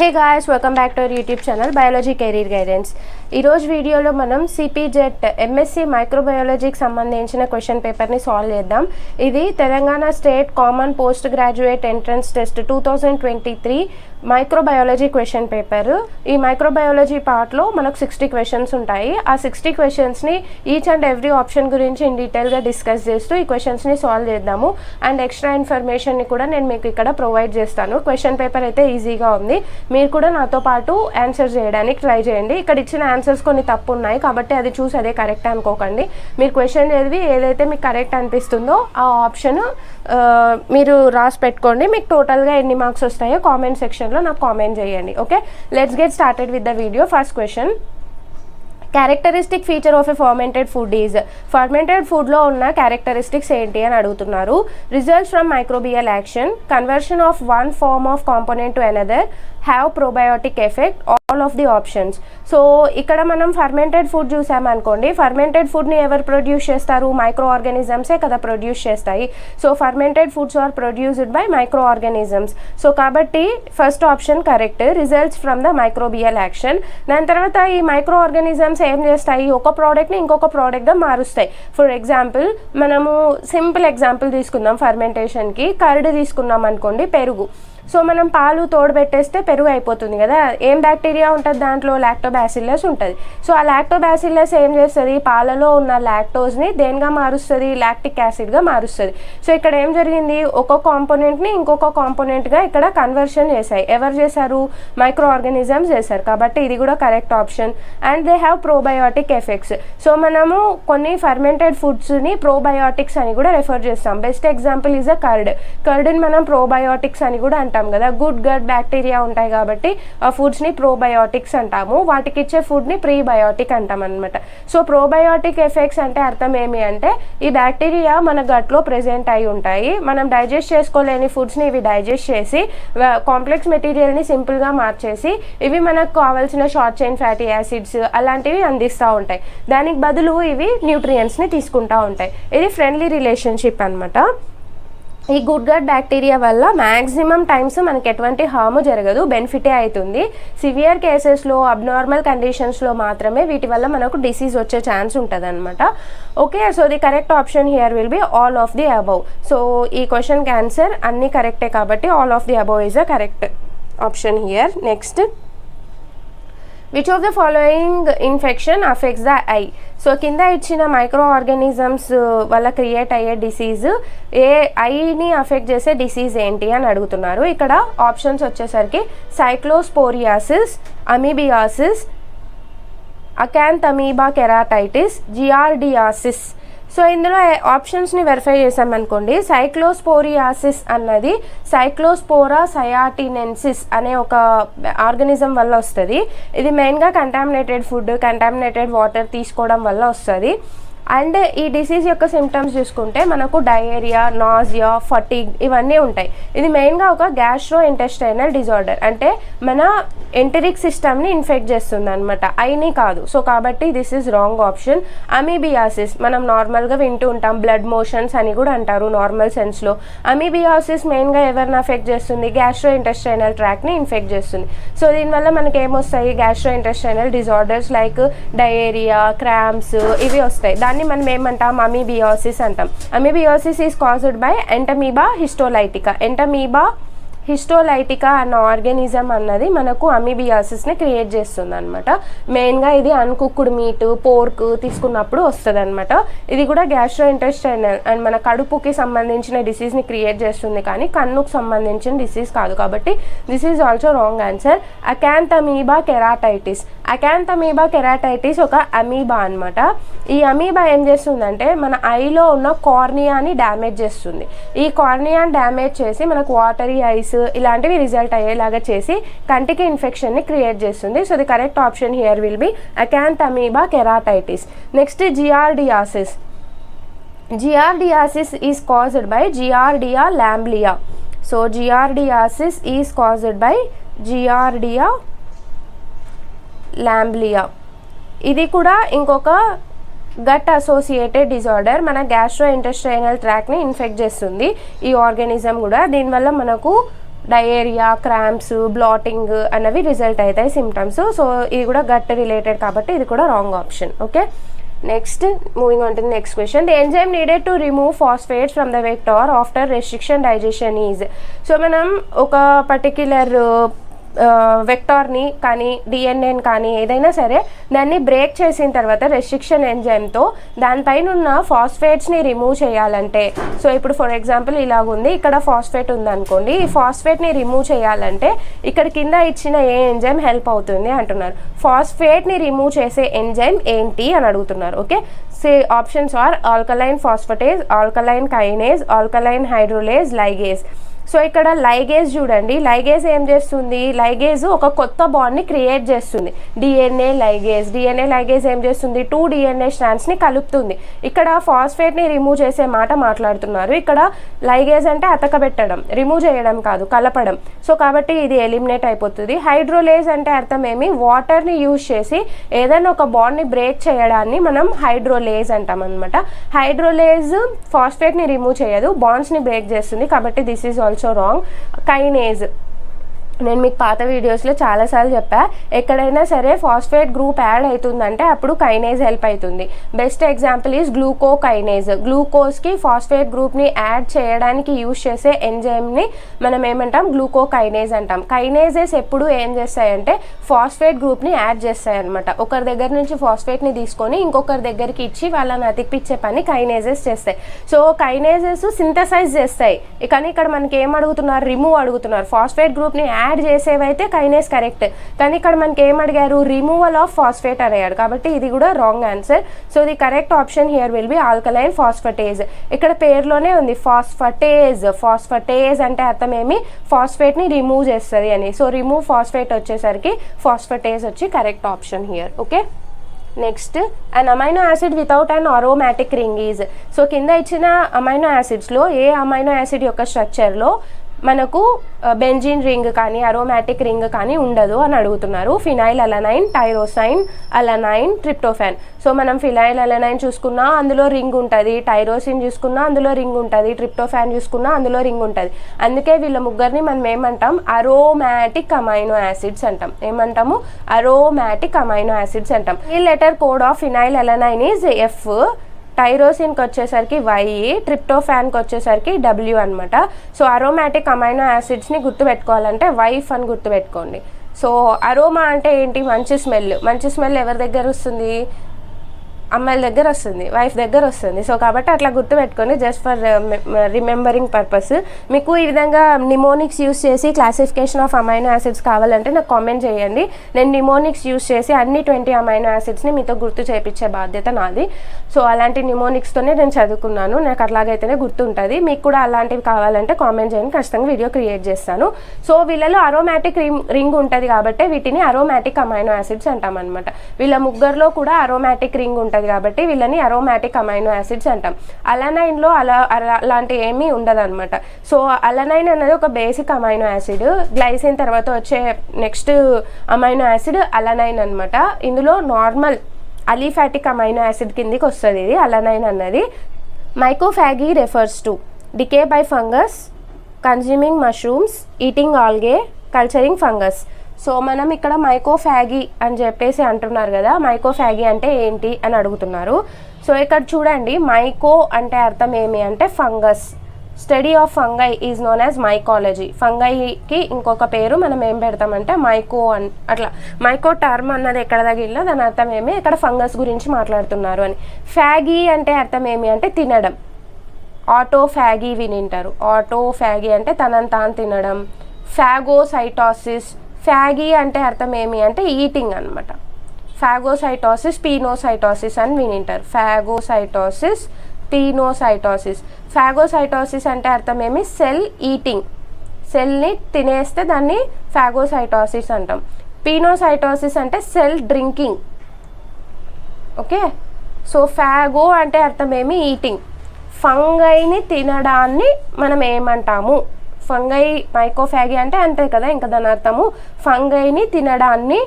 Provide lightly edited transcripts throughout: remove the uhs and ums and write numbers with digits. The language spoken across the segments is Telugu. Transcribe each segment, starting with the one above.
Hey guys, welcome back to our YouTube channel Biology Career Guidance. ఈరోజు వీడియోలో మనం సిపిజెట్ ఎంఎస్సి మైక్రోబయాలజీకి సంబంధించిన క్వశ్చన్ పేపర్ని సాల్వ్ చేద్దాం. ఇది Telangana state common post graduate entrance test 2023 microbiology question paper. ఈ మైక్రోబయాలజీ పార్ట్లో మనకు 60 క్వశ్చన్స్ ఉంటాయి. ఆ 60 క్వశ్చన్స్ని ఈచ్ అండ్ ఎవ్రీ ఆప్షన్ గురించి ఇన్ డీటెయిల్గా డిస్కస్ చేస్తూ ఈ క్వశ్చన్స్ని సాల్వ్ చేద్దాము. అండ్ ఎక్స్ట్రా ఇన్ఫర్మేషన్ని కూడా నేను మీకు ఇక్కడ ప్రొవైడ్ చేస్తాను. క్వశ్చన్ పేపర్ అయితే ఈజీగా ఉంది. మీరు కూడా నాతో పాటు ఆన్సర్ చేయడానికి ట్రై చేయండి. ఇక్కడ ఇచ్చిన ఆన్సర్స్ కొన్ని తప్పు ఉన్నాయి కాబట్టి అది చూసి అదే కరెక్ట్ అనుకోకండి. మీరు క్వశ్చన్ చదివి ఏదైతే మీకు కరెక్ట్ అనిపిస్తుందో ఆ ఆప్షన్ మీరు రాసి పెట్టుకోండి. మీకు టోటల్గా ఎన్ని మార్క్స్ వస్తాయో కామెంట్ సెక్షన్లో నాకు కామెంట్ చేయండి. Okay, let's get started with the video. First question, characteristic feature of a fermented food is. Fermented ఫుడ్లో ఉన్న క్యారెక్టరిస్టిక్స్ ఏంటి అని అడుగుతున్నారు. Results from microbial action, conversion of one form of component to another, have probiotic effect, all of the options. So ఇక్కడ మనం ఫర్మెంటెడ్ ఫుడ్ చూసామనుకోండి. ఫర్మెంటెడ్ ఫుడ్ని ఎవరు ప్రొడ్యూస్ చేస్తారు? మైక్రో ఆర్గానిజమ్సే కదా ప్రొడ్యూస్ చేస్తాయి. So fermented foods are produced by microorganisms. So కాబట్టి first option correct, results from the microbial action. దాని తర్వాత ఈ మైక్రో ఆర్గానిజమ్స్ ఏం చేస్తాయి? ఒక ప్రోడక్ట్ని ఇంకొక ప్రోడక్ట్గా మారుస్తాయి. ఫర్ ఎగ్జాంపుల్ మనము సింపుల్ ఎగ్జాంపుల్ తీసుకుందాం. ఫర్మెంటేషన్కి కర్డ్ తీసుకున్నాం అనుకోండి, పెరుగు. సో మనం పాలు తోడుపెట్టేస్తే పెరుగు అయిపోతుంది కదా. ఏం బ్యాక్టీరియా ఉంటుంది దాంట్లో? లాక్టోబాసిల్లస్ ఉంటుంది. సో ఆ లాక్టోబాసిల్లస్ ఏం చేస్తుంది? పాలలో ఉన్న లాక్టోజ్ని దేనిగా మారుస్తుంది? లాక్టిక్ యాసిడ్గా మారుస్తుంది. సో ఇక్కడ ఏం జరిగింది? ఒక కాంపోనెంట్ని ఇంకొక కాంపోనెంట్గా ఇక్కడ కన్వర్షన్ చేశాయి. ఎవరు చేశారు? మైక్రో ఆర్గానిజమ్స్ చేశారు. కాబట్టి ఇది కూడా correct option. And they have probiotic effects. So మనము కొన్ని ఫర్మెంటెడ్ ఫుడ్స్ని ప్రోబయోటిక్స్ అని కూడా రెఫర్ చేస్తాం. Best example is a curd. కర్డ్ని మనం ప్రోబయోటిక్స్ అని కూడా అంటాం కదా. గుడ్ గట్ బ్యాక్టీరియా ఉంటాయి కాబట్టి ఆ ఫుడ్స్ని ప్రోబయోటిక్స్ అంటాము. వాటికి ఇచ్చే ఫుడ్ని ప్రీబయోటిక్ అంటాం అనమాట. సో ప్రోబయోటిక్ ఎఫెక్ట్స్ అంటే అర్థం ఏమి అంటే ఈ బ్యాక్టీరియా మన గట్లో ప్రెజెంట్ అయి ఉంటాయి. మనం డైజెస్ట్ చేసుకోలేని ఫుడ్స్ని ఇవి డైజెస్ట్ చేసి కాంప్లెక్స్ మెటీరియల్ని సింపుల్గా మార్చేసి ఇవి మనకు కావాల్సిన షార్ట్ చైన్ ఫ్యాటీ యాసిడ్స్ అలాంటివి అందిస్తూ ఉంటాయి. దానికి బదులు ఇవి న్యూట్రియంట్స్ని తీసుకుంటూ ఉంటాయి. ఇది ఫ్రెండ్లీ రిలేషన్షిప్ అనమాట. ఈ గుడ్ గట్ బ్యాక్టీరియా వల్ల మ్యాక్సిమం టైమ్స్ మనకి ఎటువంటి హార్మ్ జరగదు, బెనిఫిటే అవుతుంది. సివియర్ కేసెస్లో, అబ్నార్మల్ కండిషన్స్లో మాత్రమే వీటి వల్ల మనకు డిసీజ్ వచ్చే ఛాన్స్ ఉంటుంది అనమాట. Okay, so the correct option here will be all of the above. So ఈ క్వశ్చన్కి ఆన్సర్ అన్నీ కరెక్టే కాబట్టి all of the above is a correct option here. Next, which of the following infection affects the I. So కింద ఇచ్చిన మైక్రో ఆర్గానిజమ్స్ వల్ల క్రియేట్ అయ్యే డిసీజ్, ఏ ఐని అఫెక్ట్ చేసే డిసీజ్ ఏంటి అని అడుగుతున్నారు. ఇక్కడ ఆప్షన్స్ వచ్చేసరికి సైక్లోస్పోరియాసిస్, అమీబియాసిస్, అకాంతమీబా కెరాటైటిస్, జియార్డియాసిస్. సో ఇందులో ఆప్షన్స్ని వెరిఫై చేసామనుకోండి. సైక్లోస్పోరియాసిస్ అన్నది సైక్లోస్పోరా సయాటినెన్సిస్ అనే ఒక ఆర్గానిజం వల్ల వస్తుంది. ఇది మెయిన్గా కంటామినేటెడ్ ఫుడ్, కంటామినేటెడ్ వాటర్ తీసుకోవడం వల్ల వస్తుంది. అండ్ ఈ డిసీజ్ యొక్క సిమ్టమ్స్ చూసుకుంటే మనకు డయేరియా, నాజియా, ఫటిగ్ ఇవన్నీ ఉంటాయి. ఇది మెయిన్గా ఒక గ్యాస్ట్రో ఇంటెస్టైనల్ డిజార్డర్, అంటే మన ఎంటరిక్ సిస్టమ్ని ఇన్ఫెక్ట్ చేస్తుంది అనమాట, ఐని కాదు. సో కాబట్టి this is wrong option. Amoebiasis మనం నార్మల్గా వింటూ ఉంటాం, బ్లడ్ మోషన్స్ అని కూడా అంటారు నార్మల్ సెన్స్లో. అమీబియాసిస్ మెయిన్గా ఎవరిని అఫెక్ట్ చేస్తుంది? గ్యాస్ట్రో ఇంటెస్టైనల్ ట్రాక్ని ఇన్ఫెక్ట్ చేస్తుంది. సో దీనివల్ల మనకి ఏమొస్తాయి? Gastro intestinal disorders like diarrhoea, cramps ఇవి వస్తాయి. దాన్ని మనం ఏమంటాం? అమీబియాసిస్ అంటాం. Amoebiasis is caused by Entamoeba histolytica. Entamoeba histolytica అన్న ఆర్గానిజం అన్నది మనకు అమీబియాసిస్ని క్రియేట్ చేస్తుంది అనమాట. మెయిన్గా ఇది అన్కుక్డ్ మీట్, పోర్క్ తీసుకున్నప్పుడు వస్తుంది అనమాట. ఇది కూడా గ్యాస్ట్రో ఇంటెస్టైనల్ అండ్ మన కడుపుకి సంబంధించిన డిసీజ్ని క్రియేట్ చేస్తుంది, కానీ కన్నుకు సంబంధించిన డిసీజ్ కాదు. కాబట్టి this is also wrong answer. Acanthamoeba keratitis. Acanthamoeba keratitis ఒక అమీబా అనమాట. ఈ అమీబా ఏం చేస్తుందంటే మన ఐలో ఉన్న కార్నియాని డ్యామేజ్ చేస్తుంది. ఈ కార్నియాని డ్యామేజ్ చేసి మనకు వాటరీ ఐస్ ఇలాంటివి రిజల్ట్ అయ్యేలాగా చేసి కంటికి ఇన్ఫెక్షన్ని క్రియేట్ చేస్తుంది. So the correct option here will be acanthamoeba keratitis. Next, giardiasis. Giardiasis is caused by giardia lamblia. So giardiasis is caused by giardia lamblia. ఇది కూడా ఇంకొక గట్ అసోసియేటెడ్ డిజార్డర్, మన గ్యాస్ట్రో ఇంటెస్టైనల్ ట్రాక్ని ఇన్ఫెక్ట్ చేస్తుంది ఈ ఆర్గానిజం కూడా. దీనివల్ల మనకు డయేరియా, క్రాంప్స్, బ్లాటింగ్ అనేవి రిజల్ట్ అవుతాయి సిమ్టమ్స్. సో ఇది కూడా గట్ రిలేటెడ్ కాబట్టి ఇది కూడా wrong option. Okay, next moving on to the next question. The enzyme needed to remove phosphates from the vector after restriction digestion is. So మనం ఒక పర్టిక్యులర్ వెక్టార్ని కానీ డిఎన్ఏని కానీ ఏదైనా సరే దాన్ని బ్రేక్ చేసిన తర్వాత రెస్ట్రిక్షన్ ఎంజైమ్తో దానిపైన ఉన్న ఫాస్ఫేట్స్ని రిమూవ్ చేయాలంటే, సో ఇప్పుడు ఫర్ ఎగ్జాంపుల్ ఇలాగుంది, ఇక్కడ ఫాస్ఫేట్ ఉందనుకోండి, ఈ ఫాస్ఫేట్ని రిమూవ్ చేయాలంటే ఇక్కడ కింద ఇచ్చిన ఏ ఎంజైమ్ హెల్ప్ అవుతుంది అంటున్నారు. ఫాస్ఫేట్ని రిమూవ్ చేసే ఎంజైమ్ ఏంటి అని అడుగుతున్నారు. Okay, say options are alkaline phosphatase, alkaline kinase, alkaline hydrolase, ligase. So ఇక్కడ లైగేజ్ చూడండి, లైగేజ్ ఏం చేస్తుంది, లైగేజ్ ఒక కొత్త బాండ్ని క్రియేట్ చేస్తుంది. డిఎన్ఏ లైగేజ్ ఏం చేస్తుంది, 2 DNA స్ట్రాండ్స్ని కలుపుతుంది. ఇక్కడ ఫాస్ఫేట్ని రిమూవ్ చేసే మాట మాట్లాడుతున్నారు. ఇక్కడ లైగేజ్ అంటే అతకబెట్టడం, రిమూవ్ చేయడం కాదు, కలపడం. సో కాబట్టి ఇది ఎలిమినేట్ అయిపోతుంది. హైడ్రోలేజ్ అంటే అర్థం ఏమి, వాటర్ని యూజ్ చేసి ఏదైనా ఒక బాండ్ని బ్రేక్ చేయడాన్ని మనం హైడ్రోలేజ్ అంటాం అనమాట. హైడ్రోలేజ్ ఫాస్ఫేట్ని రిమూవ్ చేయదు, బాండ్స్ని బ్రేక్ చేస్తుంది, కాబట్టి this is also wrong. Kinase నేను మీకు పాత వీడియోస్లో చాలాసార్లు చెప్పా, ఎక్కడైనా సరే ఫాస్ఫేట్ గ్రూప్ యాడ్ అవుతుందంటే అప్పుడు కైనేజ్ హెల్ప్ అవుతుంది. Best example is glucokinase. గ్లూకోజ్కి ఫాస్ఫేట్ గ్రూప్ని యాడ్ చేయడానికి యూజ్ చేసే ఎంజైమ్ని మనం ఏమంటాం, గ్లూకోకైనేజ్ అంటాం. కైనేజెస్ ఎప్పుడు ఏం చేస్తాయంటే ఫాస్ఫేట్ గ్రూప్ని యాడ్ చేస్తాయి అనమాట. ఒకరి దగ్గర నుంచి ఫాస్ఫేట్ని తీసుకొని ఇంకొకరి దగ్గరికి ఇచ్చి వాళ్ళని అతికిపించే పని కైనేజెస్ చేస్తాయి. సో కైనేజెస్ సింథసైజ్ చేస్తాయి, కానీ ఇక్కడ మనకి ఏం అడుగుతున్నారు, రిమూవ్ అడుగుతున్నారు. ఫాస్ఫేట్ గ్రూప్ని యాడ్ చేసేవైతే కైనేజ్ కరెక్ట్, కానీ ఇక్కడ మనకి ఏం అడిగారు, రిమూవల్ ఆఫ్ ఫాస్ఫేట్ అడిగాడు, కాబట్టి ఇది కూడా wrong answer. So the correct option here will B alkaline phosphatase. ఇక్కడ పేరులోనే ఉంది ఫాస్ఫటేజ్ అంటే అర్థం ఏమి, ఫాస్ఫేట్ని రిమూవ్ చేస్తుంది అని. సో రిమూవ్ ఫాస్ఫేట్ వచ్చేసరికి ఫాస్ఫటేజ్ వచ్చి correct option here. Okay, next an amino acid without an aromatic ring is. So కింద ఇచ్చిన అమైనో యాసిడ్స్లో ఏ అమైనో యాసిడ్ యొక్క స్ట్రక్చర్లో మనకు బెంజీన్ రింగ్ కానీ అరోమాటిక్ రింగ్ కానీ ఉండదు అని అడుగుతున్నారు. Phenylalanine, tyrosine alanine, tryptophan. So మనం ఫినైల్ అలనైన్ చూసుకున్నా అందులో రింగ్ ఉంటుంది, టైరోసిన్ చూసుకున్నా అందులో రింగ్ ఉంటుంది, ట్రిప్టోఫాన్ చూసుకున్నా అందులో రింగ్ ఉంటుంది. అందుకే వీళ్ళ ముగ్గురిని మనం ఏమంటాం, అరోమాటిక్ అమైనో యాసిడ్స్ అంటాం. ఏమంటాము, అరోమాటిక్ అమైనో యాసిడ్స్ అంటాం. ఈ letter code of phenylalanine is F, టైరోసిన్కి వచ్చేసరికి వై, ట్రిప్టోఫాన్కి వచ్చేసరికి డబ్ల్యూ అనమాట. సో అరోమాటిక్ అమైనో యాసిడ్స్ని గుర్తుపెట్టుకోవాలంటే వైఫ్ అని గుర్తుపెట్టుకోండి. సో అరోమా అంటే ఏంటి, మంచి స్మెల్ ఎవరి దగ్గర వస్తుంది, అమ్మాయిల దగ్గర వస్తుంది, వైఫ్ దగ్గర వస్తుంది. సో కాబట్టి అట్లా గుర్తుపెట్టుకొని జస్ట్ ఫర్ రిమెంబరింగ్ పర్పస్. మీకు ఈ విధంగా నిమోనిక్స్ యూస్ చేసి క్లాసిఫికేషన్ ఆఫ్ అమైనో యాసిడ్స్ కావాలంటే నాకు కామెంట్ చేయండి. నేను నిమోనిక్స్ యూస్ చేసి అన్ని 20 అమైనో యాసిడ్స్ని మీతో గుర్తు చేయించే బాధ్యత నాది. సో అలాంటి నిమోనిక్స్తోనే నేను చదువుకున్నాను, నాకు అట్లాగైతేనే గుర్తుంటుంది. మీకు కూడా అలాంటివి కావాలంటే కామెంట్ చేయండి, ఖచ్చితంగా వీడియో క్రియేట్ చేస్తాను. సో వీళ్ళలో అరోమాటిక్ రింగ్ ఉంటుంది కాబట్టి వీటిని అరోమాటిక్ అమైనో యాసిడ్స్ అంటాం అనమాట. వీళ్ళ ముగ్గురులో కూడా అరోమాటిక్ రింగ్ ఉంటుంది కాబట్టి వీళ్ళని అరోమాటిక్ అమైనో యాసిడ్స్ అంటాం. అలనైన్లో అలాంటి ఏమీ ఉండదు అనమాట. సో అలనైన్ అనేది ఒక బేసిక్ అమైనో యాసిడ్, గ్లైసిన్ తర్వాత వచ్చే నెక్స్ట్ అమైనో యాసిడ్ అలనైన్ అనమాట. ఇందులో నార్మల్ అలీఫాటిక్ అమైనో యాసిడ్ కిందికి వస్తుంది ఇది అలనైన్ అన్నది. Mycophagy refers to decay by fungus, consuming mushrooms, eating algae, culturing fungus. So మనం ఇక్కడ మైకోఫాగీ అని చెప్పేసి అంటున్నారు కదా, మైకోఫాగీ అంటే ఏంటి అని అడుగుతున్నారు. సో ఇక్కడ చూడండి, మైకో అంటే అర్థం ఏమి అంటే fungus. Study of fungi is known as mycology. ఫంగైకి ఇంకొక పేరు మనం ఏం పెడతామంటే మైకో అని. అట్లా మైకో టర్మ్ అన్నది ఎక్కడ తగిలినా దాని అర్థం ఏమి, ఇక్కడ ఫంగస్ గురించి మాట్లాడుతున్నారు అని. ఫ్యాగీ అంటే అర్థం ఏమి అంటే తినడం. ఆటోఫాగీ వినింటారు, ఆటోఫాగీ అంటే తనని తాను తినడం. ఫాగోసైటోసిస్, ఫ్యాగీ అంటే అర్థం ఏమి అంటే ఈటింగ్ అనమాట. ఫాగోసైటోసిస్, పీనోసైటోసిస్ అని వినింటారు. ఫాగోసైటోసిస్, పీనోసైటోసిస్. ఫాగోసైటోసిస్ అంటే అర్థం ఏమి, సెల్ ఈటింగ్, సెల్ని తినేస్తే దాన్ని ఫాగోసైటోసిస్ అంటాం. పీనోసైటోసిస్ అంటే సెల్ డ్రింకింగ్. ఓకే, సో ఫాగో అంటే అర్థం ఏమి ఈటింగ్. ఫంగైని తినడాన్ని మనం ఏమంటాము, ఫంగై మైకోఫాగీ అంటే అంతే కదా ఇంకా దాని అర్థము. ఫంగైని తినడాన్ని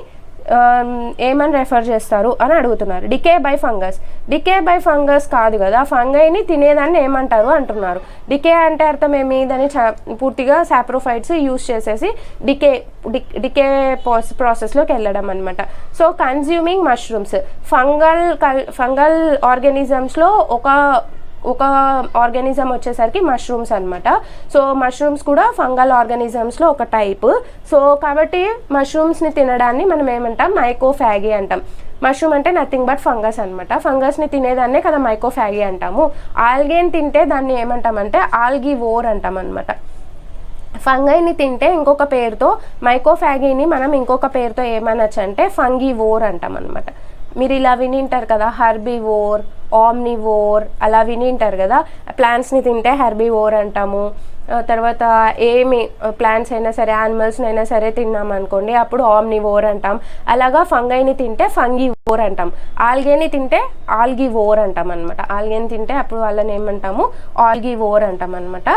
ఏమని రెఫర్ చేస్తారు అని అడుగుతున్నారు. Decay by fungus. Decay by fungus కాదు కదా, ఫంగైని తినేదాన్ని ఏమంటారు అంటున్నారు. డికే అంటే అర్థం ఏమి, దాన్ని పూర్తిగా సాప్రోఫైట్స్ యూజ్ చేసేసి డికే ప్రాసెస్లోకి వెళ్ళడం అనమాట. సో కన్జ్యూమింగ్ మష్రూమ్స్, ఫంగల్ ఆర్గానిజమ్స్లో ఒక ఆర్గానిజం వచ్చేసరికి మష్రూమ్స్ అనమాట. సో మష్రూమ్స్ కూడా ఫంగల్ ఆర్గానిజమ్స్లో ఒక టైప్. సో కాబట్టి మష్రూమ్స్ని తినడాన్ని మనం ఏమంటాం, మైకోఫాగి అంటాం. మష్రూమ్ అంటే నథింగ్ బట్ ఫంగస్ అనమాట. ఫంగస్ని తినేదాన్నే కదా మైకోఫాగి అంటాము. ఆల్గేని తింటే దాన్ని ఏమంటామంటే ఆల్గివోర్ అంటాం అనమాట. ఫంగైని తింటే ఇంకొక పేరుతో, మైకోఫాగీని మనం ఇంకొక పేరుతో ఏమనొచ్చు అంటే ఫంగివోర్ అంటాం అనమాట. మీరు ఇలా వినింటారు కదా, హర్బివోర్, ఆమ్నివోర్ అలా వినింటారు కదా. ప్లాంట్స్ని తింటే హెర్బివోర్ అంటాము. తర్వాత ఏమి ప్లాంట్స్ అయినా సరే, యానిమల్స్ని అయినా సరే తిన్నాం అనుకోండి, అప్పుడు ఆమ్నివోర్ అంటాం. అలాగా ఫంగైని తింటే ఫంగివోర్ అంటాం. ఆల్గేని తింటే ఆల్గివోర్ అంటాం అనమాట. ఆల్గేని తింటే అప్పుడు వాళ్ళని ఏమంటాము, ఆల్గివోర్ అంటాం అనమాట.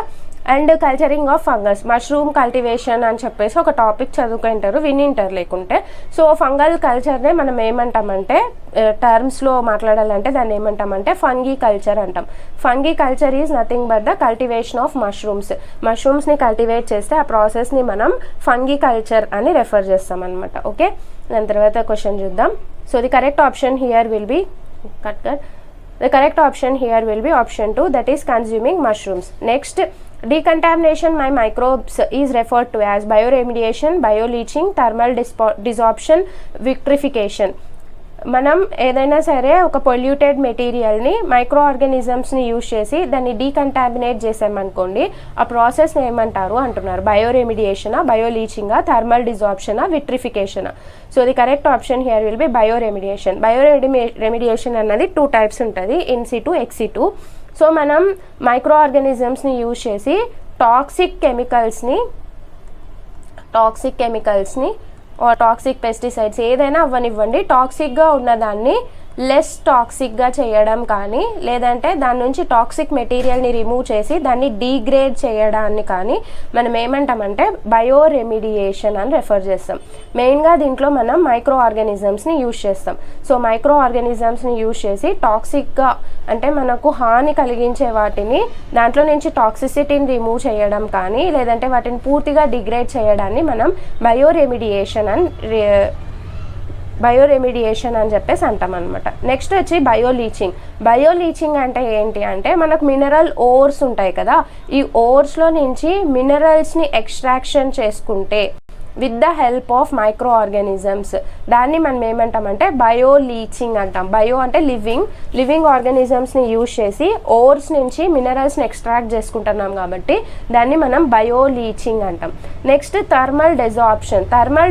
And culturing of fungus, mushroom cultivation అని చెప్పేసి ఒక టాపిక్ చదువుకుంటారు, వినింటారు లేకుంటే. సో ఫంగల్ కల్చర్నే మనం ఏమంటామంటే, టర్మ్స్లో మాట్లాడాలంటే దాన్ని ఏమంటామంటే ఫంగీ కల్చర్ అంటాం. Fungi culture is nothing but the cultivation of mushrooms. మష్రూమ్స్ని కల్టివేట్ చేస్తే ఆ ప్రాసెస్ని మనం ఫంగీ కల్చర్ అని రెఫర్ చేస్తాం అనమాట. ఓకే, దాని తర్వాత క్వశ్చన్ చూద్దాం. So the correct option here will B The correct option here will be option 2, that is consuming mushrooms. Next, decontamination by microbes is referred to as bioremediation, bioleaching, thermal desorption, vitrification. మనం ఏదైనా సరే ఒక పొల్యూటెడ్ మెటీరియల్ని మైక్రో ఆర్గానిజమ్స్ని యూజ్ చేసి దాన్ని డీకంటామినేట్ చేసామనుకోండి, ఆ ప్రాసెస్ని ఏమంటారు అంటున్నారు. బయోరెమిడియేషనా, బయోలీచింగా, థర్మల్ డిజార్ప్షనా, విట్రిఫికేషనా. So the correct option here will be bioremediation. Bioremediation అన్నది 2 టైప్స్ ఉంటుంది, ఇన్ సిటు, ఎక్స్ సిటు. సో మనం మైక్రో ఆర్గానిజమ్స్ని యూజ్ చేసి టాక్సిక్ కెమికల్స్ని టాక్సిక్ పెస్టిసైడ్స్ ఏదైనా అవ్వనివ్వండి, టాక్సిక్గా ఉన్నదాన్ని లెస్ టాక్సిక్గా చేయడం కానీ, లేదంటే దాని నుంచి టాక్సిక్ మెటీరియల్ని రిమూవ్ చేసి దాన్ని డీగ్రేడ్ చేయడాన్ని కానీ మనం ఏమంటామంటే బయోరెమిడియేషన్ అని రెఫర్ చేస్తాం. మెయిన్గా దీంట్లో మనం మైక్రో ఆర్గానిజమ్స్ని యూజ్ చేస్తాం. సో మైక్రో ఆర్గానిజమ్స్ని యూజ్ చేసి టాక్సిక్గా అంటే మనకు హాని కలిగించే వాటిని, దాంట్లో నుంచి టాక్సిసిటీని రిమూవ్ చేయడం కానీ, లేదంటే వాటిని పూర్తిగా డిగ్రేడ్ చేయడాన్ని మనం బయోరెమిడియేషన్ అని చెప్పేసి అంటాం అనమాట. నెక్స్ట్ వచ్చి బయోలీచింగ్. బయోలీచింగ్ అంటే ఏంటి అంటే, మనకు మినరల్ ఓర్స్ ఉంటాయి కదా, ఈ ఓర్స్లో నుంచి మినరల్స్ని ఎక్స్ట్రాక్షన్ చేసుకుంటే with the help of micro organisms, దాన్ని మనం ఏమంటామంటే బయోలీచింగ్ అంటాం. బయో అంటే లివింగ్ ఆర్గానిజమ్స్ని యూజ్ చేసి ఓర్స్ నుంచి మినరల్స్ని ఎక్స్ట్రాక్ట్ చేసుకుంటున్నాం కాబట్టి దాన్ని మనం బయోలీచింగ్ అంటాం. నెక్స్ట్ థర్మల్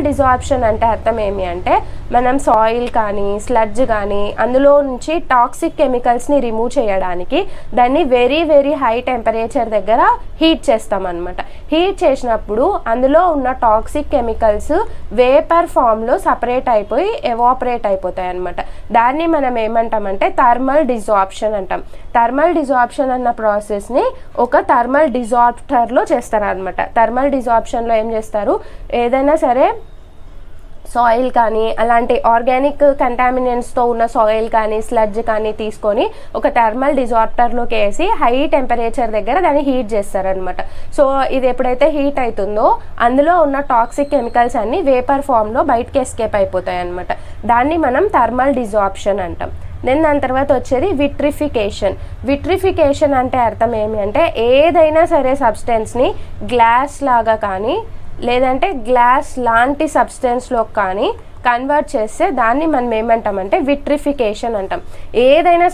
డిజార్ప్షన్ అంటే అర్థం ఏమి అంటే, మనం సాయిల్ కానీ స్లడ్జ్ కానీ అందులో నుంచి టాక్సిక్ కెమికల్స్ని రిమూవ్ చేయడానికి దాన్ని వెరీ వెరీ హై టెంపరేచర్ దగ్గర హీట్ చేస్తాం అనమాట. హీట్ చేసినప్పుడు అందులో ఉన్న టాక్సిక్ కెమికల్స్ వేపర్ ఫామ్లో సపరేట్ అయిపోయి ఎవాపరేట్ అయిపోతాయి అనమాట. దాన్ని మనం ఏమంటామంటే థర్మల్ డిజార్ప్షన్ అంటాం. థర్మల్ డిజార్ప్షన్ అన్న ప్రాసెస్ని ఒక థర్మల్ డిజార్ప్టర్లో చేస్తారనమాట. థర్మల్ డిజార్ప్షన్లో ఏం చేస్తారు, ఏదైనా సరే సాయిల్ కానీ అలాంటి ఆర్గానిక్ కంటామినెంట్స్తో ఉన్న సాయిల్ కానీ స్లడ్జ్ కానీ తీసుకొని ఒక థర్మల్ డిజార్ప్టర్లోకి వేసి హై టెంపరేచర్ దగ్గర దాన్ని హీట్ చేస్తారనమాట. సో ఇది ఎప్పుడైతే హీట్ అవుతుందో అందులో ఉన్న టాక్సిక్ కెమికల్స్ అన్నీ వేపర్ ఫామ్లో బయటకి ఎస్కేప్ అయిపోతాయి అనమాట. దాన్ని మనం థర్మల్ డిజార్ప్షన్ అంటాం. దెన్ దాని తర్వాత వచ్చేది విట్రిఫికేషన్ అంటే అర్థం ఏమి అంటే, ఏదైనా సరే సబ్స్టెన్స్ని గ్లాస్ లాగా కానీ లేదంటే గ్లాస్ లాంటి సబ్స్టెన్స్లో కానీ కన్వర్ట్ చేస్తే దాన్ని మనం ఏమంటామంటే విట్రిఫికేషన్ అంటాం. ఏదైనా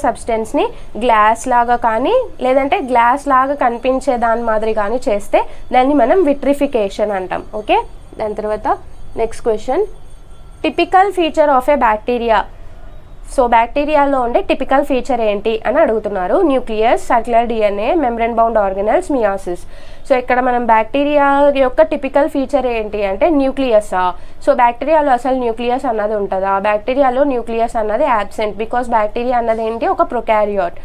సబ్స్టెన్స్ని గ్లాస్ లాగా కానీ లేదంటే గ్లాస్ లాగా కనిపించే దాని మాదిరి కానీ చేస్తే దాన్ని మనం విట్రిఫికేషన్ అంటాం. ఓకే, దాని తర్వాత next question, typical feature of a bacteria. So బ్యాక్టీరియాలో ఉండే టిపికల్ ఫీచర్ ఏంటి అని అడుగుతున్నారు. Nucleus, circular DNA, membrane bound organelles, meiosis. So ఇక్కడ మనం బ్యాక్టీరియా యొక్క టిపికల్ ఫీచర్ ఏంటి అంటే న్యూక్లియసా. సో బ్యాక్టీరియాలో అసలు న్యూక్లియస్ అన్నది ఉంటుందా? బ్యాక్టీరియాలో న్యూక్లియస్ అన్నది యాబ్సెంట్, బికాస్ బ్యాక్టీరియా అన్నది ఏంటి, ఒక ప్రొకారియోట్.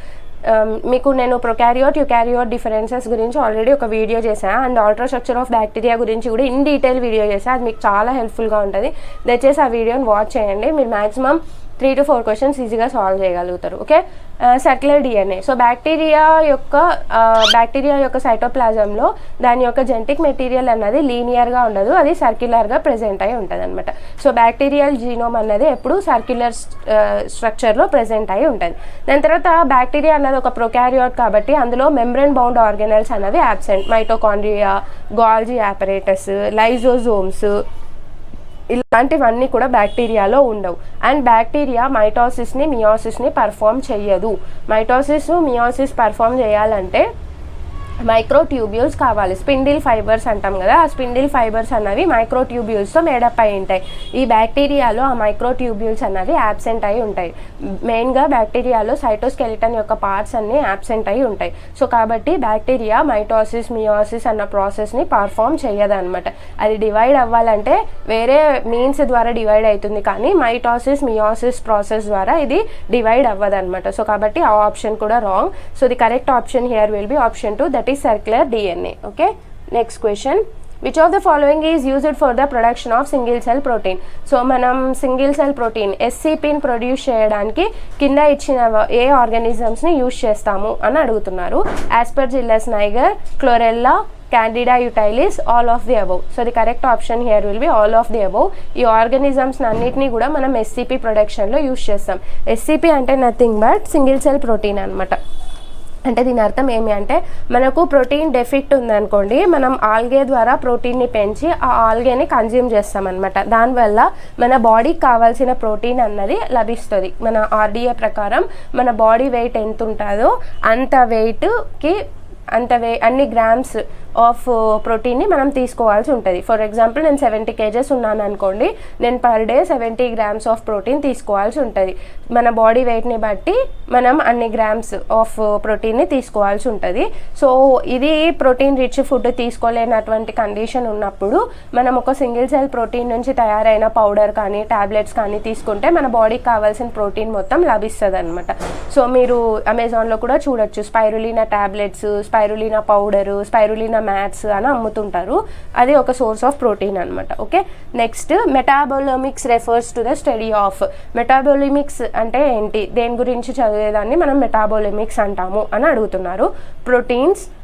మీకు నేను ప్రొకారియోట్ యూకారియోట్ డిఫరెన్సెస్ గురించి ఆల్రెడీ ఒక వీడియో చేశాను, and ultra structure of bacteria గురించి కూడా ఇన్ డీటెయిల్ వీడియో చేశాను. అది మీకు చాలా హెల్ప్ఫుల్గా ఉంటుంది. దయచేసి ఆ వీడియోని వాచ్ చేయండి. మీరు మ్యాక్సిమం 3 to 4 క్వశ్చన్స్ ఈజీగా సాల్వ్ చేయగలుగుతారు. Okay, circular DNA. So bacteria యొక్క సైటోప్లాజంలో దాని యొక్క జెనెటిక్ మెటీరియల్ అన్నది లీనియర్గా ఉండదు, అది సర్క్యులర్గా ప్రెజెంట్ అయి ఉంటుంది అనమాట. సో బ్యాక్టీరియల్ జీనోమ్ అన్నది ఎప్పుడు సర్క్యులర్ స్ట్రక్చర్లో ప్రెజెంట్ అయి ఉంటుంది. దాని తర్వాత బ్యాక్టీరియా అన్నది ఒక ప్రొకారియోట్ కాబట్టి అందులో మెంబ్రేన్ బౌండ్ ఆర్గనెల్స్ అనేవి యాబ్సెంట్. మైటోకాండ్రియా, గాల్జీ యాపరేటస్, లైజోజోమ్స్ ఇలాంటివన్నీ కూడా బ్యాక్టీరియాలో ఉండవు. అండ్ బ్యాక్టీరియా మైటోసిస్ని మియోసిస్ని పర్ఫామ్ చెయ్యదు. మైటోసిస్ మియోసిస్ పర్ఫామ్ చేయాలంటే మైక్రోట్యూబ్యూల్స్ కావాలి. స్పిండిల్ ఫైబర్స్ అంటాం కదా, ఆ స్పిండిల్ ఫైబర్స్ అన్నవి మైక్రోట్యూబ్యూల్స్తో మేడప్ అయి ఉంటాయి. ఈ బ్యాక్టీరియాలో ఆ మైక్రోట్యూబ్యూల్స్ అన్నవి యాబ్సెంట్ అయి ఉంటాయి. మెయిన్గా బ్యాక్టీరియాలో సైటోస్కెలిటన్ యొక్క పార్ట్స్ అన్నీ యాబ్సెంట్ అయి ఉంటాయి. సో కాబట్టి బ్యాక్టీరియా మైటోసిస్ మియోసిస్ అన్న ప్రాసెస్ని పర్ఫామ్ చేయదన్నమాట. అది డివైడ్ అవ్వాలంటే వేరే మీన్స్ ద్వారా డివైడ్ అవుతుంది, కానీ మైటోసిస్ మియోసిస్ ప్రాసెస్ ద్వారా ఇది డివైడ్ అవ్వదన్నమాట. సో కాబట్టి ఆ ఆప్షన్ కూడా wrong. So the correct option here will be option 2, that is circular DNA. Okay, next question. Which of the following is used for the production of single cell protein? So మనం సింగిల్ సెల్ ప్రోటీన్ SCPని ప్రొడ్యూస్ చేయడానికి కింద ఇచ్చిన ఏ ఆర్గానిజమ్స్ని యూజ్ చేస్తాము అని అడుగుతున్నారు. Aspergillus niger, Chlorella, Candida utilis, all of the above. So the correct option here will be all of the above. ఈ ఆర్గానిజమ్స్ అన్నిటినీ కూడా మనం SCP ప్రొడక్షన్లో యూజ్ చేస్తాం. SCP అంటే nothing but single cell protein అనమాట. అంటే దీని అర్థం ఏమి అంటే మనకు ప్రోటీన్ డెఫిక్ట్ ఉందనుకోండి, మనం ఆల్గే ద్వారా ప్రోటీన్ని పెంచి ఆ ఆల్గేని కన్జ్యూమ్ చేస్తామన్నమాట. దానివల్ల మన బాడీకి కావాల్సిన ప్రోటీన్ అన్నది లభిస్తుంది. మన RDA ప్రకారం మన బాడీ వెయిట్ ఎంత ఉంటుందో అంత వెయిట్కి అన్ని గ్రామ్స్ ఆఫ్ ప్రోటీన్ని మనం తీసుకోవాల్సి ఉంటుంది. ఫర్ ఎగ్జాంపుల్ నేను 70 kgs ఉన్నాను అనుకోండి, నేను per day 70 grams of protein తీసుకోవాల్సి ఉంటుంది. మన బాడీ వెయిట్ని బట్టి మనం అన్ని గ్రామ్స్ ఆఫ్ ప్రోటీన్ని తీసుకోవాల్సి ఉంటుంది. సో ఇది ప్రోటీన్ రిచ్ ఫుడ్ తీసుకోలేనటువంటి కండిషన్ ఉన్నప్పుడు మనం ఒక సింగిల్ సెల్ ప్రోటీన్ నుంచి తయారైన పౌడర్ కానీ టాబ్లెట్స్ కానీ తీసుకుంటే మన బాడీకి కావాల్సిన ప్రోటీన్ మొత్తం లభిస్తుంది అనమాట. సో మీరు అమెజాన్లో కూడా చూడొచ్చు, spirulina tablets, spirulina powder, spirulina mats అని అమ్ముతుంటారు. అది ఒక సోర్స్ ఆఫ్ ప్రోటీన్ అనమాట. Okay, next metabolomics refers to the study of. Metabolomics అంటే ఏంటి, దేని గురించి చదివేదాన్ని మనం మెటాబోలిమిక్స్ అంటాము అని అడుగుతున్నారు.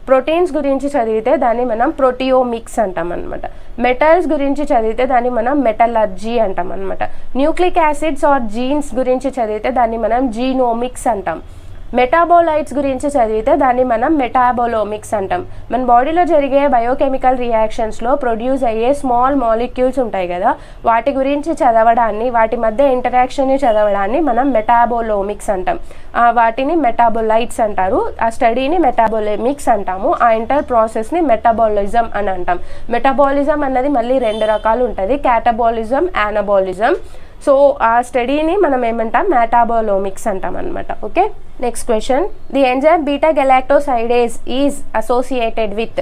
ప్రోటీన్స్ గురించి చదివితే దాన్ని మనం ప్రోటియోమిక్స్ అంటాం అనమాట. మెటల్స్ గురించి చదివితే దాన్ని మనం మెటలర్జీ అంటాం అనమాట. న్యూక్లిక్ యాసిడ్స్ ఆర్ జీన్స్ గురించి చదివితే దాన్ని మనం జీనోమిక్స్ అంటాం. మెటాబోలైట్స్ గురించి చదివితే దాన్ని మనం మెటాబోలోమిక్స్ అంటాం. మన బాడీలో జరిగే బయోకెమికల్ రియాక్షన్స్లో ప్రొడ్యూస్ అయ్యే స్మాల్ మాలిక్యూల్స్ ఉంటాయి కదా, వాటి గురించి చదవడాన్ని, వాటి మధ్య ఇంటరాక్షన్ని చదవడాన్ని మనం మెటాబోలోమిక్స్ అంటాం. వాటిని మెటాబోలైట్స్ అంటారు. ఆ స్టడీని మెటాబోలోమిక్స్ అంటాము. ఆ ఇంటర్ ప్రాసెస్ని మెటబాలిజం అని అంటాం. మెటబాలిజం అన్నది మళ్ళీ 2 రకాలు ఉంటుంది, క్యాటబాలిజం, యానబాలిజం. సో ఆ స్టడీని మనం ఏమంటాం, మెటాబోలోమిక్స్ అంటాం అనమాట. Okay, next question. The enzyme beta galactosidase is associated with.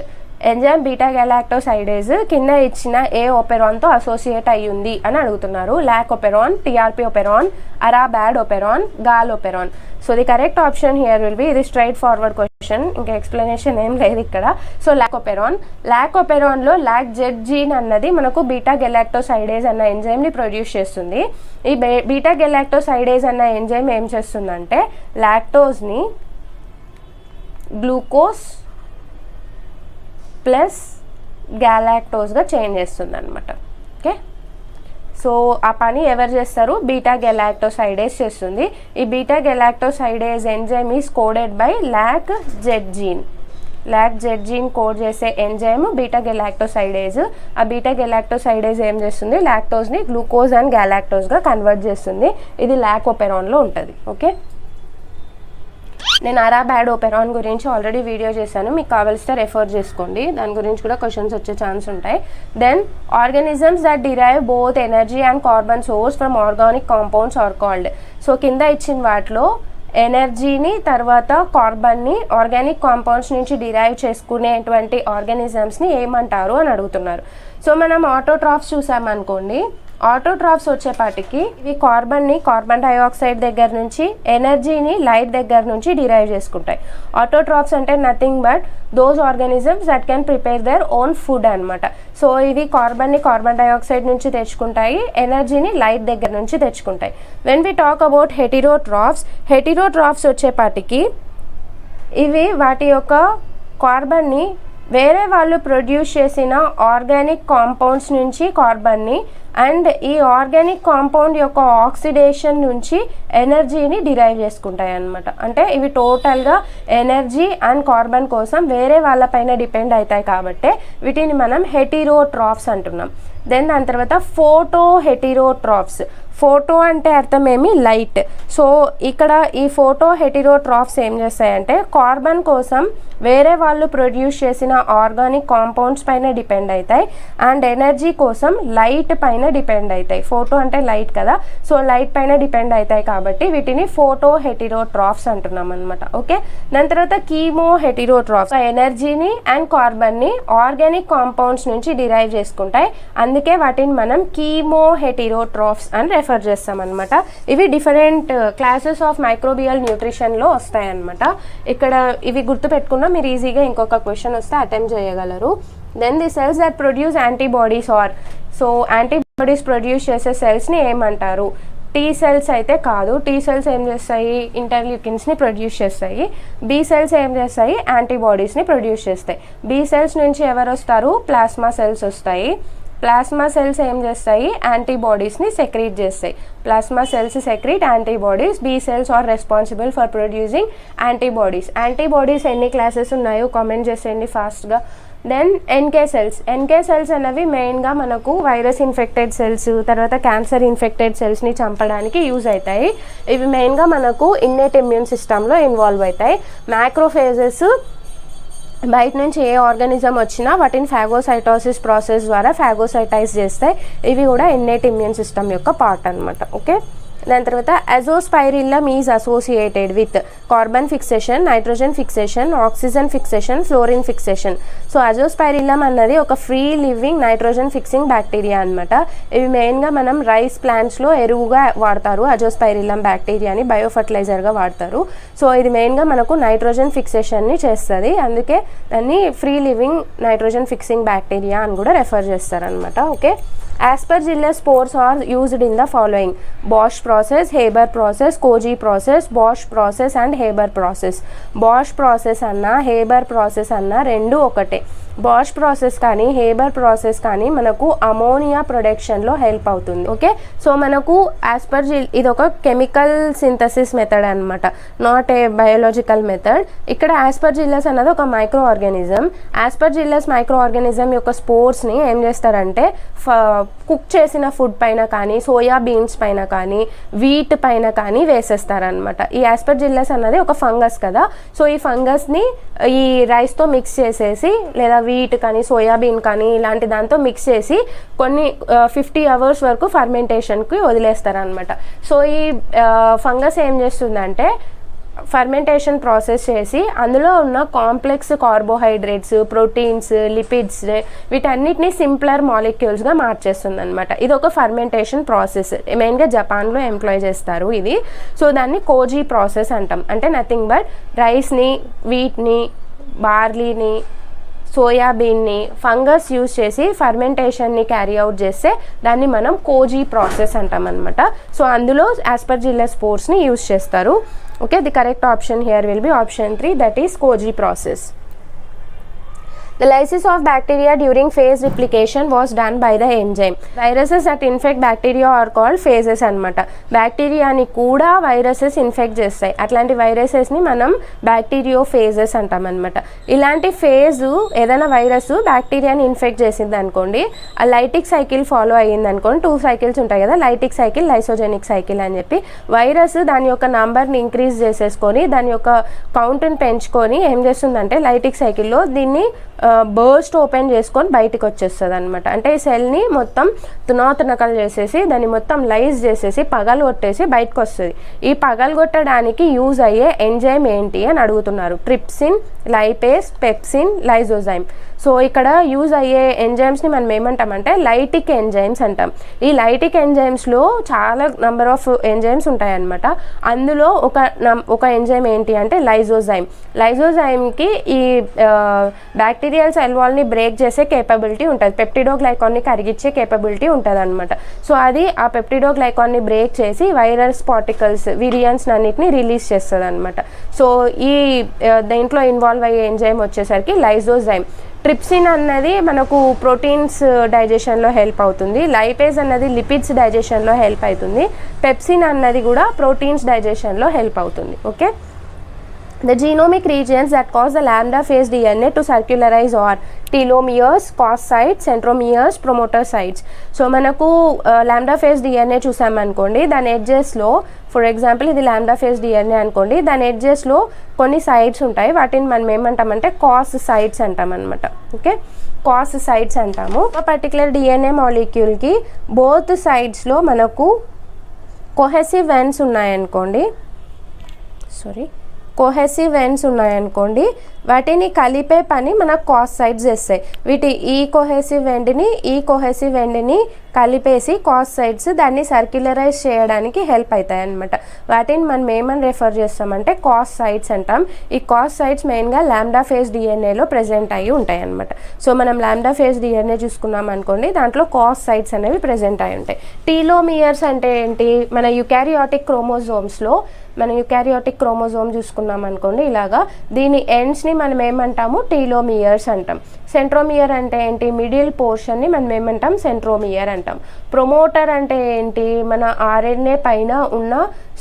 Enzyme beta galactosidase కింద ఇచ్చిన ఏ ఓపెరాన్తో అసోసియేట్ అయ్యింది అని అడుగుతున్నారు. Lac operon, TRP operon, arabad operon, gal operon. So the correct option here will be, ఇది స్ట్రైట్ ఫార్వర్డ్ క్వశ్చన్, ఇంకా ఎక్స్ప్లెనేషన్ ఏం లేదు ఇక్కడ. సో లాక్ ఓపెరాన్లో లాక్ జెడ్ జీన్ అన్నది మనకు బీటా గెలాక్టోసైడేజ్ అన్న ఎంజైమ్ని ప్రొడ్యూస్ చేస్తుంది. ఈ బీటా గెలాక్టోసైడేజ్ అన్న ఎంజైమ్ ఏం చేస్తుందంటే లాక్టోజ్ని గ్లూకోజ్ ప్లస్ గ్యాలాక్టోజ్గా చేంజ్ చేస్తుంది అనమాట. ఓకే, సో ఆ పని ఎవరు చేస్తారు, బీటా గెలాక్టోసైడేజ్ చేస్తుంది. ఈ beta galactosidase enzyme is coded by lac Z gene code చేసే ఎంజైమ్ బీటా గెలాక్టోసైడేజ్. ఆ బీటా గెలాక్టోసైడేజ్ ఏం చేస్తుంది, లాక్టోజ్ని గ్లూకోజ్ అండ్ గ్యాలాక్టోజ్గా కన్వర్ట్ చేస్తుంది. ఇది లాక్ ఓపెరాన్లో ఉంటుంది. ఓకే, నేను అరాబాడ్ ఓపెరాన్ గురించి ఆల్రెడీ వీడియో చేశాను, మీకు కావాల్సిన రెఫర్ చేసుకోండి, దాని గురించి కూడా క్వశ్చన్స్ వచ్చే ఛాన్స్ ఉంటాయి. Then organisms that derive both energy and carbon source from organic compounds are called. So కింద ఇచ్చిన వాటిలో ఎనర్జీని తర్వాత కార్బన్ని ఆర్గానిక్ కాంపౌండ్స్ నుంచి డిరైవ్ చేసుకునేటువంటి ఆర్గానిజమ్స్ని ఏమంటారు అని అడుగుతున్నారు. సో మనం ఆటోట్రాఫ్స్ చూసామనుకోండి, ఆటోట్రాఫ్స్ వచ్చేపాటికి ఇవి కార్బన్ డైఆక్సైడ్ దగ్గర నుంచి ఎనర్జీని లైట్ దగ్గర నుంచి డిరైవ్ చేసుకుంటాయి. ఆటోట్రాఫ్స్ అంటే nothing but those organisms that can prepare their own food అనమాట. సో ఇవి కార్బన్ డైఆక్సైడ్ నుంచి తెచ్చుకుంటాయి, ఎనర్జీని లైట్ దగ్గర నుంచి తెచ్చుకుంటాయి. వెన్ వి టాక్ అబౌట్ హెటిరోట్రాఫ్స్ వచ్చేపాటికి ఇవి వాటి యొక్క కార్బన్ని వేరే వాళ్ళు ప్రొడ్యూస్ చేసిన ఆర్గానిక్ కాంపౌండ్స్ నుంచి కార్బన్ని అండ్ ఈ ఆర్గానిక్ కాంపౌండ్ యొక్క ఆక్సిడేషన్ నుంచి ఎనర్జీని డిరైవ్ చేసుకుంటాయి అన్నమాట. అంటే ఇవి టోటల్గా ఎనర్జీ అండ్ కార్బన్ కోసం వేరే వాళ్ళపైన డిపెండ్ అవుతాయి కాబట్టి వీటిని మనం హెటిరోట్రాఫ్స్ అంటున్నాం. దెన్ దాని తర్వాత ఫోటోహెటిరోట్రాఫ్స్. ఫోటో అంటే అర్థం ఏమి? లైట్. సో ఇక్కడ ఈ ఫోటోహెటిరోట్రాఫ్స్ ఏం చేస్తాయంటే కార్బన్ కోసం వేరే వాళ్ళు ప్రొడ్యూస్ చేసిన ఆర్గానిక్ కాంపౌండ్స్ పైన డిపెండ్ అవుతాయి అండ్ ఎనర్జీ కోసం లైట్ పైన డిపెండ్ అవుతాయి. ఫోటో అంటే లైట్ కదా, సో లైట్ పైన డిపెండ్ అవుతాయి కాబట్టి వీటిని ఫోటోహెటిరోట్రాఫ్స్ అంటున్నాం అనమాట. ఓకే, దాని తర్వాత కీమోహెటిరోట్రాఫ్స్ ఎనర్జీని అండ్ కార్బన్ని ఆర్గానిక్ కాంపౌండ్స్ నుంచి డిరైవ్ చేసుకుంటాయి, అందుకే వాటిని మనం కీమోహెటిరోట్రాఫ్స్ అని రెఫర్ చేస్తాం అనమాట. ఇవి డిఫరెంట్ క్లాసెస్ ఆఫ్ మైక్రోబియల్ న్యూట్రిషన్లో వస్తాయి అనమాట. ఇక్కడ ఇవి గుర్తుపెట్టుకున్నా మీరు ఈజీగా ఇంకొక క్వశ్చన్ వస్తే అటెంప్ట్ చేయగలరు. Then the cells that produce antibodies so antibodies produce చేసే సెల్స్ని ఏమంటారు? టీ సెల్స్ అయితే కాదు. టీ సెల్స్ ఏం చేస్తాయి? ఇంటర్లీకిన్స్ని ప్రొడ్యూస్ చేస్తాయి. బి సెల్స్ ఏం చేస్తాయి? యాంటీబాడీస్ని ప్రొడ్యూస్ చేస్తాయి. బి సెల్స్ నుంచి ఎవరు వస్తారు? ప్లాస్మా సెల్స్ వస్తాయి. ప్లాస్మా సెల్స్ ఏం చేస్తాయి? యాంటీబాడీస్ని సెక్రీట్ చేస్తాయి. Plasma cells secrete antibodies. B cells are responsible for producing antibodies. Antibodies ఎన్ని క్లాసెస్ ఉన్నాయో కామెంట్ చేసేయండి ఫాస్ట్గా. దెన్ ఎన్కే సెల్స్ అనేవి మెయిన్గా మనకు వైరస్ ఇన్ఫెక్టెడ్ సెల్స్, తర్వాత క్యాన్సర్ ఇన్ఫెక్టెడ్ సెల్స్ని చంపడానికి యూజ్ అవుతాయి. ఇవి మెయిన్గా మనకు ఇన్నెట్ ఇమ్యూన్ సిస్టంలో ఇన్వాల్వ్ అవుతాయి. మ్యాక్రోఫేజెస్ బయట నుంచి ఏ ఆర్గానిజం వచ్చినా వాటిని ఫాగోసైటోసిస్ ప్రాసెస్ ద్వారా ఫాగోసైటైజ్ చేస్తాయి. ఇవి కూడా ఇన్నెట్ ఇమ్యూన్ సిస్టమ్ యొక్క పార్ట్ అనమాట. ఓకే, దాని తర్వాత azospirillum is associated with carbon fixation, nitrogen fixation, oxygen fixation, fluorine fixation. So azospirillum అన్నది ఒక free living nitrogen fixing bacteria అనమాట. ఇవి మెయిన్గా మనం రైస్ ప్లాంట్స్లో ఎరువుగా వాడతారు. అజోస్పైరిల్లం బ్యాక్టీరియాని బయోఫర్టిలైజర్గా వాడతారు. సో ఇది మెయిన్గా మనకు నైట్రోజన్ ఫిక్సేషన్ని చేస్తుంది, అందుకే దాన్ని free living nitrogen fixing bacteria అని కూడా రెఫర్ చేస్తారనమాట. Okay, Aspergillus spores are used in the following: Bosch process, Haber process, Koji process, Bosch process and Haber process. Bosch process అన్న Haber process అన్న రెండు ఒకటే. బాష్ ప్రాసెస్ కానీ హేబర్ ప్రాసెస్ కానీ మనకు అమోనియా ప్రొడక్షన్లో హెల్ప్ అవుతుంది. ఓకే, సో మనకు ఇది ఒక కెమికల్ సింథసిస్ మెథడ్ అనమాట, నాట్ ఏ బయోలాజికల్ మెథడ్. ఇక్కడ ఆస్పర్జిల్లస్ అన్నది ఒక micro organism. Aspergillus micro organism యొక్క స్పోర్స్ని ఏం చేస్తారంటే కుక్ చేసిన ఫుడ్ పైన కానీ, సోయా బీన్స్ పైన కానీ, వీట్ పైన కానీ వేసేస్తారనమాట. ఈ ఆస్పర్జిల్లస్ అన్నది ఒక ఫంగస్ కదా, సో ఈ ఫంగస్ని ఈ రైస్తో మిక్స్ చేసేసి లేదా వీట్ కానీ సోయాబీన్ కానీ ఇలాంటి దాంతో మిక్స్ చేసి కొన్ని 50 hours వరకు ఫర్మెంటేషన్కి వదిలేస్తారనమాట. సో ఈ ఫంగస్ ఏం చేస్తుందంటే ఫర్మెంటేషన్ ప్రాసెస్ చేసి అందులో ఉన్న కాంప్లెక్స్ కార్బోహైడ్రేట్స్, ప్రోటీన్స్, లిపిడ్స్ వీటన్నిటిని సింప్లర్ మాలిక్యూల్స్గా మార్చేస్తుంది అనమాట. ఇది ఒక ఫర్మెంటేషన్ ప్రాసెస్, మెయిన్గా జపాన్లో ఎంప్లాయ్ చేస్తారు ఇది. సో దాన్ని కోజీ ప్రాసెస్ అంటాం. అంటే నథింగ్ బట్ రైస్ని, వీట్ని, బార్లీని, సోయాబీన్ని ఫంగస్ యూజ్ చేసి ఫర్మెంటేషన్ని క్యారీ అవుట్ చేస్తే దాన్ని మనం కోజీ ప్రాసెస్ అంటాం అనమాట. సో అందులో ఆస్పర్జిల్లస్ స్పోర్స్ని యూజ్ చేస్తారు. Okay, the correct option here will be option 3, that is Koji process. The lysis of bacteria during phase replication was done by the enzyme. Viruses that infect bacteria are called phases అన్నమాట. బ్యాక్టీరియాని కూడా వైరసెస్ ఇన్ఫెక్ట్ చేస్తాయి. అట్లాంటి వైరసెస్ని మనం బ్యాక్టీరియో ఫేజెస్ అంటాం అనమాట. ఇలాంటి ఫేజు ఏదైనా వైరస్ బ్యాక్టీరియాని ఇన్ఫెక్ట్ చేసింది అనుకోండి, ఆ లైటిక్ సైకిల్ ఫాలో అయ్యింది అనుకోండి. 2 cycles ఉంటాయి కదా, లైటిక్ సైకిల్, లైసోజెనిక్ సైకిల్ అని చెప్పి. వైరస్ దాని యొక్క నంబర్ని ఇంక్రీజ్ చేసేసుకొని దాని యొక్క కౌంట్ని పెంచుకొని ఏం చేస్తుందంటే లైటిక్ సైకిల్లో దీన్ని బర్స్ట్ ఓపెన్ చేసుకొని బయటకు వచ్చేస్తుంది అనమాట. అంటే ఈ సెల్ని మొత్తం తునాతునకలు చేసేసి దాన్ని మొత్తం లైజ్ చేసేసి పగలు కొట్టేసి బయటకు వస్తుంది. ఈ పగలు కొట్టడానికి యూజ్ అయ్యే ఎంజైమ్ ఏంటి అని అడుగుతున్నారు. Trypsin, lipase, pepsin, lysozyme. So ఇక్కడ యూజ్ అయ్యే ఎంజైమ్స్ని మనం ఏమంటామంటే లైటిక్ ఎంజైమ్స్ అంటాం. ఈ లైటిక్ ఎంజైమ్స్లో చాలా నెంబర్ ఆఫ్ ఎంజైమ్స్ ఉంటాయన్నమాట. అందులో ఒక ఎంజైమ్ ఏంటి అంటే లైజోజైమ్. లైజోజైమ్కి ఈ బ్యాక్టీరియల్ సెల్ వాల్ని బ్రేక్ చేసే కేపబిలిటీ ఉంటుంది, పెప్టిడోగ్లైకాన్ని కరిగించే కేపబిలిటీ ఉంటుంది అనమాట. సో అది ఆ పెప్టిడోగ్లైకాన్ని బ్రేక్ చేసి వైరస్ పార్టికల్స్ విరియన్స్ అన్నిటిని రిలీజ్ చేస్తుంది అనమాట. సో ఈ దీంట్లో ఇన్వాల్వ్ అయ్యే ఎంజైమ్ వచ్చేసరికి లైజోజైమ్. ట్రిప్సిన్ అన్నది మనకు ప్రోటీన్స్ డైజెషన్లో హెల్ప్ అవుతుంది. లైపేజ్ అన్నది లిపిడ్స్ డైజెషన్లో హెల్ప్ అవుతుంది. పెప్సిన్ అన్నది కూడా ప్రోటీన్స్ డైజెషన్లో హెల్ప్ అవుతుంది. Okay, the genomic regions that cause the lambda phase DNA to circularize are telomeres, cos sites, centromeres, promoter sites. So మనకు లాంబ్డా ఫేజ్ డిఎన్ఏ చూసామనుకోండి, దాని ఎడ్జెస్లో ఫర్ ఎగ్జాంపుల్ ఇది లాంబ్డా ఫేజ్ డిఎన్ఏ అనుకోండి, దాని ఎడ్జెస్లో కొన్ని సైట్స్ ఉంటాయి, వాటిని మనం ఏమంటామంటే కాస్ సైట్స్ అంటాం అనమాట. ఓకే, కాస్ సైట్స్ అంటాము. ఒక పర్టికులర్ డిఎన్ఏ మాలిక్యూల్కి బోత్ సైడ్స్లో మనకు కొహెసివ్ ఎండ్స్ ఉన్నాయనుకోండి, కోహెసివ్ ఎండ్స్ ఉన్నాయనుకోండి, వాటిని కలిపే పని మనకు కాస్ సైడ్స్ చేస్తాయి. ఈ కోహెసివ్ ఎండ్ని కలిపేసి కాస్ సైడ్స్ దాన్ని సర్క్యులరైజ్ చేయడానికి హెల్ప్ అవుతాయి అనమాట. వాటిని మనం ఏమని రెఫర్ చేస్తామంటే కాస్ సైడ్స్ అంటాం. ఈ కాస్ సైడ్స్ మెయిన్గా లాంబ్డా ఫేజ్ డిఎన్ఏలో ప్రెజెంట్ అయ్యి ఉంటాయి అనమాట. సో మనం లాంబ్డా ఫేజ్ డిఎన్ఏ చూసుకున్నాం అనుకోండి, దాంట్లో కాస్ సైడ్స్ అనేవి ప్రెజెంట్ అయి ఉంటాయి. టీలోమియర్స్ అంటే ఏంటి, మన యుకారియాటిక్ క్రోమోజోమ్ చూసుకున్నాం అనుకోండి, ఇలాగా దీని ఎండ్స్ని మనం ఏమంటాము టీలోమియర్స్ అంటాం. సెంట్రోమియర్ అంటే ఏంటి, మిడిల్ పోర్షన్ని మనం ఏమంటాం సెంట్రోమియర్ అంటాం. ప్రొమోటర్ అంటే ఏంటి, మన ఆర్ఎన్ఏ పైన ఉన్న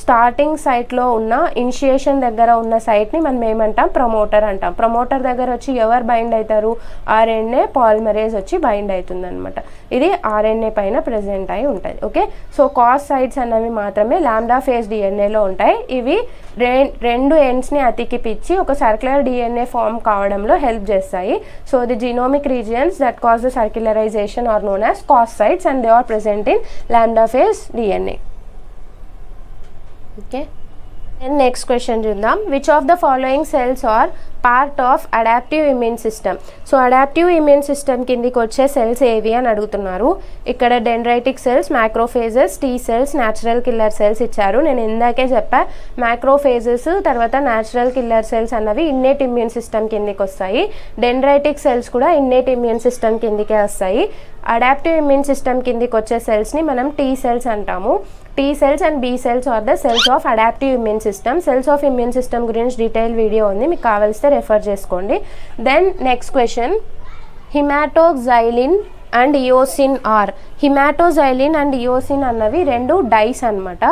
స్టార్టింగ్ సైట్లో ఉన్న ఇనిషియేషన్ దగ్గర ఉన్న సైట్ని మనం ఏమంటాం ప్రమోటర్ అంటాం. ప్రమోటర్ దగ్గర వచ్చి ఎవరు బైండ్ అవుతారు, ఆర్ఎన్ఏ పాలిమరేజ్ వచ్చి బైండ్ అవుతుంది అనమాట. ఇది ఆర్ఎన్ఏ పైన ప్రెజెంట్ అయి ఉంటుంది. ఓకే, సో కాస్ సైట్స్ అన్నవి మాత్రమే లాంబ్డా ఫేజ్ డిఎన్ఏలో ఉంటాయి. ఇవి రెండు ఎండ్స్ని అతికిపిచ్చి ఒక సర్క్యులర్ డిఎన్ఏ ఫామ్ కావడంలో హెల్ప్ చేస్తాయి. So the genomic regions that cause the circularization are known as cos sites and they are present in lambda phase DNA. Okay, and next question చూద్దాం. Which of the following cells are part of adaptive immune system? So adaptive immune system కిందికి వచ్చే సెల్స్ ఏవి అని అడుగుతున్నారు. ఇక్కడ dendritic cells, macrophages, T cells, natural killer cells ఇచ్చారు. నేను ఇందాకే చెప్పా, మ్యాక్రోఫేజెస్ తర్వాత న్యాచురల్ కిల్లర్ సెల్స్ అన్నవి ఇన్నేట్ ఇమ్యూన్ సిస్టమ్ కిందికి వస్తాయి. డెండ్రైటిక్ సెల్స్ కూడా ఇన్నేట్ ఇమ్యూన్ సిస్టమ్ కిందికే వస్తాయి. అడాప్టివ్ ఇమ్యూన్ సిస్టమ్ కిందికి వచ్చే సెల్స్ని మనం టీ సెల్స్ అంటాము. T cells and B cells are the cells of adaptive immune system. Cells of immune system గురించి డీటెయిల్ వీడియో ఉంది, మీకు కావాల్స్తే రెఫర్ చేసుకోండి. Then next question, haematoxylin and eosin are. Haematoxylin and eosin అన్నవి రెండు డైస్ అనమాట.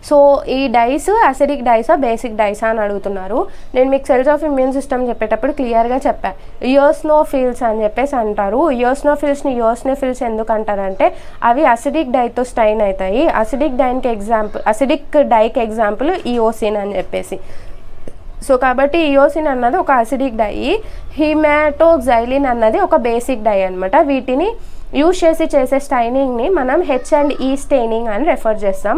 సో ఈ డైస్ అసిడిక్ డైసా బేసిక్ డైసా అని అడుగుతున్నారు. నేను మీకు సెల్స్ ఆఫ్ ఇమ్యూన్ సిస్టమ్ చెప్పేటప్పుడు క్లియర్గా చెప్పాను, ఇయోస్నోఫిల్స్ అని చెప్పేసి అంటారు. ఇయోస్నోఫిల్స్ని ఇయోస్నోఫిల్స్ ఎందుకు అంటారంటే అవి అసిడిక్ డైతో స్టైన్ అవుతాయి. అసిడిక్ డైకి ఎగ్జాంపుల్ ఇయోసిన్ అని చెప్పేసి. సో కాబట్టి ఇయోసిన్ అన్నది ఒక అసిడిక్ డై, హిమాటోక్సైలిన్ అన్నది ఒక బేసిక్ డై అనమాట. వీటిని యూజ్ చేసే స్టైనింగ్ని మనం H&E స్టెయినింగ్ అని రెఫర్ చేస్తాం.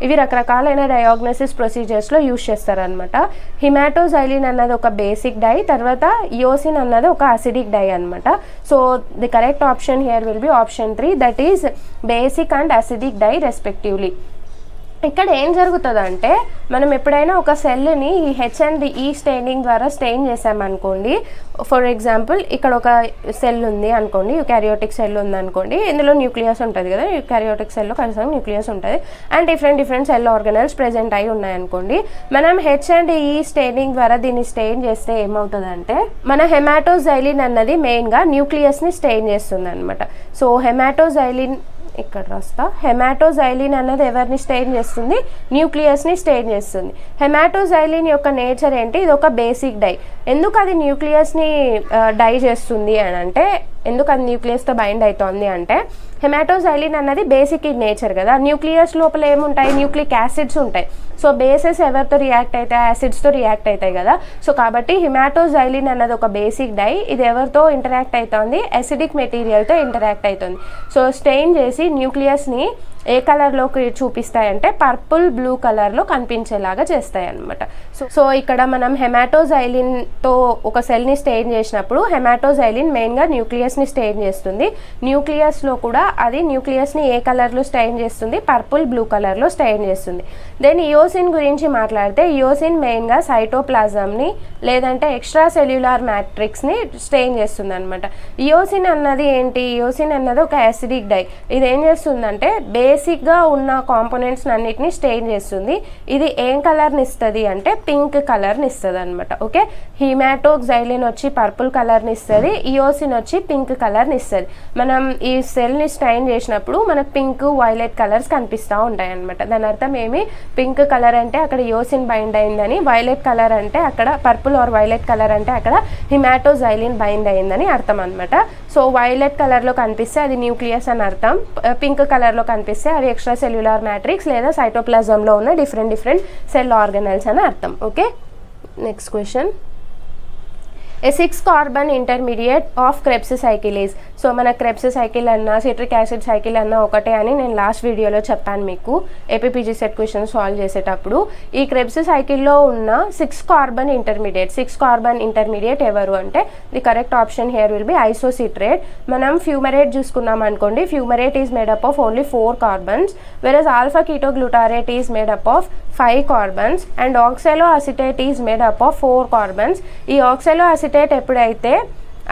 ఇవి రకరకాలైన డయాగ్నోసిస్ ప్రొసీజర్స్లో యూజ్ చేస్తారనమాట. హిమాటోజైలిన్ అన్నది ఒక బేసిక్ డై, తర్వాత ఇయోసిన్ అన్నది ఒక అసిడిక్ డై అనమాట. So the correct option here will be option 3, that is basic and acidic dye respectively. ఇక్కడ ఏం జరుగుతుందంటే మనం ఎప్పుడైనా ఒక సెల్ని ఈ H&E స్టెయినింగ్ ద్వారా స్టెయిన్ చేసామనుకోండి, ఫర్ ఎగ్జాంపుల్ ఇక్కడ ఒక సెల్ ఉంది అనుకోండి, యూకారియోటిక్ సెల్ ఉంది అనుకోండి, ఇందులో న్యూక్లియస్ ఉంటుంది కదా, యూకారియోటిక్ సెల్లో ఖచ్చితంగా న్యూక్లియస్ ఉంటుంది and different cell organelles present అయి ఉన్నాయనుకోండి. మనం H&E స్టెయినింగ్ ద్వారా దీన్ని స్టెయిన్ చేస్తే ఏమవుతుందంటే మన హెమాటోజైలిన్ అన్నది మెయిన్గా న్యూక్లియస్ని స్టెయిన్ చేస్తుంది అనమాట. సో ఇక్కడ రాస్తా, హెమాటోజైలిన్ అన్నది ఎవరిని స్టెయిన్ చేస్తుంది, న్యూక్లియస్ని స్టెయిన్ చేస్తుంది. హెమాటోజైలిన్ యొక్క నేచర్ ఏంటి, ఇది ఒక బేసిక్ డై. ఎందుకు అది న్యూక్లియస్ని డై చేస్తుంది అని అంటే, ఎందుకు అది న్యూక్లియస్తో బైండ్ అవుతుంది అంటే, హెమాటోజైలిన్ అన్నది బేసిక్ ఇన్ నేచర్ కదా. న్యూక్లియస్ లోపల ఏముంటాయి, న్యూక్లిక్ యాసిడ్స్ ఉంటాయి. సో బేసెస్ ఎవరితో రియాక్ట్ అవుతాయి, యాసిడ్స్తో రియాక్ట్ అవుతాయి కదా. సో కాబట్టి హిమాటోజైలిన్ అన్నది ఒక బేసిక్ డై. ఇది ఎవరితో ఇంటరాక్ట్ అవుతుంది, అసిడిక్ మెటీరియల్తో ఇంటరాక్ట్ అవుతుంది. సో స్టెయిన్ చేసి న్యూక్లియస్ని ఏ కలర్లోకి చూపిస్తాయంటే పర్పుల్ బ్లూ కలర్లో కనిపించేలాగా చేస్తాయి అన్నమాట. సో ఇక్కడ మనం హెమాటోజైలిన్తో ఒక సెల్ని స్టెయిన్ చేసినప్పుడు హెమాటోజైలిన్ మెయిన్గా న్యూక్లియస్ని స్టెయిన్ చేస్తుంది. న్యూక్లియస్లో కూడా అది న్యూక్లియస్ని ఏ కలర్లో స్టెయిన్ చేస్తుంది, పర్పుల్ బ్లూ కలర్లో స్టెయిన్ చేస్తుంది. దెన్ ఇయోసిన్ గురించి మాట్లాడితే ఇయోసిన్ మెయిన్గా సైటోప్లాజంని లేదంటే ఎక్స్ట్రా సెల్యులార్ మ్యాట్రిక్స్ని స్టెయిన్ చేస్తుంది అనమాట. ఇయోసిన్ అన్నది ఏంటి, ఇయోసిన్ అన్నది ఒక యాసిడిక్ డై. ఇది ఏం చేస్తుందంటే బేసిక్గా ఉన్న కాంపోనెంట్స్ అన్నిటిని స్టెయిన్ చేస్తుంది. ఇది ఏం కలర్ని ఇస్తుంది అంటే పింక్ కలర్ని ఇస్తుంది అనమాట. ఓకే, హిమాటోజైలిన్ వచ్చి పర్పుల్ కలర్ని ఇస్తుంది, ఇయోసిన్ వచ్చి పింక్ కలర్ని ఇస్తుంది. మనం ఈ సెల్ని స్టెయిన్ చేసినప్పుడు మనకు పింక్ వైలెట్ కలర్స్ కనిపిస్తూ ఉంటాయి అనమాట. దాని అర్థం ఏమి, పింక్ కలర్ అంటే అక్కడ ఇయోసిన్ బైండ్ అయిందని, వైలెట్ కలర్ అంటే అక్కడ పర్పుల్ ఆర్ వైలెట్ కలర్ అంటే అక్కడ హిమాటోజైలిన్ బైండ్ అయిందని అర్థం అనమాట. సో వైలెట్ కలర్లో కనిపిస్తే అది న్యూక్లియస్ అని అర్థం, పింక్ కలర్లో కనిపిస్తే అవి ఎక్స్ట్రా సెల్యులార్ మ్యాట్రిక్స్ లేదా సైటోప్లాజంలో ఉన్న డిఫరెంట్ సెల్ ఆర్గనల్స్ అని అర్థం. Okay, next question. A 6 carbon intermediate of Krebs cycle is. So మన క్రెబ్స్ సైకిల్ అన్నా సిట్రిక్ యాసిడ్ సైకిల్ అన్నా ఒకటే అని నేను లాస్ట్ వీడియోలో చెప్పాను మీకు ఏపీపీజీ సెట్ క్వశ్చన్ సాల్వ్ చేసేటప్పుడు. ఈ క్రెబ్స్ సైకిల్లో ఉన్న 6 కార్బన్ ఇంటర్మీడియట్ ఎవరు అంటే the correct option here will be isocitrate. మనం ఫ్యూమరేట్ చూసుకున్నాం అనుకోండి, fumarate is made up of only 4 carbons, versus alpha ketoglutarate is made up of 5 carbons and oxaloacetate is made up of 4 carbons. ఈ ఆక్సాలో అసిటేట్ ఎప్పుడైతే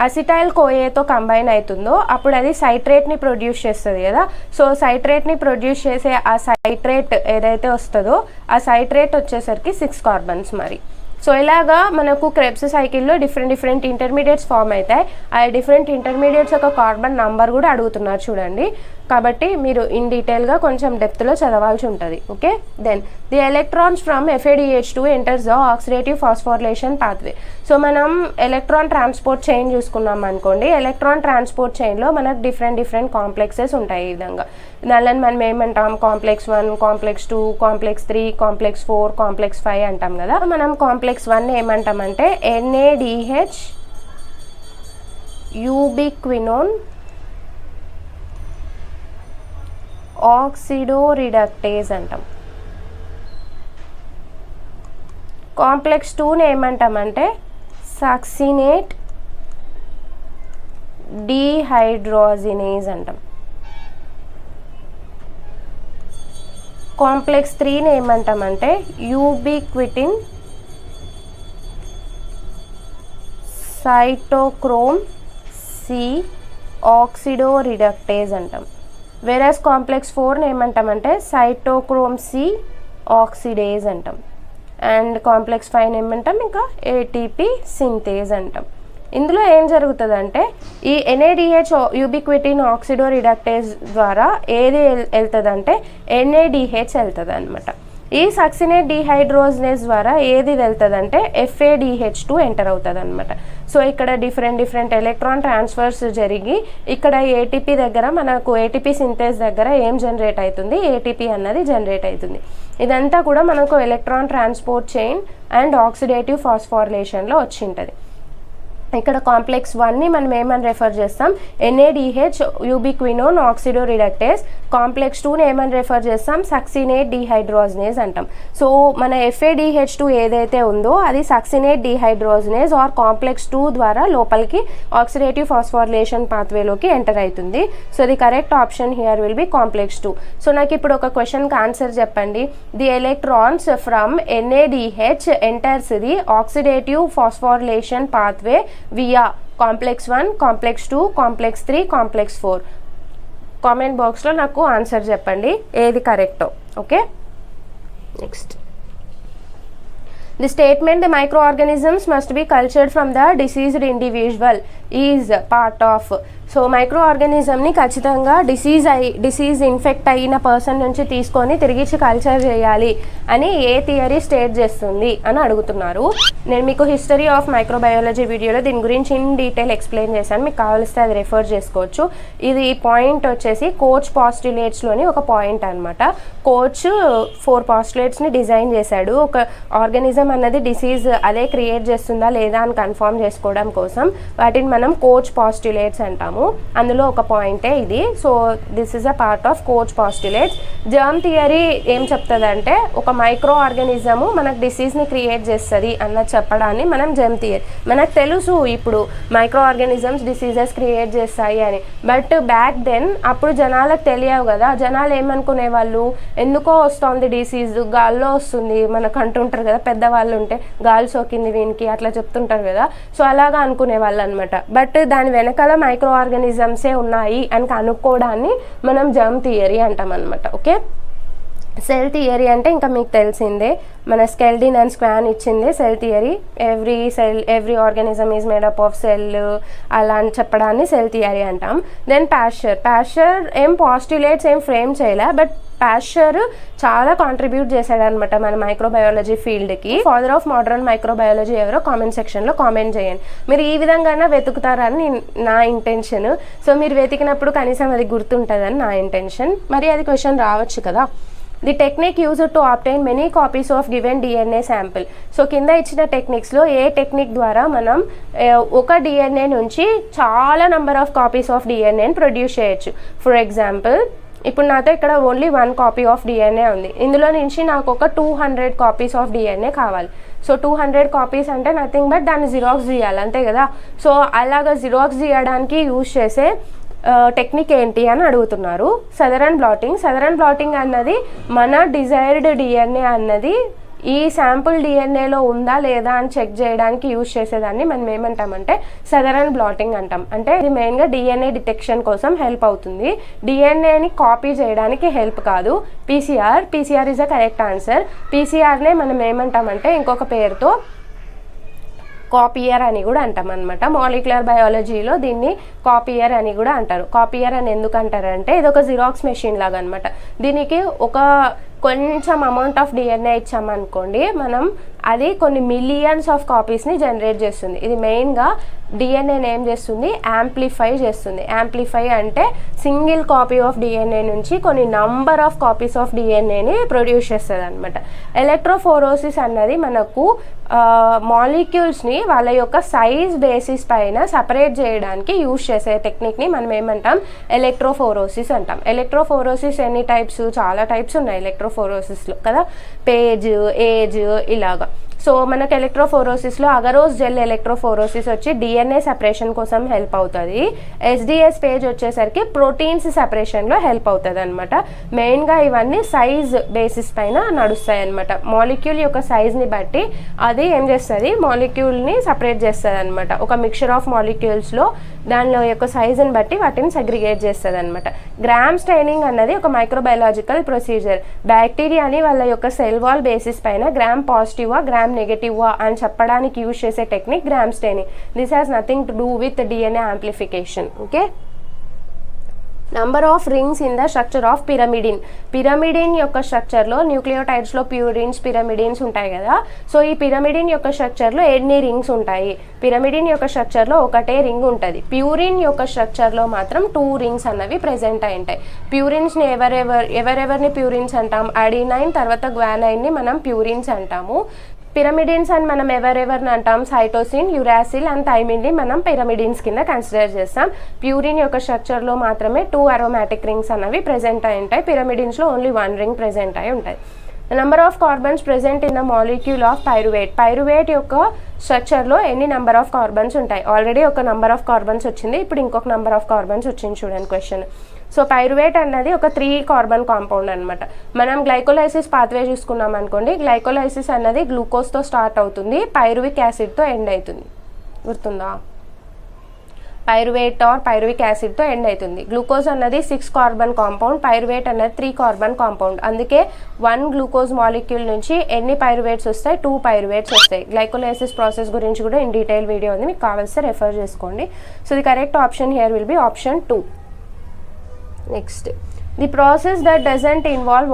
అసిటైల్ కోఏతో కంబైన్ అవుతుందో అప్పుడు అది సైట్రేట్ని ప్రొడ్యూస్ చేస్తుంది కదా. సో సైట్రేట్ని ప్రొడ్యూస్ చేసే ఆ సైట్రేట్ ఏదైతే వస్తుందో ఆ సైట్రేట్ వచ్చేసరికి 6 కార్బన్స్ మరి. సో ఇలాగా మనకు క్రెబ్స్ సైకిల్లో డిఫరెంట్ ఇంటర్మీడియట్స్ ఫామ్ అవుతాయి. ఆ డిఫరెంట్ ఇంటర్మీడియట్స్ యొక్క కార్బన్ నంబర్ కూడా అడుగుతున్నారు చూడండి. కాబట్టి మీరు ఇన్ డీటెయిల్గా కొంచెం డెప్త్లో చదవాల్సి ఉంటుంది. Okay, then the electrons from FADH2 enters the oxidative phosphorylation pathway. So మనం ఎలక్ట్రాన్ ట్రాన్స్పోర్ట్ చైన్ చూసుకున్నాం అనుకోండి, ఎలక్ట్రాన్ ట్రాన్స్పోర్ట్ చైన్లో మనకు డిఫరెంట్ కాంప్లెక్సెస్ ఉంటాయి. ఈ విధంగా దానిని మనం ఏమంటాం, complex 1, complex 2, complex 3, complex 4, complex 5 అంటాం కదా. మనం కాంప్లెక్స్ 1 ఏమంటామంటే NADH యూబిక్వినోన్ ఆక్సిడోరిడక్టేజ్ అంటాం. కాంప్లెక్స్ 2ని ఏమంటామంటే సక్సినేట్ డీహైడ్రోజినేజ్ అంటాం. కాంప్లెక్స్ 3ని ఏమంటామంటే యూబిక్విటిన్ సైటోక్రోమ్ సి ఆక్సిడోరిడక్టేజ్ అంటాం. వేరస్ కాంప్లెక్స్ 4ని ఏమంటామంటే సైటోక్రోమ్ సి ఆక్సిడేజ్ అంటాం. అండ్ కాంప్లెక్స్ 5ని ఏమంటాం ఇంకా ATP సింథేజ్ అంటాం. ఇందులో ఏం జరుగుతుందంటే ఈ NADH యూబిక్విటిన్ ఆక్సిడోరిడక్టేజ్ ద్వారా ఏది వెళ్తుందంటే NADH వెళ్తుంది అనమాట. ఈ సక్సినేట్ డీహైడ్రోజినేజ్ ద్వారా ఏది వెళ్తుందంటే FADH2 ఎంటర్ అవుతుంది అనమాట. సో ఇక్కడ డిఫరెంట్ ఎలక్ట్రాన్ ట్రాన్స్ఫర్స్ జరిగి ఇక్కడ ATP దగ్గర మనకు ATP సింథేజ్ దగ్గర ఏం జనరేట్ అవుతుంది, ATP అన్నది జనరేట్ అవుతుంది. ఇదంతా కూడా మనకు electron transport chain and oxidative ఫాస్ఫోరిలేషన్లో వచ్చి ఉంటుంది. ఇక్కడ కాంప్లెక్స్ 1ని మనం ఏమని రెఫర్ చేస్తాం, NADH యూబిక్వినోన్ ఆక్సిడోరిడక్టేజ్. కాంప్లెక్స్ 2ని ఏమని రెఫర్ చేస్తాం, సక్సినేట్ డీహైడ్రోజినేజ్ అంటాం. సో మన FADH2 ఏదైతే ఉందో అది సక్సినేట్ డీహైడ్రోజినేజ్ ఆర్ కాంప్లెక్స్ 2 ద్వారా లోపలికి ఆక్సిడేటివ్ ఫాస్ఫోరిలేషన్ పాత్వేలోకి ఎంటర్ అవుతుంది. So the correct option here will be complex 2. So నాకు ఇప్పుడు ఒక క్వశ్చన్కి ఆన్సర్ చెప్పండి. The electrons from NADH enters the oxidative phosphorylation pathway via complex 1, complex 2, complex 3, complex 4. Comment బాక్స్లో నాకు ఆన్సర్ చెప్పండి ఏది కరెక్టో. Okay, next. The statement the microorganisms must be cultured from the diseased individual is part of. So మైక్రో ఆర్గానిజంని ఖచ్చితంగా డిసీజ్ ఇన్ఫెక్ట్ అయిన పర్సన్ నుంచి తీసుకొని తిరిగిచ్చి కల్చర్ చేయాలి అని ఏ థియరీ స్టేట్ చేస్తుంది అని అడుగుతున్నారు. నేను మీకు హిస్టరీ ఆఫ్ మైక్రోబయాలజీ వీడియోలో దీని గురించి ఇన్ డీటెయిల్ ఎక్స్ప్లెయిన్ చేశాను, మీకు కావలిస్తే అది రెఫర్ చేసుకోవచ్చు. ఇది పాయింట్ వచ్చేసి కోచ్ పాస్టులేట్స్లోని ఒక పాయింట్ అనమాట. కోచ్ 4 పాస్టులేట్స్ని డిజైన్ చేశాడు. ఒక ఆర్గానిజం అన్నది డిసీజ్ అదే క్రియేట్ చేస్తుందా లేదా అని కన్ఫర్మ్ చేసుకోవడం కోసం వాటిని మనం కోచ్ పాస్టులేట్స్ అంటాము. అందులో ఒక పాయింటే ఇది. So this is a part of coach postulates. Germ theory ఏం చెప్తుందంటే ఒక మైక్రో ఆర్గానిజము మనకు డిసీజ్ని క్రియేట్ చేస్తుంది అన్నది చెప్పడాన్ని మనం జర్మ్ థియరీ. మనకు తెలుసు ఇప్పుడు మైక్రో ఆర్గానిజమ్స్ డిసీజెస్ క్రియేట్ చేస్తాయి అని, బట్ బ్యాక్ దెన్ అప్పుడు జనాలకు తెలియవు కదా. జనాలు ఏమనుకునే వాళ్ళు, ఎందుకో వస్తుంది డిసీజ్, గాల్లో వస్తుంది మనకు అంటుంటారు కదా, పెద్దవాళ్ళు ఉంటే గాలి సోకింది వీనికి అట్లా చెప్తుంటారు కదా. సో అలాగా అనుకునే వాళ్ళు అనమాట. బట్ దాని వెనకాల మైక్రో ఆర్గానిజమ్సే ఉన్నాయి అని కనుక్కోవడాన్ని మనం జర్మ్ థియరీ అంటాం అనమాట. ఓకే, సెల్ థియరీ అంటే ఇంకా మీకు తెలిసిందే, మన స్కెల్డిన్ అండ్ స్క్వాన్ ఇచ్చింది cell theory. Every organism is made up of cell అలా అని చెప్పడాన్ని సెల్ థియరీ అంటాం. దెన్ ప్యాస్చర్ ఏం పాస్టులేట్స్ ఏం ఫ్రేమ్ చేయలే, బట్ ప్యాస్చర్ చాలా కాంట్రిబ్యూట్ చేశాడనమాట మన మైక్రోబయాలజీ ఫీల్డ్కి. ఫాదర్ ఆఫ్ మోడర్న్ మైక్రోబయాలజీ ఎవరో కామెంట్ సెక్షన్లో కామెంట్ చేయండి. మీరు ఈ విధంగా వెతుకుతారని నా ఇంటెన్షన్. సో మీరు వెతికినప్పుడు కనీసం అది గుర్తుంటుందని నా ఇంటెన్షన్. మరి అది క్వశ్చన్ రావచ్చు కదా. The technique used to obtain many copies of given DNA sample. So కింద ఇచ్చిన టెక్నిక్స్లో ఏ టెక్నిక్ ద్వారా మనం ఒక డిఎన్ఏ నుంచి చాలా నెంబర్ ఆఫ్ కాపీస్ ఆఫ్ డిఎన్ఏని ప్రొడ్యూస్ చేయొచ్చు. ఫర్ ఎగ్జాంపుల్, ఇప్పుడు నాతో ఇక్కడ ఓన్లీ 1 కాపీ ఆఫ్ డిఎన్ఏ ఉంది. ఇందులో నుంచి నాకు ఒక 200 కాపీస్ ఆఫ్ డిఎన్ఏ కావాలి. సో 200 కాపీస్ అంటే నథింగ్ బట్ దాన్ని జిరాక్స్ తీయాలి, అంతే కదా. సో అలాగా జిరాక్స్ తీయడానికి యూజ్ చేసే టెక్నిక్ ఏంటి అని అడుగుతున్నారు. సదరన్ బ్లాటింగ్ అన్నది మన డిజైర్డ్ డిఎన్ఏ అన్నది ఈ శాంపుల్ డిఎన్ఏలో ఉందా లేదా అని చెక్ చేయడానికి యూజ్ చేసేదాన్ని మనం ఏమంటామంటే సదరన్ బ్లాటింగ్ అంటాం. అంటే ఇది మెయిన్గా డిఎన్ఏ డిటెక్షన్ కోసం హెల్ప్ అవుతుంది, డిఎన్ఏని కాపీ చేయడానికి హెల్ప్ కాదు. PCR is a correct answer. పీసీఆర్నే మనం ఏమంటామంటే ఇంకొక పేరుతో కాపియర్ అని కూడా అంటాం అనమాట. మాలిక్యులర్ బయాలజీలో దీన్ని కాపియర్ అని కూడా అంటారు. కాపియర్ అని ఎందుకు అంటారంటే ఇది ఒక జిరాక్స్ మెషిన్ లాగా అనమాట. దీనికి ఒక కొంచెం అమౌంట్ ఆఫ్ డిఎన్ఏ ఇచ్చామనుకోండి, మనం అది కొన్ని మిలియన్స్ ఆఫ్ కాపీస్ని జనరేట్ చేస్తుంది. ఇది మెయిన్గా డిఎన్ఏని ఏం చేస్తుంది, యాంప్లిఫై చేస్తుంది. యాంప్లిఫై అంటే సింగిల్ కాపీ ఆఫ్ డిఎన్ఏ నుంచి కొన్ని నంబర్ ఆఫ్ కాపీస్ ఆఫ్ డిఎన్ఏని ప్రొడ్యూస్ చేస్తుంది అనమాట. ఎలక్ట్రోఫోరోసిస్ అన్నది మనకు మాలిక్యూల్స్ని వాళ్ళ యొక్క సైజ్ బేసిస్ పైన సపరేట్ చేయడానికి యూజ్ చేసే టెక్నిక్ని మనం ఏమంటాం, ఎలక్ట్రోఫోరోసిస్ అంటాం. ఎలక్ట్రోఫోరోసిస్ ఎన్ని టైప్స్, చాలా టైప్స్ ఉన్నాయి ఎలక్ట్రోఫోరోసిస్లో కదా, పేజ్, ఏజ్ ఇలాగా. సో మనకు ఎలక్ట్రోఫోరోసిస్లో అగరోస్ జెల్ ఎలక్ట్రోఫోరోసిస్ వచ్చి డిఎన్ఏ సెపరేషన్ కోసం హెల్ప్ అవుతుంది. ఎస్డిఎస్ పేజ్ వచ్చేసరికి ప్రోటీన్స్ సెపరేషన్లో హెల్ప్ అవుతుంది అనమాట. మెయిన్గా ఇవన్నీ సైజ్ బేసిస్ పైన నడుస్తాయి అనమాట. మాలిక్యూల్ యొక్క సైజ్ని బట్టి అది ఏం చేస్తుంది, మాలిక్యూల్ని సపరేట్ చేస్తుంది అనమాట. ఒక మిక్చర్ ఆఫ్ మాలిక్యూల్స్లో దానిలో యొక్క సైజుని బట్టి వాటిని సెగ్రిగేట్ చేస్తుంది అనమాట. గ్రామ్ స్టైనింగ్ అన్నది ఒక మైక్రోబయాలజికల్ ప్రొసీజర్. బ్యాక్టీరియాని వాళ్ళ యొక్క సెల్ వాల్ బేసిస్ పైన గ్రామ్ పాజిటివా గ్రామ్ నెగటివా అని చెప్పడానికి యూజ్ చేసే technique gram staining. This has nothing to do with DNA amplification. Okay, number of rings in the structure of pyrimidine యొక్క స్ట్రక్చర్లో న్యూక్లియోటైడ్స్లో ప్యూరిన్స్, పిరమిడిన్స్ ఉంటాయి కదా. సో ఈ పిరమిడిన్ యొక్క స్ట్రక్చర్లో ఎన్ని రింగ్స్ ఉంటాయి? పిరమిడిన్ యొక్క స్ట్రక్చర్లో ఒకటే రింగ్ ఉంటుంది. ప్యూరిన్ యొక్క స్ట్రక్చర్లో మాత్రం 2 రింగ్స్ అన్నవి ప్రెజెంట్ అయి ఉంటాయి. ప్యూరిన్స్ని ఎవరెవరిని ప్యూరిన్స్ అంటాం, అడినైన్ తర్వాత గ్వానైన్ని మనం ప్యూరిన్స్ అంటాము. పిరమిడిన్స్ అని మనం ఎవరెవరిని అంటాం, సైటోసిన్, యురాసిల్ అండ్ థైమిన్ని మనం పిరమిడిన్స్ కింద కన్సిడర్ చేస్తాం. ప్యూరిన్ యొక్క స్ట్రక్చర్లో మాత్రమే 2 అరోమాటిక్ రింగ్స్ అన్నవి ప్రెజెంట్ అయి ఉంటాయి. పిరమిడిన్స్లో ఓన్లీ 1 రింగ్ ప్రెజెంట్ అయి ఉంటుంది. Number of carbons present in the molecule of pyruvate యొక్క స్ట్రక్చర్లో ఎన్ని నెంబర్ ఆఫ్ కార్బన్స్ ఉంటాయి? ఆల్రెడీ ఒక నెంబర్ ఆఫ్ కార్బన్స్ వచ్చింది, ఇప్పుడు ఇంకొక నెంబర్ ఆఫ్ కార్బన్స్ వచ్చింది చూడండి క్వశ్చన్. సో పైరువేట్ అన్నది ఒక 3 కార్బన్ కాంపౌండ్ అనమాట. మనం గ్లైకోలైసిస్ పాత్వే చూసుకున్నాం అనుకోండి, గ్లైకోలైసిస్ అన్నది గ్లూకోజ్తో స్టార్ట్ అవుతుంది, పైరువిక్ యాసిడ్తో ఎండ్ అవుతుంది, గుర్తుందా? పైరువేట్ ఆర్ పైరువిక్ యాసిడ్తో ఎండ్ అవుతుంది. గ్లూకోజ్ అన్నది 6 కార్బన్ కాంపౌండ్, పైరువేట్ అన్నది 3 కార్బన్ కాంపౌండ్. అందుకే 1 గ్లూకోజ్ మాలిక్యూల్ నుంచి ఎన్ని పైరువేట్స్ వస్తాయి? 2 పైరువేట్స్ వస్తాయి. గ్లైకోలైసిస్ ప్రాసెస్ గురించి కూడా ఇన్ డీటెయిల్ వీడియో ఉంది, మీకు కావాల్సి రెఫర్ చేసుకోండి. So the correct option here will be option 2. Next, the process that doesn't involve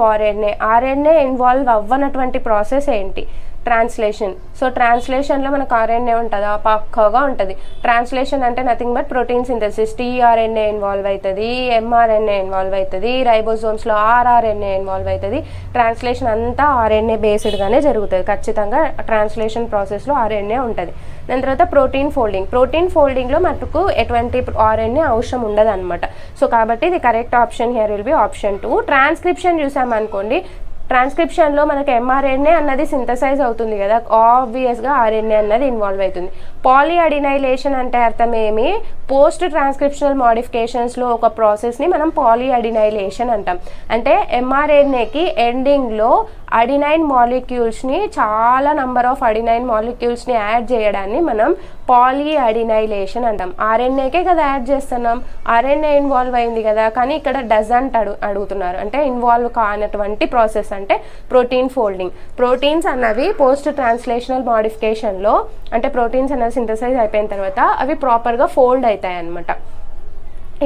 RNA involve అవ్వనటువంటి ప్రాసెస్ ఏంటి? ట్రాన్స్లేషన్. సో ట్రాన్స్లేషన్లో మనకు ఆర్ఎన్ఏ ఉంటుందా? పక్కగా ఉంటుంది. ట్రాన్స్లేషన్ అంటే nothing but protein synthesis. TRNA involve అవుతుంది, ఎంఆర్ఎన్ఏ ఇన్వాల్వ్ అవుతుంది, రైబోజోమ్స్లో ఆర్ఆర్ఎన్ఏ ఇన్వాల్వ్ అవుతుంది. ట్రాన్స్లేషన్ అంతా ఆర్ఎన్ఏ బేస్డ్గానే జరుగుతుంది. ఖచ్చితంగా ట్రాన్స్లేషన్ ప్రాసెస్లో ఆర్ఎన్ఏ ఉంటుంది. దాని తర్వాత ప్రోటీన్ ఫోల్డింగ్లో మటుకు ఎటువంటి ఆర్ఎన్ఏ అవసరం ఉండదు అనమాట. సో కాబట్టి ఇది correct option here will be option 2. Transcription చూసామనుకోండి, ట్రాన్స్క్రిప్షన్లో మనకి ఎంఆర్ఎన్ఏ అన్నది సింథసైజ్ అవుతుంది కదా, ఆబ్వియస్గా ఆర్ఎన్ఏ అన్నది ఇన్వాల్వ్ అవుతుంది. పాలీఅడినైలేషన్ అంటే అర్థం ఏమి? పోస్ట్ ట్రాన్స్క్రిప్షనల్ మోడిఫికేషన్స్లో ఒక ప్రాసెస్ని మనం పాలీఅడినైలేషన్ అంటాం. అంటే ఎంఆర్ఎన్ఏకి ఎండింగ్లో అడినైన్ మాలిక్యూల్స్ని, చాలా నంబర్ ఆఫ్ అడినైన్ మాలిక్యూల్స్ని యాడ్ చేయడాన్ని మనం పాలీఅడినైలేషన్ అంటాం. ఆర్ఎన్ఏకే కదా యాడ్ చేస్తున్నాం, ఆర్ఎన్ఏ ఇన్వాల్వ్ అయింది కదా, కానీ ఇక్కడ డజంట్ అడుగుతున్నారు. అంటే ఇన్వాల్వ్ కానటువంటి ప్రాసెస్ అంటే ప్రోటీన్ ఫోల్డింగ్. ప్రోటీన్స్ అన్నవి పోస్ట్ ట్రాన్స్లేషనల్ మోడిఫికేషన్లో, అంటే ప్రోటీన్స్ అన్నవి సింథసైజ్ అయిపోయిన తర్వాత అవి ప్రాపర్గా ఫోల్డ్ అవుతాయి అన్నమాట.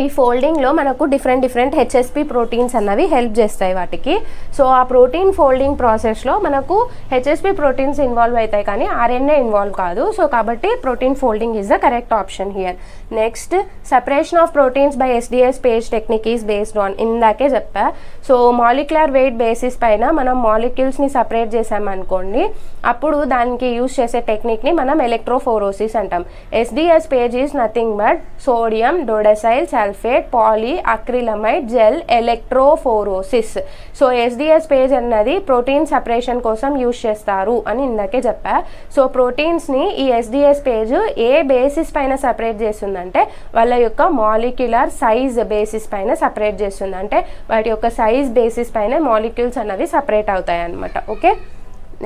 ఈ ఫోల్డింగ్లో మనకు డిఫరెంట్ హెచ్ఎస్పి ప్రోటీన్స్ అన్నవి హెల్ప్ చేస్తాయి వాటికి. సో ఆ ప్రోటీన్ ఫోల్డింగ్ ప్రాసెస్లో మనకు హెచ్ఎస్పి ప్రోటీన్స్ ఇన్వాల్వ్ అవుతాయి కానీ ఆర్ఎన్ఏ ఇన్వాల్వ్ కాదు. సో కాబట్టి protein folding is the correct option here. Next, separation of proteins by SDS page technique is based on, ఇందాకే చెప్పా. సో మాలిక్యులర్ వెయిట్ బేసిస్ పైన మనం మాలిక్యూల్స్ని సపరేట్ చేసామనుకోండి, అప్పుడు దానికి యూజ్ చేసే టెక్నిక్ని మనం ఎలక్ట్రోఫోరోసిస్ అంటాం. SDS PAGE is nothing but sodium dodecyl sulphate poly acrylamide gel electrophoresis. So SDS PAGE అన్నది ప్రోటీన్ సపరేషన్ కోసం యూజ్ చేస్తారు అని ఇందాకే చెప్పా. సో ప్రోటీన్స్ని ఈ ఎస్డిఎస్ పేజ్ ఏ బేసిస్ పైన సపరేట్ చేస్తుందంటే వాళ్ళ యొక్క మాలిక్యులర్ సైజ్ బేసిస్ పైన సపరేట్ చేస్తుంది. అంటే వాటి యొక్క సైజ్ బేసిస్ పైన మాలిక్యూల్స్ అన్నవి సపరేట్ అవుతాయి అన్నమాట. Okay,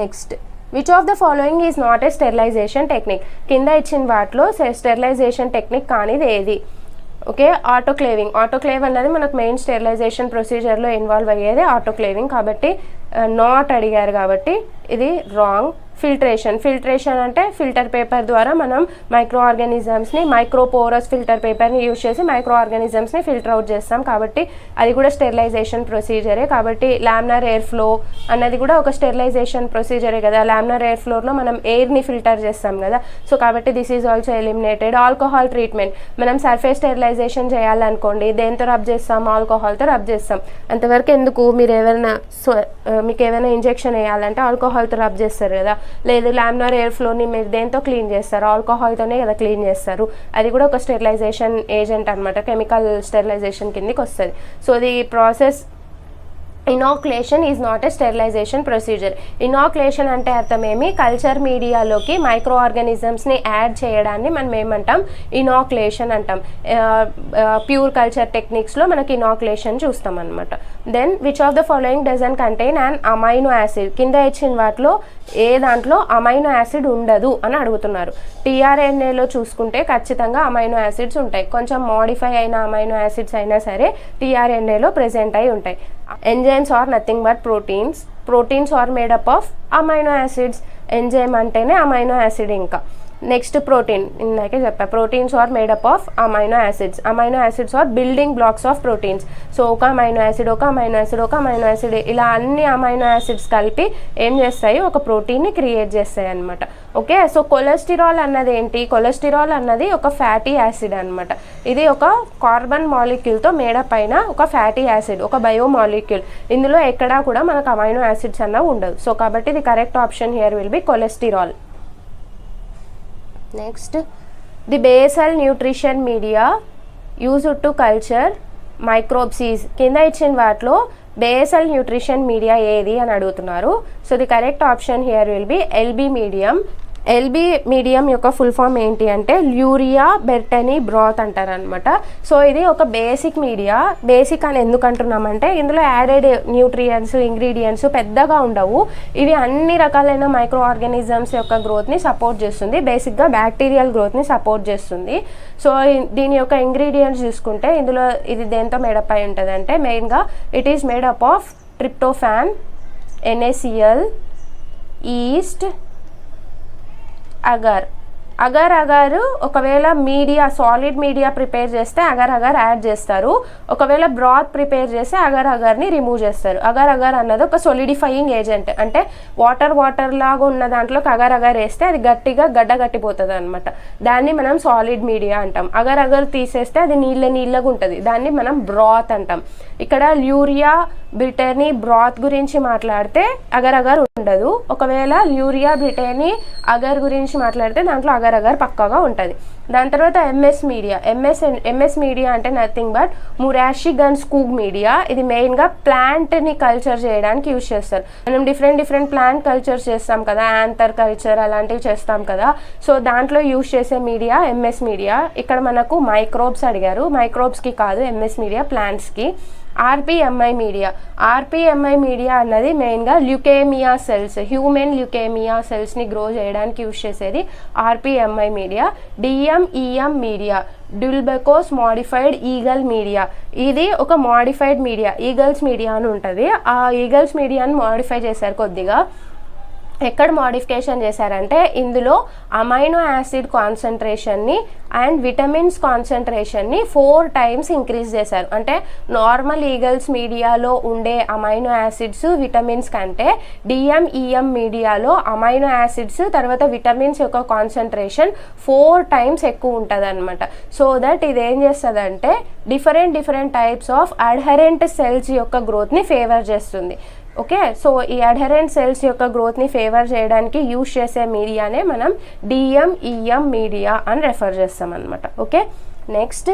next, which of the following is not a sterilisation technique? కింద ఇచ్చిన వాటిలో స్టెరిలైజేషన్ టెక్నిక్ కానిది ఏది? ఓకే, ఆటోక్లేవ్ అన్నది మనకు మెయిన్ స్టెరిలైజేషన్ ప్రొసీజర్లో ఇన్వాల్వ్ అయ్యేది ఆటోక్లేవింగ్. కాబట్టి నాట్ అడిగారు కాబట్టి ఇది రాంగ్. ఫిల్టరేషన్ అంటే ఫిల్టర్ పేపర్ ద్వారా మనం మైక్రో ఆర్గానిజమ్స్ని, మైక్రోపోరస్ ఫిల్టర్ పేపర్ని యూజ్ చేసి మైక్రో ఆర్గానిజమ్స్ని ఫిల్టర్ అవుట్ చేస్తాం. కాబట్టి అది కూడా స్టెరిలైజేషన్ ప్రొసీజరే. కాబట్టి లామినార్ ఎయిర్ ఫ్లో అన్నది కూడా ఒక స్టెరిలైజేషన్ ప్రొసీజరే కదా. లామినార్ ఎయిర్ ఫ్లోలో మనం ఎయిర్ని ఫిల్టర్ చేస్తాం కదా. సో కాబట్టి this is also eliminated. Alcohol treatment, మనం సర్ఫేస్ స్టెరిలైజేషన్ చేయాలనుకోండి, దేంతో రబ్ చేస్తాం? ఆల్కహాల్తో రబ్ చేస్తాం. అంతవరకు ఎందుకు? మీకు ఏమైనా ఇంజెక్షన్ వేయాలంటే ఆల్కహాల్తో రబ్ చేస్తారు కదా. లేదు, లామినార్ ఎయిర్ ఫ్లోని మీరు దేంతో క్లీన్ చేస్తారు? ఆల్కహాల్తోనే కదా క్లీన్ చేస్తారు. అది కూడా ఒక స్టెరిలైజేషన్ ఏజెంట్ అనమాట, కెమికల్ స్టెరిలైజేషన్ కిందకి వస్తుంది. So the process inoculation is not a sterilization procedure. Inoculation అంటే అర్థమేమి? కల్చర్ మీడియాలోకి మైక్రో ఆర్గానిజమ్స్ని యాడ్ చేయడాన్ని మనం ఏమంటాం? ఇనాక్యులేషన్ అంటాం. ప్యూర్ కల్చర్ టెక్నిక్స్లో మనకి ఇనాక్యులేషన్ చూస్తాం అనమాట. Then which of the following doesn't contain and amino acid? కింద ఇచ్చిన వాటిలో ఏ దాంట్లో అమైనో యాసిడ్ ఉండదు అని అడుగుతున్నారు. టీఆర్ఎన్ఏలో చూసుకుంటే ఖచ్చితంగా అమైనో యాసిడ్స్ ఉంటాయి. కొంచెం మోడిఫై అయిన అమైనో యాసిడ్స్ అయినా సరే టీఆర్ఎన్ఏలో ప్రెజెంట్ అయి ఉంటాయి. Enzymes are nothing but proteins are made up of amino acids. Enzyme అంటేనే అమైనో యాసిడ్. ఇంకా నెక్స్ట్, ప్రోటీన్, ఇందాకే చెప్పా, proteins are made up of amino acids are building blocks of proteins. So ఒక అమైనో యాసిడ్ ఇలా అన్ని అమైనో యాసిడ్స్ కలిపి ఏం చేస్తాయి? ఒక ప్రోటీన్ని క్రియేట్ చేస్తాయి అనమాట. ఓకే, సో కొలెస్టిరాల్ అన్నది ఏంటి? కొలెస్టిరాల్ అన్నది ఒక ఫ్యాటీ యాసిడ్ అనమాట. ఇది ఒక కార్బన్ మాలిక్యూల్తో మేడప్ అయిన ఒక ఫ్యాటీ యాసిడ్, ఒక బయో మాలిక్యూల్. ఇందులో ఎక్కడా కూడా మనకు అమైనో యాసిడ్స్ అన్నవి ఉండదు. సో కాబట్టి ఇది correct option here will B cholesterol. Next, the basal nutrition media used to culture microbes is? కింద ఇచ్చిన వాటిలో బేసల్ న్యూట్రిషన్ మీడియా ఏది అని అడుగుతున్నారు. So the correct option here will B LB medium. LB medium యొక్క ఫుల్ ఫామ్ ఏంటి అంటే ల్యూరియా బెర్టనీ బ్రాత్ అంటారనమాట. సో ఇది ఒక బేసిక్ మీడియా. బేసిక్ అని ఎందుకు అంటున్నామంటే ఇందులో యాడెడ్ న్యూట్రియంట్స్ ఇంగ్రీడియంట్స్ పెద్దగా ఉండవు. ఇవి అన్ని రకాలైన మైక్రో ఆర్గానిజమ్స్ యొక్క గ్రోత్ని సపోర్ట్ చేస్తుంది. బేసిక్గా బ్యాక్టీరియల్ గ్రోత్ని సపోర్ట్ చేస్తుంది. సో దీని యొక్క ఇంగ్రీడియంట్స్ చూసుకుంటే ఇందులో ఇది దేంతో మేడప్ అయి ఉంటుంది అంటే మెయిన్గా it is made up of tryptophan, NaCl, east, agar. Agar ఒకవేళ మీడియా సాలిడ్ మీడియా ప్రిపేర్ చేస్తే అగర్ యాడ్ చేస్తారు. ఒకవేళ బ్రాత్ ప్రిపేర్ చేస్తే అగర్ని రిమూవ్ చేస్తారు. అగర్ అన్నది ఒక సొలిడిఫైయింగ్ ఏజెంట్. అంటే వాటర్ లాగా ఉన్న దాంట్లోకి అగర్ వేస్తే అది గట్టిగా గట్టిపోతుంది అనమాట. దాన్ని మనం సాలిడ్ మీడియా అంటాం. అగర్ తీసేస్తే అది నీళ్ళగా ఉంటుంది. దాన్ని మనం బ్రాత్ అంటాం. ఇక్కడ ల్యూరియా బ్రిటనీ బ్రాత్ గురించి మాట్లాడితే అగర్ ఉండదు. ఒకవేళ ల్యూరియా బ్రిటనీ అగర్ గురించి మాట్లాడితే దాంట్లో అగర్ పక్కాగా ఉంటుంది. దాని తర్వాత ఎంఎస్ మీడియా అంటే నథింగ్ బట్ మురాషిక్ అండ్ స్కూగ్ మీడియా. ఇది మెయిన్గా ప్లాంట్ని కల్చర్ చేయడానికి యూజ్ చేస్తారు. మనం డిఫరెంట్ ప్లాంట్ కల్చర్స్ చేస్తాం కదా, యాంథర్ కల్చర్ అలాంటివి చేస్తాం కదా. సో దాంట్లో యూజ్ చేసే మీడియా ఎంఎస్ మీడియా. ఇక్కడ మనకు మైక్రోబ్స్ అడిగారు. మైక్రోబ్స్కి కాదు ఎంఎస్ మీడియా, ప్లాంట్స్కి. ఆర్పిఎంఐ మీడియా అన్నది మెయిన్గా ల్యూకేమియా సెల్స్, హ్యూమన్ ల్యూకేమియా సెల్స్ని గ్రో చేయడానికి యూజ్ చేసేది RPMI media. DMEM media, Dulbecco's modified Eagle media. ఇది ఒక మాడిఫైడ్ మీడియా, ఈగల్స్ మీడియా అని ఉంటుంది. ఆ ఈగల్స్ మీడియాని మాడిఫై చేశారు కొద్దిగా. ఎక్కడ మోడిఫికేషన్ చేశారంటే ఇందులో అమైనో యాసిడ్ కాన్సన్ట్రేషన్ని అండ్ విటమిన్స్ కాన్సన్ట్రేషన్ని 4 times ఇంక్రీజ్ చేశారు. అంటే నార్మల్ ఈగల్స్ మీడియాలో ఉండే అమైనో యాసిడ్స్ విటమిన్స్ కంటే డిఎంఈఎం మీడియాలో అమైనో యాసిడ్స్ తర్వాత విటమిన్స్ యొక్క కాన్సన్ట్రేషన్ 4 times ఎక్కువ ఉంటుంది అనమాట. సో దట్ ఇది ఏం చేస్తుందంటే డిఫరెంట్ టైప్స్ ఆఫ్ అడ్హరెంట్ సెల్స్ యొక్క గ్రోత్ని ఫేవర్ చేస్తుంది. ఓకే, సో ఈ అడ్హరెంట్ సెల్స్ యొక్క గ్రోత్ని ఫేవర్ చేయడానికి యూజ్ చేసే మీడియానే మనం డిఎంఈఎం మీడియా అని రెఫర్ చేస్తాం అనమాట. Okay, next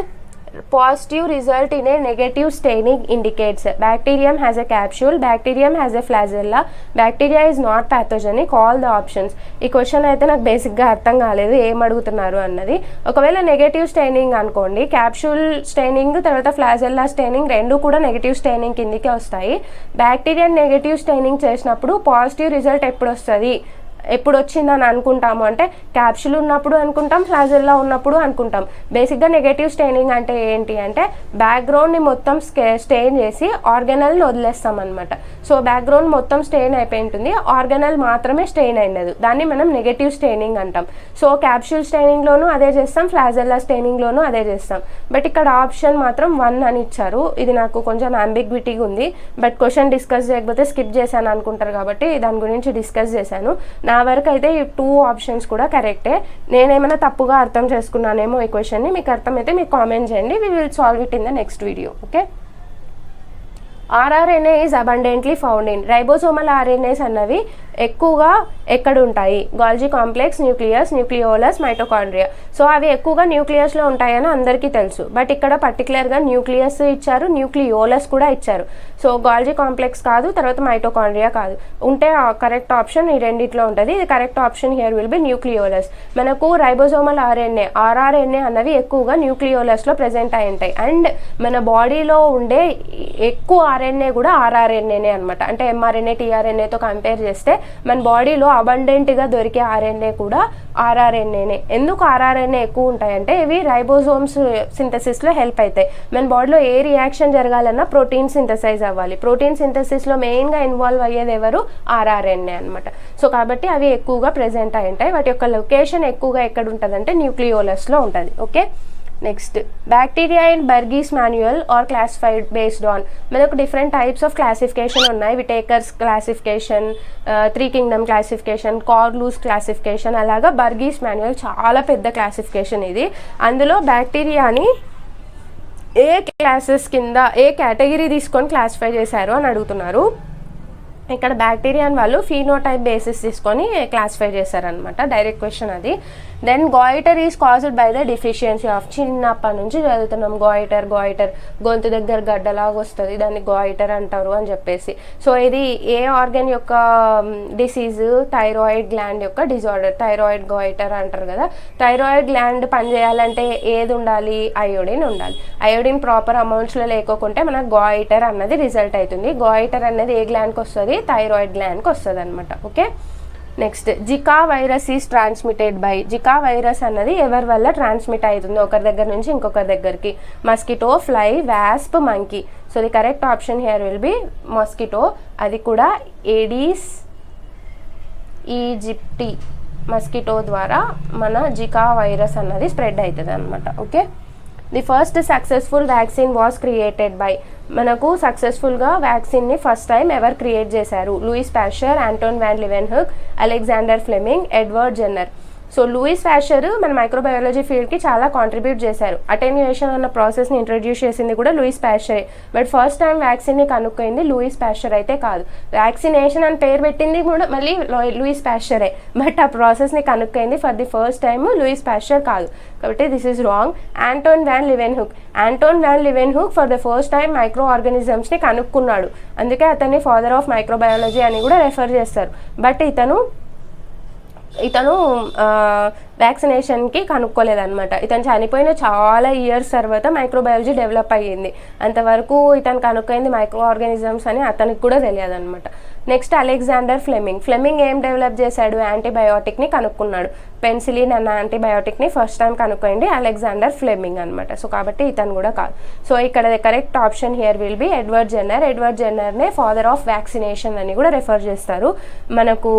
positive result in a negative staining indicates bacterium has a capsule, bacterium has a flagella, bacteria is not pathogenic, all the options. ఈ క్వశ్చన్ అయితే నాకు బేసిక్గా అర్థం కాలేదు ఏం అడుగుతున్నారు అన్నది. ఒకవేళ నెగటివ్ స్టెయినింగ్ అనుకోండి, క్యాప్సూల్ స్టెయినింగ్ తర్వాత ఫ్లాజెల్లా స్టెయినింగ్ రెండు కూడా నెగటివ్ స్టెయినింగ్ కిందకే వస్తాయి. బ్యాక్టీరియా నెగటివ్ స్టెయినింగ్ చేసినప్పుడు పాజిటివ్ రిజల్ట్ ఎప్పుడు వస్తుంది, ఎప్పుడు వచ్చిందని అనుకుంటాము అంటే క్యాప్సూల్ ఉన్నప్పుడు అనుకుంటాం, ఫ్లాజెల్లా ఉన్నప్పుడు అనుకుంటాం. బేసిక్గా నెగటివ్ స్టెయినింగ్ అంటే ఏంటి అంటే బ్యాక్గ్రౌండ్ని మొత్తం స్టెయిన్ చేసి ఆర్గనల్ని వదిలేస్తాం అనమాట. సో బ్యాక్గ్రౌండ్ మొత్తం స్టెయిన్ అయిపోయి ఉంటుంది, ఆర్గనల్ మాత్రమే స్టెయిన్ అయినది, దాన్ని మనం నెగటివ్ స్టెయినింగ్ అంటాం. సో క్యాప్సూల్ స్టెయినింగ్లోనూ అదే చేస్తాం, ఫ్లాజెల్లా స్టెయినింగ్లోనూ అదే చేస్తాం. బట్ ఇక్కడ ఆప్షన్ మాత్రం 1 అని ఇచ్చారు. ఇది నాకు కొంచెం అంబిగ్విటీగా ఉంది. బట్ క్వశ్చన్ డిస్కస్ చేయకపోతే స్కిప్ చేశాను అనుకుంటారు కాబట్టి దాని గురించి డిస్కస్ చేశాను. నా వరకు అయితే ఈ 2 ఆప్షన్స్ కూడా కరెక్టే. నేనేమైనా తప్పుగా అర్థం చేసుకున్నానేమో ఈ క్వశ్చన్ని, మీకు అర్థమైతే మీకు కామెంట్ చేయండి. We will solve it in the next video. Okay, RRNA is abundantly found in. Ribosomal RNAs అన్నవి ఎక్కువగా ఎక్కడ ఉంటాయి? Golgi complex, nucleus, nucleolus, mitochondria. So అవి ఎక్కువగా న్యూక్లియస్లో ఉంటాయని అందరికీ తెలుసు. బట్ ఇక్కడ పర్టికులర్గా న్యూక్లియస్ ఇచ్చారు, న్యూక్లియోలస్ కూడా ఇచ్చారు. సో గాల్జీ కాంప్లెక్స్ కాదు, తర్వాత మైటోకాండ్రియా కాదు. ఉంటే కరెక్ట్ ఆప్షన్ ఈ రెండిట్లో ఉంటుంది. ఇది correct option here will B nucleolus. మనకు రైబోసోమల్ RNA RRNA అన్నవి ఎక్కువగా న్యూక్లియోలస్లో ప్రెజెంట్ అయి ఉంటాయి. అండ్ మన బాడీలో ఉండే ఎక్కువ RNA కూడా RRNAనే అనమాట. అంటే mRNA tRNAతో కంపేర్ చేస్తే మన బాడీలో అబండెంట్గా దొరికే RNA కూడా RRNAనే. ఎందుకు RRNA ఎక్కువ ఉంటాయంటే ఇవి రైబోజోమ్స్ సింథసిస్లో హెల్ప్ అవుతాయి. మన బాడీలో ఏ రియాక్షన్ జరగాలన్నా ప్రోటీన్ సింథసైజ్ అవ్వాలి. ప్రోటీన్ సింథసిస్లో మెయిన్గా ఇన్వాల్వ్ అయ్యేది ఎవరు? RRNA అనమాట. సో కాబట్టి అవి ఎక్కువగా ప్రెజెంట్ అయి ఉంటాయి. వాటి యొక్క లొకేషన్ ఎక్కువగా ఎక్కడ ఉంటుందంటే న్యూక్లియోలస్లో ఉంటుంది. Okay, next bacteria in Bergey's manual are classified based on. మనకు డిఫరెంట్ టైప్స్ ఆఫ్ క్లాసిఫికేషన్ ఉన్నాయి. విటేకర్స్ క్లాసిఫికేషన్, 3 kingdom క్లాసిఫికేషన్, కార్లూస్ క్లాసిఫికేషన్, అలాగా బర్గీస్ మాన్యువల్ చాలా పెద్ద క్లాసిఫికేషన్ ఇది. అందులో బ్యాక్టీరియాని ఏ క్లాసెస్ కింద ఏ కేటగిరీ తీసుకొని క్లాసిఫై చేశారు అని అడుగుతున్నారు. ఇక్కడ బ్యాక్టీరియాని వాళ్ళు ఫీనోటైప్ బేసిస్ తీసుకొని క్లాసిఫై చేశారనమాట. డైరెక్ట్ క్వశ్చన్ అది. Then goitre is caused by the deficiency of, చిన్నప్పటి నుంచి చదువుతున్నాం గాయిటర్ గొంతు దగ్గర గడ్డలాగా వస్తుంది, దాన్ని గాయిటర్ అంటారు అని చెప్పేసి. సో ఇది ఏ ఆర్గన్ యొక్క డిసీజ్? థైరాయిడ్ గ్లాండ్ యొక్క డిజార్డర్, థైరాయిడ్ గాయిటర్ అంటారు కదా. థైరాయిడ్ గ్లాండ్ పనిచేయాలంటే ఏది ఉండాలి? అయోడిన్ ఉండాలి. అయోడిన్ ప్రాపర్ అమౌంట్స్లో లేకోకుంటే మనకు గాయిటర్ అన్నది రిజల్ట్ అవుతుంది. గాయిటర్ అనేది ఏ గ్లాండ్కి వస్తుంది? థైరాయిడ్ గ్లాండ్కి వస్తుంది అనమాట. Okay, next Zika virus is transmitted by. Zika virus అన్నది ఎవరి వల్ల ట్రాన్స్మిట్ అవుతుంది? ఒకరి దగ్గర నుంచి ఇంకొకరి దగ్గరికి. Mosquito, fly, wasp, monkey. So the correct option here will B mosquito. అది కూడా ఏడీస్ ఈజిప్టి మస్కిటో ద్వారా మన జికా వైరస్ అన్నది స్ప్రెడ్ అవుతుంది అనమాట. Okay, the first successful vaccine was created by. మనకు సక్సెస్ఫుల్గా వ్యాక్సిన్ని ఫస్ట్ టైం ఎవరు క్రియేట్ చేశారు? Louis Pasteur, Antonie van Leeuwenhoek, Alexander Fleming, Edward Jenner. So Louis Pasteur మన మైక్రోబయాలజీ ఫీల్డ్కి చాలా కాంట్రిబ్యూట్ చేశారు. అటెన్యుయేషన్ అన్న ప్రాసెస్ని ఇంట్రడ్యూస్ చేసింది కూడా లూయిస్ ప్యాస్చరే. బట్ ఫస్ట్ టైం వ్యాక్సిన్ని కనుక్కోయింది లూయిస్ ప్యాస్చర్ అయితే కాదు. వ్యాక్సినేషన్ అని పేరు పెట్టింది కూడా మళ్ళీ లూయిస్ ప్యాస్చరే, బట్ ఆ ప్రాసెస్ని కనుక్కోయింది for the first time Louis Pasteur కాదు. కాబట్టి this is wrong. Antonie van Leeuwenhoek for the first time micro ఆర్గానిజమ్స్ని కనుక్కున్నాడు. అందుకే అతన్ని ఫాదర్ ఆఫ్ మైక్రోబయాలజీ అని కూడా రెఫర్ చేస్తారు. బట్ ఇతను వ్యాక్సినేషన్కి కనుక్కోలేదన్నమాట. ఇతను చనిపోయిన చాలా ఇయర్స్ తర్వాత మైక్రోబయాలజీ డెవలప్ అయ్యింది. అంతవరకు ఇతను కనుక్కోయింది మైక్రో ఆర్గానిజమ్స్ అని అతనికి కూడా తెలియదు అనమాట. నెక్స్ట్ అలెగ్జాండర్ ఫ్లెమింగ్ ఏం డెవలప్ చేశాడు? యాంటీబయోటిక్ని కనుక్కున్నాడు. పెన్సిలిన్ అన్న యాంటీబయోటిక్ని ఫస్ట్ టైం కనుక్కోండి అలెగ్జాండర్ ఫ్లెమింగ్ అనమాట. సో కాబట్టి ఇతను కూడా కాదు. సో ఇక్కడ correct option here will be Edward జెన్నర్నే ఫాదర్ ఆఫ్ వ్యాక్సినేషన్ అని కూడా రెఫర్ చేస్తారు. మనకు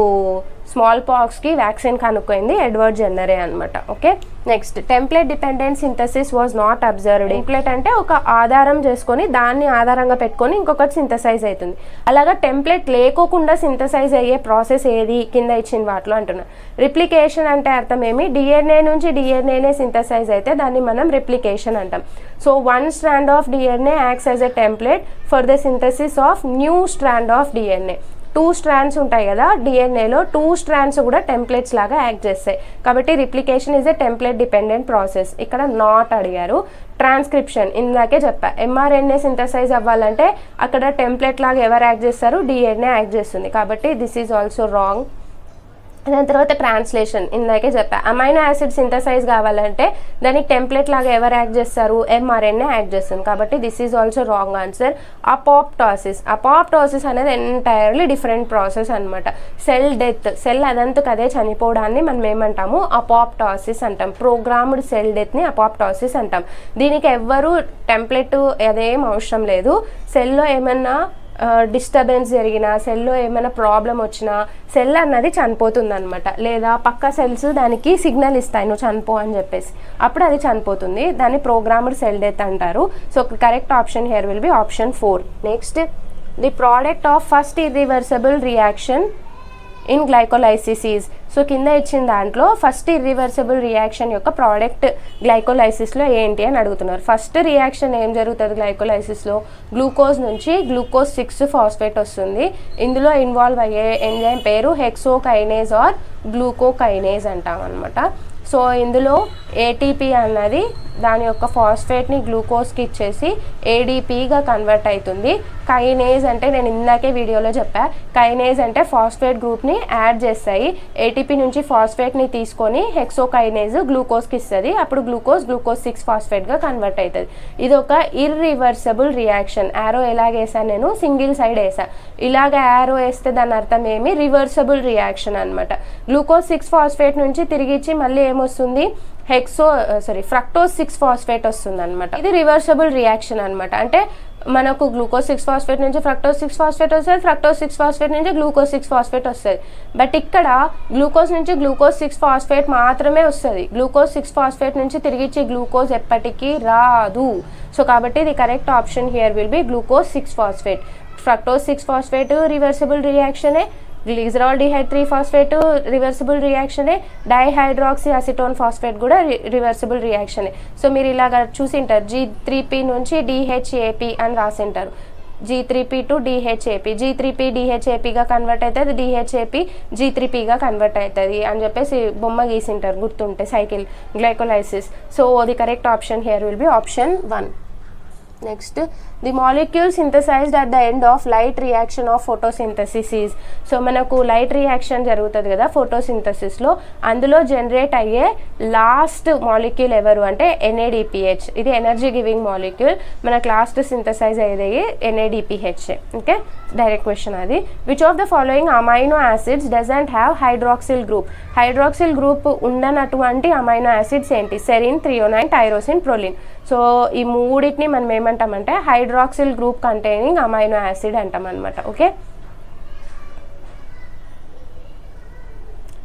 స్మాల్ పాక్స్కి వ్యాక్సిన్ కనుక్కోయింది ఎడ్వర్డ్ జెన్నరే అనమాట. Okay, next template dependent synthesis was not observed. Template అంటే ఒక ఆధారం చేసుకొని దాన్ని ఆధారంగా పెట్టుకొని ఇంకొకటి సింథసైజ్ అవుతుంది. అలాగా టెంప్లెట్ లేకోకుండా సింథసైజ్ అయ్యే ప్రాసెస్ ఏది? కింద ఇచ్చిన వాటిలో అంటున్నారు. రిప్లికేషన్ అంటే అర్థం ఏమి? డిఎన్ఏ నుంచి డిఎన్ఏనే సింథసైజ్ అయితే దాన్ని మనం రిప్లికేషన్ అంటాం. So one strand of DNA acts as a template for the synthesis of new strand of DNA. 2 strands ఉంటాయి కదా డిఎన్ఏలో, 2 స్ట్రాండ్స్ కూడా టెంప్లెట్స్ లాగా యాక్ట్ చేస్తాయి. కాబట్టి replication is a template dependent process. ఇక్కడ నాట్ అడిగారు. ట్రాన్స్క్రిప్షన్ ఇందాకే చెప్పా, ఎంఆర్ఎన్ఏ సింథసైజ్ అవ్వాలంటే అక్కడ టెంప్లెట్ లాగా ఎవరు యాక్ట్ చేస్తారు? డిఎన్ఏ యాక్ట్ చేస్తుంది. కాబట్టి దిస్ ఈజ్ ఆల్సో రాంగ్. దాని తర్వాత ట్రాన్స్లేషన్ ఇందాకే చెప్పా, అమైనో యాసిడ్ సింథసైజ్ కావాలంటే దానికి టెంప్లెట్ లాగా ఎవరు యాక్ట్ చేస్తారు? ఎంఆర్ఎన్ఏ యాక్ట్ చేస్తుంది. కాబట్టి this is also wrong answer. Apoptosis అనేది ఎంటైర్లీ డిఫరెంట్ ప్రాసెస్ అనమాట. సెల్ డెత్, సెల్ అదంతకు అదే చనిపోవడాన్ని మనం ఏమంటాము? అపాప్టోసిస్ అంటాం. ప్రోగ్రామ్డ్ సెల్ డెత్ని అపాప్టోసిస్ అంటాం. దీనికి ఎవ్వరు టెంప్లెట్ అదేం అవసరం లేదు. సెల్లో ఏమన్నా డిస్టర్బెన్స్ జరిగినా, సెల్లో ఏమైనా ప్రాబ్లం వచ్చినా సెల్ అన్నది చనిపోతుంది అనమాట. లేదా పక్క సెల్స్ దానికి సిగ్నల్ ఇస్తాయి నువ్వు చనిపో అని చెప్పేసి, అప్పుడు అది చనిపోతుంది. దాన్ని ప్రోగ్రామ్డ్ సెల్ డెత్ అంటారు. So correct option here will be option 4. Next the product of first irreversible reaction in glycolysis is. So కింద ఇచ్చిన దాంట్లో ఫస్ట్ ఇర్రివర్సిబుల్ రియాక్షన్ యొక్క ప్రోడక్ట్ గ్లైకోలైసిస్లో ఏంటి అని అడుగుతున్నారు. ఫస్ట్ రియాక్షన్ ఏం జరుగుతుంది గ్లైకోలైసిస్లో? గ్లూకోజ్ నుంచి గ్లూకోజ్ 6 ఫాస్ఫేట్ వస్తుంది. ఇందులో ఇన్వాల్వ్ అయ్యే ఎంజైమ్ పేరు హెక్సోకైనేజ్ ఆర్ గ్లూకోకైనేజ్ అంటాం అనమాట. సో ఇందులో ఏటీపీ అన్నది దాని యొక్క ఫాస్ఫేట్ని గ్లూకోజ్కి ఇచ్చేసి ఏడీపీగా కన్వర్ట్ అవుతుంది. కైనేజ్ అంటే నేను ఇందాకే వీడియోలో చెప్పా, కైనేజ్ అంటే ఫాస్ఫేట్ గ్రూప్ని యాడ్ చేస్తాయి. ఏటీపీ నుంచి ఫాస్ఫేట్ని తీసుకొని హెక్సోకైనేజ్ గ్లూకోజ్కి ఇస్తుంది. అప్పుడు గ్లూకోజ్ 6 ఫాస్ఫేట్గా కన్వర్ట్ అవుతుంది. ఇది ఒక ఇర్రివర్సిబుల్ రియాక్షన్. యారో ఎలాగ వేసాను నేను? సింగిల్ సైడ్ వేసా. ఇలాగ యారో వేస్తే దాని అర్థం ఏమి? రివర్సిబుల్ రియాక్షన్ అనమాట. గ్లూకోజ్ 6 ఫాస్ఫేట్ నుంచి తిరిగి ఇచ్చి మళ్ళీ ఏమొస్తుంది? ఫ్రక్టోజ్ 6 ఫాస్ఫేట్ వస్తుంది అనమాట. ఇది రివర్సిబుల్ రియాక్షన్ అనమాట. అంటే మనకు గ్లూకోజ్ 6 ఫాస్ఫేట్ నుంచి ఫ్రక్టోజ్ 6 ఫాస్ఫేట్ వస్తుంది, ఫ్రక్టోజ్ 6 ఫాస్ఫేట్ నుంచి గ్లూకోజ్ 6 ఫాస్ఫేట్ వస్తుంది. బట్ ఇక్కడ గ్లూకోజ్ నుంచి గ్లూకోజ్ 6 ఫాస్ఫేట్ మాత్రమే వస్తుంది. గ్లూకోజ్ 6 ఫాస్ఫేట్ నుంచి తిరిగిచ్చి గ్లూకోజ్ ఎప్పటికీ రాదు. సో కాబట్టి the correct option here will be glucose 6 phosphate. Fructose 6 phosphate reversible రియాక్షనే, గ్లిజరాల్డిహైడ్ 3 ఫాస్ఫేట్ రివర్సిబుల్ రియాక్షనే, డైహైడ్రాక్సీ అసిటోన్ ఫాస్ఫేట్ కూడా రివర్సిబుల్ రియాక్షనే. సో మీరు ఇలాగ చూసింటారు G3P నుంచి DHAP అని రాసింటారు. G3P to DHAP, G3P DHAPగా కన్వర్ట్ అవుతుంది, DHAP G3Pగా కన్వర్ట్ అవుతుంది అని చెప్పేసి బొమ్మ గీసింటారు గుర్తుంటే cycle glycolysis. So the correct option here will be option 1. Next, the molecule synthesized at the end of light reaction of photosynthesis is. So మనకు లైట్ రియాక్షన్ జరుగుతుంది కదా ఫోటోసింథసిస్లో, అందులో జనరేట్ అయ్యే లాస్ట్ మాలిక్యూల్ ఎవరు అంటే NADPH. ఇది ఎనర్జీ గివింగ్ మాలిక్యూల్, మనకు లాస్ట్ సింథసైజ్ అయ్యేది NADPH. ఓకే, డైరెక్ట్ క్వశ్చన్ అది. Which of the following amino acids doesn't have hydroxyl group? Hydroxyl group ఉండనటువంటి అమైనో యాసిడ్స్ ఏంటి? Serine, threonine, tyrosine, proline. So ఈ మూడింటిని మనం ఏమంటామంటే hydroxyl group containing amino acid అంటాం అనమాట. ఓకే,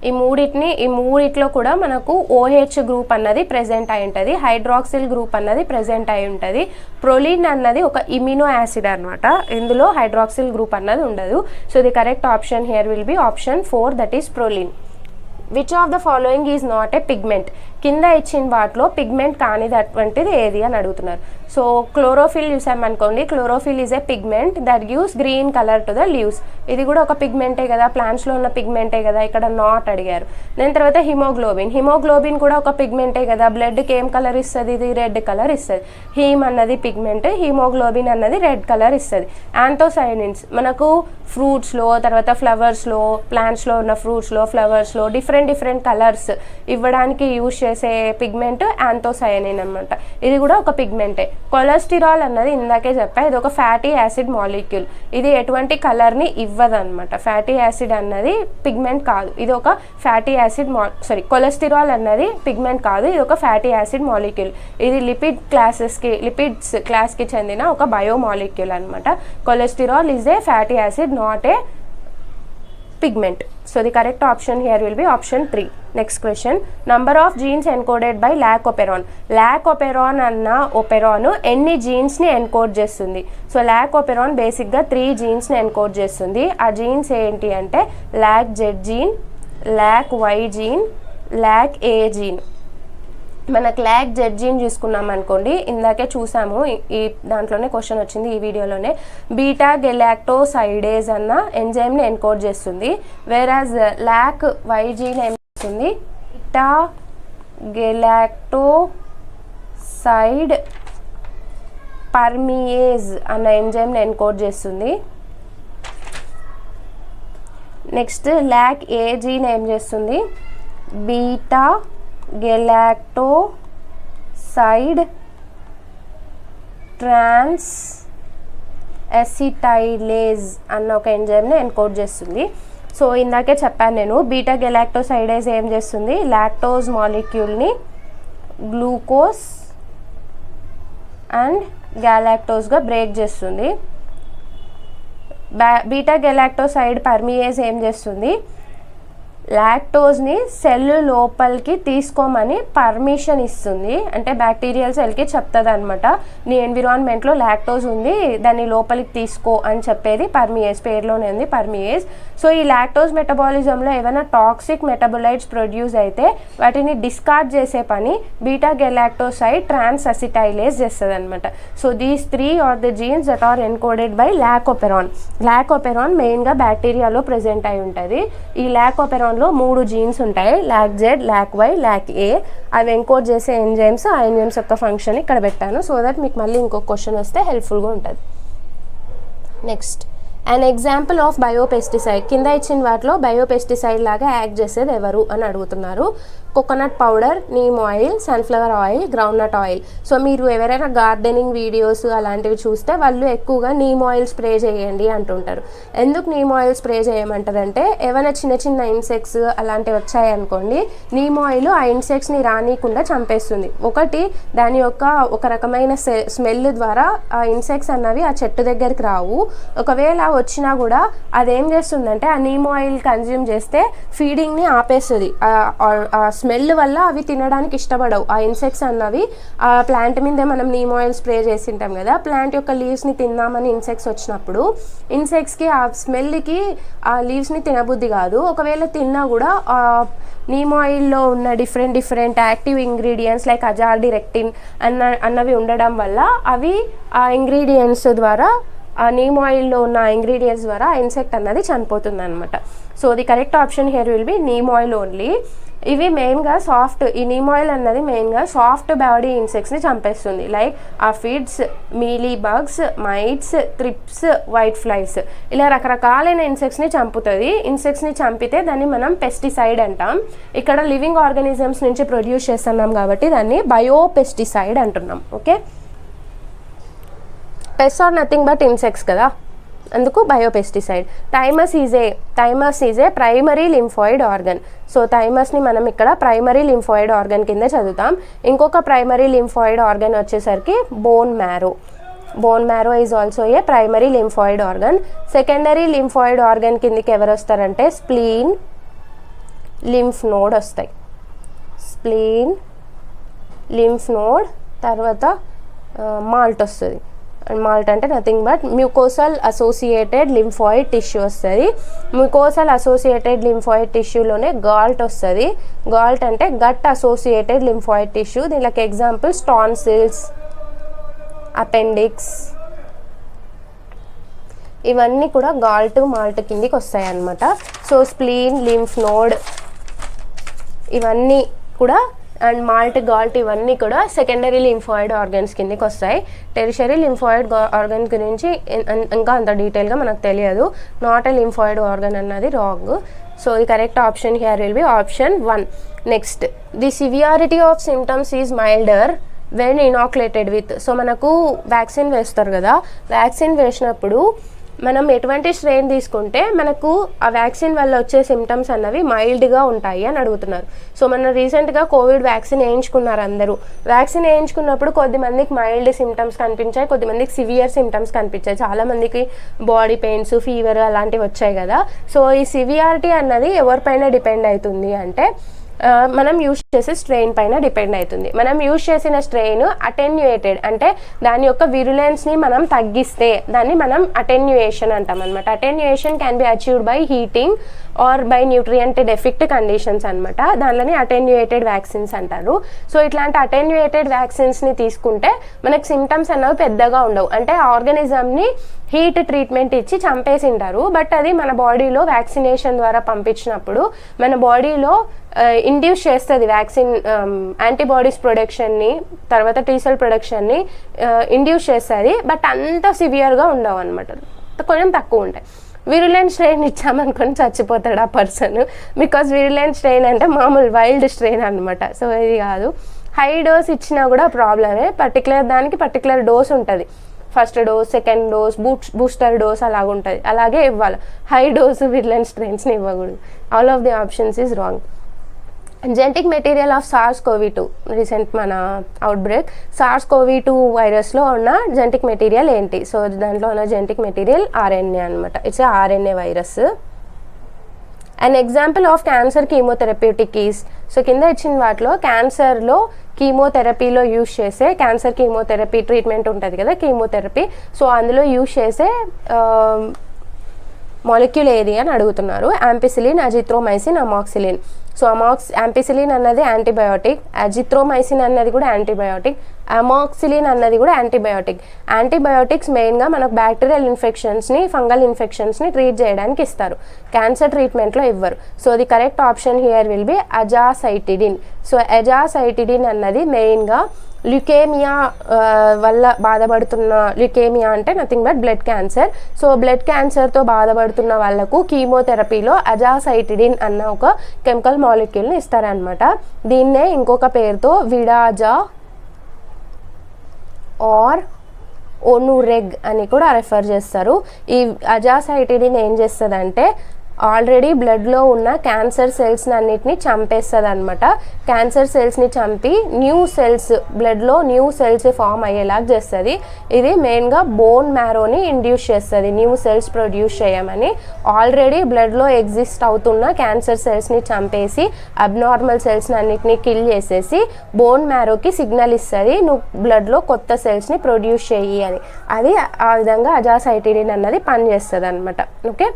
ఈ మూడిట్లో కూడా మనకు OH గ్రూప్ అన్నది ప్రెజెంట్ అయి ఉంటుంది, హైడ్రాక్సిల్ గ్రూప్ అన్నది ప్రెజెంట్ అయి ఉంటుంది. ప్రొలిన్ అన్నది ఒక ఇమ్యూనో యాసిడ్ అనమాట, ఇందులో హైడ్రాక్సిల్ గ్రూప్ అన్నది ఉండదు. So the correct option here will be option 4, that is proline. Which of the following is not a pigment? కింద ఇచ్చిన వాటిలో పిగ్మెంట్ కానిదటువంటిది ఏది అని అడుగుతున్నారు. సో క్లోరోఫిల్ చూసామనుకోండి, chlorophyll is a pigment that gives green colour to the leaves. ఇది కూడా ఒక పిగ్మెంటే కదా, ప్లాంట్స్లో ఉన్న పిగ్మెంటే కదా, ఇక్కడ నాట్ అడిగారు. దాని తర్వాత హిమోగ్లోబిన్ కూడా ఒక పిగ్మెంటే కదా, బ్లడ్కి ఏం కలర్ ఇస్తుంది? ఇది రెడ్ కలర్ ఇస్తుంది. హీమ్ అన్నది పిగ్మెంట్, హిమోగ్లోబిన్ అన్నది రెడ్ కలర్ ఇస్తుంది. యాంథోసైనిన్స్ మనకు ఫ్రూట్స్లో, తర్వాత ఫ్లవర్స్లో, ప్లాంట్స్లో ఉన్న ఫ్రూట్స్లో, ఫ్లవర్స్లో డిఫరెంట్ కలర్స్ ఇవ్వడానికి యూజ్ చేసే పిగ్మెంట్ యాంథోసైనిన్ అనమాట. ఇది కూడా ఒక పిగ్మెంటే. కొలెస్టిరాల్ అన్నది ఇందాకే చెప్పా, ఇది ఒక ఫ్యాటీ యాసిడ్ మాలిక్యూల్, ఇది ఎటువంటి కలర్ని ఇవ్వదు అనమాట. ఫ్యాటీ యాసిడ్ అన్నది పిగ్మెంట్ కాదు, ఇది ఒక ఫ్యాటీ యాసిడ్ కొలెస్టిరాల్ అన్నది పిగ్మెంట్ కాదు, ఇది ఒక ఫ్యాటీ యాసిడ్ మాలిక్యూల్. ఇది లిపిడ్స్ క్లాస్కి చెందిన ఒక బయో మాలిక్యూల్ అనమాట. Cholesterol is a fatty acid, not a pigment. So the correct option here will be option 3. Next question, number of genes encoded by lac operon. Lac operon అన్న operon ఎన్ని జీన్స్ ని ఎన్కోడ్ చేస్తుంది? సో లాక్ operon బేసిక్ గా 3 జీన్స్ ని ఎన్కోడ్ చేస్తుంది. ఆ జీన్స్ ఏంటి అంటే lac Z gene, lac Y gene, lac A gene. మనకు లాక్ Z జీన్ చూసుకున్నాం అనుకోండి, ఇందాకే చూసాము, ఈ దాంట్లోనే క్వశ్చన్ వచ్చింది ఈ వీడియోలోనే. బీటా గెలాక్టోసైడేజ్ అన్న ఎంజైమ్ని ఎన్కోడ్ చేస్తుంది. వేరాజ్ లాక్ Y జీన్ ఏం చేస్తుంది? బీటా గెలాక్టోసైడ్ పర్మియేజ్ అన్న ఎంజైమ్ని ఎన్కోడ్ చేస్తుంది. నెక్స్ట్ లాక్ A జీన్ ఏం చేస్తుంది? బీటా గెలాక్టోసైడ్ ట్రాన్స్ ఎసిటైలేజ్ అన్న ఒక ఎంజైమ్ని ఎన్కోడ్ చేస్తుంది. సో ఇందాకే చెప్పాను నేను, బీటా గెలాక్టోసైడేజ్ ఏం చేస్తుంది? లాక్టోజ్ మాలిక్యూల్ని గ్లూకోజ్ అండ్ గ్యాలాక్టోజ్గా బ్రేక్ చేస్తుంది. బీటా గెలాక్టోసైడ్ పర్మియేజ్ ఏం చేస్తుంది? లాక్టోజ్ని సెల్ లోపలికి తీసుకోమని పర్మిషన్ ఇస్తుంది, అంటే బ్యాక్టీరియల్ సెల్కి చెప్తుంది అనమాట, నీ ఎన్విరాన్మెంట్లో లాక్టోజ్ ఉంది, దాన్ని లోపలికి తీసుకో అని చెప్పేది పర్మియేజ్, పేరులోనే ఉంది పర్మియేజ్. సో ఈ లాక్టోజ్ మెటబాలిజంలో ఏమైనా టాక్సిక్ మెటబోలైట్స్ ప్రొడ్యూస్ అయితే వాటిని డిస్కార్డ్ చేసే పని బీటా గెలాక్టోసైడ్ ట్రాన్స్ అసిటైలేజ్ చేస్తుంది అనమాట. So these 3 are the genes that are encoded by lac operon. Lac operon మెయిన్గా బ్యాక్టీరియాలో ప్రెజెంట్ అయి ఉంటుంది. ఈ లాక్ operon లో 3 జీన్స్ ఉంటాయి, lac Z, lac Y, lac A. అవి ఎన్కోడ్ చేసే ఎంజైమ్స్, ఆ ఎంజైమ్స్ యొక్క ఫంక్షన్ ఇక్కడ పెట్టాను, సో దట్ మీకు మళ్ళీ ఇంకొక క్వశ్చన్ వస్తే హెల్ప్ఫుల్గా ఉంటుంది. Next, an example of biopesticide. కింద ఇచ్చిన వాటిలో బయోపెస్టిసైడ్ లాగా యాక్ట్ చేసేది ఎవరు అని అడుగుతున్నారు. Coconut powder, neem oil, sunflower oil, groundnut oil. So మీరు ఎవరైనా గార్డెనింగ్ వీడియోస్ అలాంటివి చూస్తే వాళ్ళు ఎక్కువగా నీమ్ ఆయిల్ స్ప్రే చేయండి అంటుంటారు. ఎందుకు నీమ్ ఆయిల్ స్ప్రే చేయమంటారంటే ఏమైనా చిన్న ఇన్సెక్ట్స్ అలాంటివి వచ్చాయనుకోండి, నీమ్ ఆయిల్ ఆ ఇన్సెక్ట్స్ని రానియకుండా చంపేస్తుంది. ఒకటి దాని యొక్క ఒక రకమైన స్మెల్ ద్వారా ఆ ఇన్సెక్ట్స్ అన్నవి ఆ చెట్టు దగ్గరికి రావు. ఒకవేళ వచ్చినా కూడా అదేం చేస్తుందంటే ఆ నీమ్ ఆయిల్ కన్జ్యూమ్ చేస్తే ఫీడింగ్ని ఆపేస్తుంది. స్మెల్ వల్ల అవి తినడానికి ఇష్టపడవు. ఆ ఇన్సెక్ట్స్ అన్నవి ఆ ప్లాంట్ మీదే మనం నీమ్ ఆయిల్ స్ప్రే చేసి ఉంటాం కదా, ప్లాంట్ యొక్క లీవ్స్ని తిందామని ఇన్సెక్ట్స్ వచ్చినప్పుడు ఇన్సెక్ట్స్కి ఆ స్మెల్కి ఆ లీవ్స్ని తినబుద్ధి కాదు. ఒకవేళ తిన్నా కూడా నీమ్ ఆయిల్లో ఉన్న డిఫరెంట్ యాక్టివ్ ఇంగ్రీడియంట్స్ లైక్ అజార్డిరెక్టిన్ అన్నవి ఉండడం వల్ల అవి ఆ ఇంగ్రీడియంట్స్ ద్వారా ఆ నీమ్ ఆయిల్లో ఉన్న ఇంగ్రీడియంట్స్ ద్వారా ఆ ఇన్సెక్ట్ అన్నది చనిపోతుంది అనమాట. So the correct option here will B neem oil only. ఇవి మెయిన్గా ఈ నీమ్ ఆయిల్ అన్నది మెయిన్గా సాఫ్ట్ బాడీ ఇన్సెక్ట్స్ని చంపేస్తుంది. Like aphids, mealy bugs, mites, thrips, white flies, ఇలా రకరకాలైన ఇన్సెక్ట్స్ని చంపుతుంది. ఇన్సెక్ట్స్ని చంపితే దాన్ని మనం పెస్టిసైడ్ అంటాం. ఇక్కడ లివింగ్ ఆర్గానిజమ్స్ నుంచి ప్రొడ్యూస్ చేస్తున్నాం కాబట్టి దాన్ని బయోపెస్టిసైడ్ అంటున్నాం. Okay, pest are nothing but insects కదా, అందుకు biopesticide. Thymus is a primary lymphoid organ. So థైమస్ని మనం ఇక్కడ ప్రైమరీ లింఫాయిడ్ ఆర్గన్ కింద చదువుతాం. ఇంకొక ప్రైమరీ లింఫాయిడ్ ఆర్గన్ వచ్చేసరికి bone marrow is also a primary lymphoid organ. Secondary lymphoid organ కిందకి ఎవరు వస్తారంటే స్ప్లీన్, లింఫ్ నోడ్ వస్తాయి. స్ప్లీన్, లింఫ్ నోడ్, తర్వాత మాల్ట్ వస్తుంది. మాల్ట్ అంటే nothing but mucosal associated lymphoid tissue వస్తుంది. మ్యూకోసల్ అసోసియేటెడ్ లింఫాయిడ్ టిష్యూలోనే గాల్ట్ వస్తుంది. గాల్ట్ అంటే గట్ అసోసియేటెడ్ లింఫాయిడ్ టిష్యూ. దీనికి ఎగ్జాంపుల్స్ టాన్సిల్స్, అపెండిక్స్, ఇవన్నీ కూడా మాల్ట్ కిందికి వస్తాయి అన్నమాట. సో స్ప్లీన్, లింఫ్ నోడ్ ఇవన్నీ కూడా అండ్ మాల్ట్, గాల్ట్ ఇవన్నీ కూడా సెకండరీ లింఫాయిడ్ ఆర్గన్స్ కిందకి వస్తాయి. టెరిషరీ లింఫాయిడ్ ఆర్గన్ గురించి ఇంకా అంత డీటెయిల్గా మనకు తెలియదు. నాట్ ఎ లింఫాయిడ్ ఆర్గన్ అన్నది wrong. So the correct option here will be option 1. Next, the severity of symptoms is milder when inoculated with. So మనకు వ్యాక్సిన్ వేస్తారు కదా, వ్యాక్సిన్ వేసినప్పుడు మనం ఎటువంటి స్ట్రెయిన్ తీసుకుంటే మనకు ఆ వ్యాక్సిన్ వల్ల వచ్చే సిమ్టమ్స్ అన్నవి మైల్డ్గా ఉంటాయి అని అడుగుతున్నారు. సో మన రీసెంట్గా కోవిడ్ వ్యాక్సిన్ వేయించుకున్నారు అందరూ. వ్యాక్సిన్ వేయించుకున్నప్పుడు కొద్దిమందికి మైల్డ్ సిమ్టమ్స్ కనిపించాయి, కొద్దిమందికి సివియర్ సిమ్టమ్స్ కనిపించాయి. చాలామందికి బాడీ పెయిన్స్, ఫీవర్ అలాంటివి వచ్చాయి కదా. సో ఈ సివియారిటీ అన్నది ఎవరిపైన డిపెండ్ అవుతుంది అంటే మనం యూజ్ చేసే స్ట్రెయిన్ పైన డిపెండ్ అవుతుంది. మనం యూజ్ చేసిన స్ట్రెయిన్ అటెన్యూయేటెడ్ అంటే దాని యొక్క విరులెన్స్ని మనం తగ్గిస్తే దాన్ని మనం అటెన్యూయేషన్ అంటాం అనమాట. Attenuation can be achieved by heating or by nutrient deficit conditions అనమాట. దానిలోని అటెన్యూయేటెడ్ వ్యాక్సిన్స్ అంటారు. సో ఇట్లాంటి అటెన్యూయేటెడ్ వ్యాక్సిన్స్ని తీసుకుంటే మనకు సిమ్టమ్స్ అన్నవి పెద్దగా ఉండవు. అంటే ఆర్గానిజంని హీట్ ట్రీట్మెంట్ ఇచ్చి చంపేసింటారు, బట్ అది మన బాడీలో వ్యాక్సినేషన్ ద్వారా పంపించినప్పుడు మన బాడీలో ఇండ్యూస్ చేస్తుంది వ్యాక్సిన్ యాంటీబాడీస్ ప్రొడక్షన్ని, తర్వాత టీసెల్ ప్రొడక్షన్ని ఇండ్యూస్ చేస్తుంది. బట్ అంత సివియర్గా ఉండవు అనమాట, కొంచెం తక్కువ ఉంటాయి. విరులెంట్ స్ట్రెయిన్ ఇచ్చామనుకొని చచ్చిపోతాడు ఆ పర్సన్, బికాజ్ విరులెంట్ స్ట్రెయిన్ అంటే మామూలు వైల్డ్ స్ట్రెయిన్ అనమాట. సో ఇది కాదు. హై డోస్ ఇచ్చినా కూడా ప్రాబ్లమే, పర్టికులర్ డోస్ ఉంటుంది. First dose, second dose, booster dose అలాగుంటుంది, అలాగే ఇవ్వాలి. హై డోస్ విరులెంట్ స్ట్రెయిన్స్ని ఇవ్వకూడదు. All of the options is wrong. Genetic material of SARS-CoV-2 recent మన అవుట్బ్రేక్ SARS-CoV-2 వైరస్లో ఉన్న జెనెటిక్ మెటీరియల్ ఏంటి? సో దాంట్లో ఉన్న జెనెటిక్ మెటీరియల్ RNA అనమాట. It's RNA virus. And example of cancer chemotherapeutic is. So కింద ఇచ్చిన వాటిలో క్యాన్సర్లో కీమోథెరపీలో యూజ్ చేసే క్యాన్సర్ కీమోథెరపీ ట్రీట్మెంట్ ఉంటుంది కదా, కీమోథెరపీ. సో అందులో యూజ్ చేసే మాలిక్యూల్ ఏది అని అడుగుతున్నారు. Ampicillin, azithromycin, amoxicillin. So ampicillin అన్నది యాంటీబయోటిక్, అజిత్రోమైసిన్ అన్నది కూడా యాంటీబయోటిక్, అమాక్సిలిన్ అన్నది కూడా యాంటీబయోటిక్. యాంటీబయోటిక్స్ మెయిన్గా మనకు బ్యాక్టీరియల్ ఇన్ఫెక్షన్స్ని, ఫంగల్ ఇన్ఫెక్షన్స్ని ట్రీట్ చేయడానికి ఇస్తారు, క్యాన్సర్ ట్రీట్మెంట్లో ఇవ్వరు. So the correct option here will be azacitidine. So azacitidine అన్నది మెయిన్గా ల్యూకేమియా వల్ల బాధపడుతున్న, ల్యూకేమియా అంటే nothing but blood cancer. So blood క్యాన్సర్తో బాధపడుతున్న వాళ్ళకు కీమోథెరపీలో అజాసైటిడిన్ అన్న ఒక కెమికల్ మాలిక్యూల్ని ఇస్తారనమాట. దీన్నే ఇంకొక పేరుతో విడాజా ఆర్ ఓనురెగ్ అని కూడా రెఫర్ చేస్తారు. ఈ అజాసైటిడిన్ ఏం చేస్తుందంటే ఆల్రెడీ బ్లడ్లో ఉన్న క్యాన్సర్ సెల్స్ని అన్నిటిని చంపేస్తుంది అనమాట. క్యాన్సర్ సెల్స్ని చంపి న్యూ సెల్స్, బ్లడ్లో న్యూ సెల్స్ ఫామ్ అయ్యేలాగా చేస్తుంది. ఇది మెయిన్గా బోన్ మ్యారోని ఇండ్యూస్ చేస్తుంది, న్యూ సెల్స్ ప్రొడ్యూస్ చేయమని. ఆల్రెడీ బ్లడ్లో ఎగ్జిస్ట్ అవుతున్న క్యాన్సర్ సెల్స్ని చంపేసి అబ్నార్మల్ సెల్స్ని అన్నిటిని కిల్ చేసేసి బోన్ మ్యారోకి సిగ్నల్ ఇస్తుంది, నువ్వు బ్లడ్లో కొత్త సెల్స్ని ప్రొడ్యూస్ చెయ్యి అని. అది ఆ విధంగా అజాసైటిడిన్ అన్నది పనిచేస్తుంది అనమాట. Okay,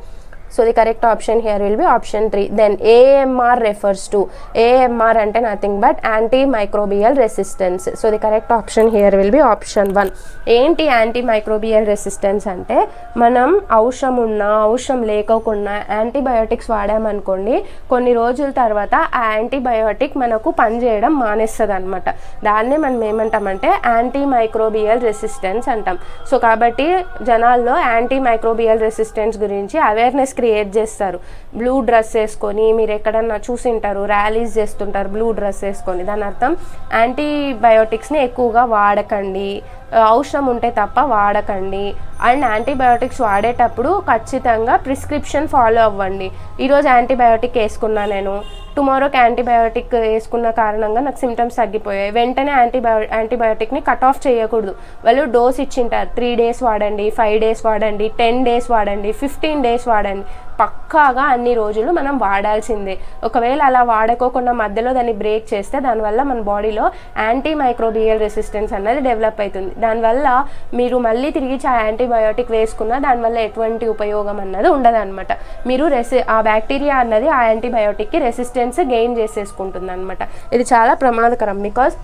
So the correct option here will be option 3. Then AMR refers to, AMR ante nothing but antimicrobial resistance. So the correct option here will be option 1. ఏంటి యాంటీమైక్రోబియల్ రెసిస్టెన్స్ అంటే మనం అవసరం ఉన్నా అవసరం లేకోకుండా యాంటీబయోటిక్స్ వాడామనుకోండి కొన్ని రోజుల తర్వాత ఆ యాంటీబయోటిక్ మనకు పనిచేయడం మానేస్తుంది అనమాట. దాన్నే మనం ఏమంటామంటే యాంటీమైక్రోబియల్ రెసిస్టెన్స్ అంటాం. సో కాబట్టి జనాల్లో యాంటీమైక్రోబియల్ రెసిస్టెన్స్ గురించి అవేర్నెస్ క్రియేట్ చేస్తారు. బ్లూ డ్రెస్ వేసుకొని, మీరు ఎక్కడన్నా చూసింటారు ర్యాలీస్ చేస్తుంటారు బ్లూ డ్రెస్ వేసుకొని, దాని అర్థం యాంటీబయోటిక్స్ని ఎక్కువగా వాడకండి, అవసరం ఉంటే తప్ప వాడకండి. అండ్ యాంటీబయోటిక్స్ వాడేటప్పుడు ఖచ్చితంగా ప్రిస్క్రిప్షన్ ఫాలో అవ్వండి. ఈరోజు యాంటీబయోటిక్ వేసుకున్నా, నేను టుమారోకి యాంటీబయోటిక్ వేసుకున్న కారణంగా నాకు సిమ్టమ్స్ తగ్గిపోయాయి, వెంటనే యాంటీబయోటిక్ని కట్ ఆఫ్ చేయకూడదు. వాళ్ళు డోస్ ఇచ్చింటారు, 3 days వాడండి, 5 days వాడండి, 10 days వాడండి, 15 days వాడండి. పక్కాగా అన్ని రోజులు మనం వాడాల్సిందే. ఒకవేళ అలా వాడుకోకుండా మధ్యలో దాన్ని బ్రేక్ చేస్తే దానివల్ల మన బాడీలో యాంటీమైక్రోబియల్ రెసిస్టెన్స్ అన్నది డెవలప్ అవుతుంది. దానివల్ల మీరు మళ్ళీ తిరిగి యాంటీబయోటిక్ వేసుకున్నా దానివల్ల ఎటువంటి ఉపయోగం అన్నది ఉండదు అనమాట. మీరు ఆ బ్యాక్టీరియా అన్నది ఆ యాంటీబయోటిక్కి రెసిస్టెన్స్ గెయిన్ చేసేసుకుంటుంది అనమాట. ఇది చాలా ప్రమాదకరం. బికాస్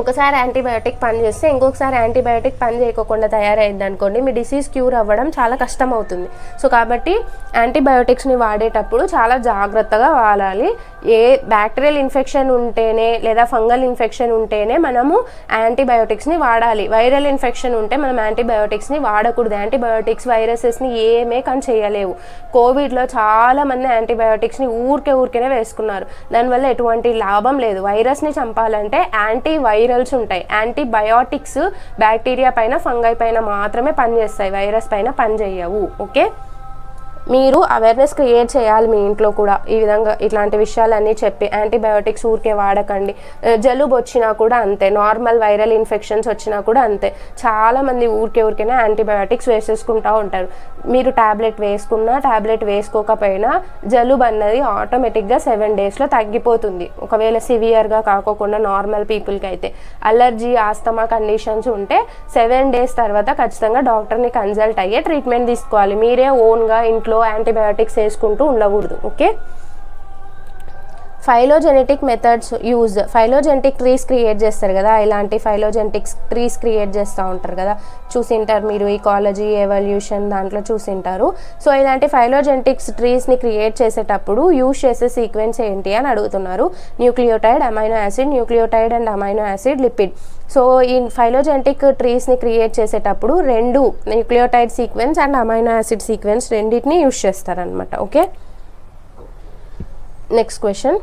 ఒకసారి యాంటీబయోటిక్ పనిచేస్తే ఇంకొకసారి యాంటీబయోటిక్ పని చేయకుండా తయారైంది అనుకోండి, మీ డిసీజ్ క్యూర్ అవ్వడం చాలా కష్టం అవుతుంది. సో కాబట్టి యాంటీబయోటిక్స్ని వాడేటప్పుడు చాలా జాగ్రత్తగా వాడాలి. ఏ బ్యాక్టీరియల్ ఇన్ఫెక్షన్ ఉంటేనే లేదా ఫంగల్ ఇన్ఫెక్షన్ ఉంటేనే మనము యాంటీబయోటిక్స్ని వాడాలి. వైరల్ ఇన్ఫెక్షన్ ఉంటే మనం యాంటీబయోటిక్స్ని వాడకూడదు. యాంటీబయోటిక్స్ వైరసెస్ని ఏమే కానీ చేయలేవు. కోవిడ్లో చాలామంది యాంటీబయోటిక్స్ని ఊరికేనే వేసుకున్నారు. దానివల్ల ఎటువంటి లాభం లేదు. వైరస్ని చంపాలంటే యాంటీవైరల్స్ ఉంటాయి. యాంటీబయోటిక్స్ బ్యాక్టీరియా పైన ఫంగై పైన మాత్రమే పనిచేస్తాయి, వైరస్ పైన పనిచేయవు. ఓకే, మీరు అవేర్నెస్ క్రియేట్ చేయాలి మీ ఇంట్లో కూడా. ఈ విధంగా ఇట్లాంటి విషయాలన్నీ చెప్పి యాంటీబయోటిక్స్ ఊరికే వాడకండి. జలుబు వచ్చినా కూడా అంతే, నార్మల్ వైరల్ ఇన్ఫెక్షన్స్ వచ్చినా కూడా అంతే. చాలామంది ఊరికేనే యాంటీబయోటిక్స్ వేసేసుకుంటూ ఉంటారు. మీరు ట్యాబ్లెట్ వేసుకున్నా ట్యాబ్లెట్ వేసుకోకపోయినా జలుబు అన్నది ఆటోమేటిక్గా 7 daysలో తగ్గిపోతుంది. ఒకవేళ సివియర్గా కాకోకుండా నార్మల్ పీపుల్కి అయితే. అలర్జీ, ఆస్తమా కండిషన్స్ ఉంటే 7 days తర్వాత ఖచ్చితంగా డాక్టర్ని కన్సల్ట్ అయ్యే ట్రీట్మెంట్ తీసుకోవాలి. మీరే ఓన్గా ఇంట్లో యాంటీబయోటిక్స్ వేసుకుంటూ ఉండకూడదు. Okay, phylogenetic methods use, phylogenetic trees create చేస్తారు కదా, ఇలాంటి ఫైలోజెనెటిక్స్ ట్రీస్ క్రియేట్ చేస్తూ ఉంటారు కదా, చూసింటారు మీరు ఈకాలజీ ఎవల్యూషన్ దాంట్లో చూసింటారు. సో ఇలాంటి ఫైలోజెనెటిక్స్ ట్రీస్ని క్రియేట్ చేసేటప్పుడు యూజ్ చేసే సీక్వెన్స్ ఏంటి అని అడుగుతున్నారు. Nucleotide, amino acid, nucleotide and amino acid, lipid. So ఈ ఫైలోజెనెటిక్ ట్రీస్ని క్రియేట్ చేసేటప్పుడు 2 nucleotide sequence and amino acid sequence రెండింటిని యూజ్ చేస్తారనమాట. Okay, next question.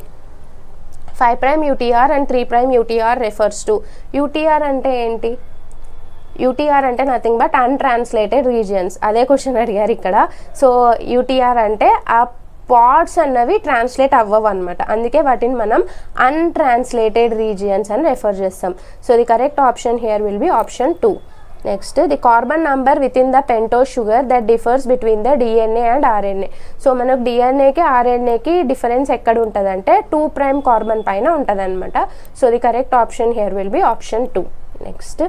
5' UTR and 3' UTR refers to. UTR అంటే ఏంటి? UTR అంటే నథింగ్ బట్ అన్ట్రాన్స్లేటెడ్ రీజియన్స్. అదే క్వశ్చన్ అడిగారు ఇక్కడ. సో UTR అంటే ఆ పార్ట్స్ అన్నవి ట్రాన్స్లేట్ అవ్వవు అనమాట, అందుకే వాటిని మనం అన్ట్రాన్స్లేటెడ్ రీజియన్స్ అని రెఫర్ చేస్తాం. So the correct option here will be option 2. Next, the carbon number with in the pentose sugar that differs between the DNA and RNA. So మనకు DNAకి RNAకి డిఫరెన్స్ ఎక్కడ ఉంటుంది అంటే 2' కార్బన్ పైన ఉంటుంది అనమాట. So the correct option here will be option 2. Next,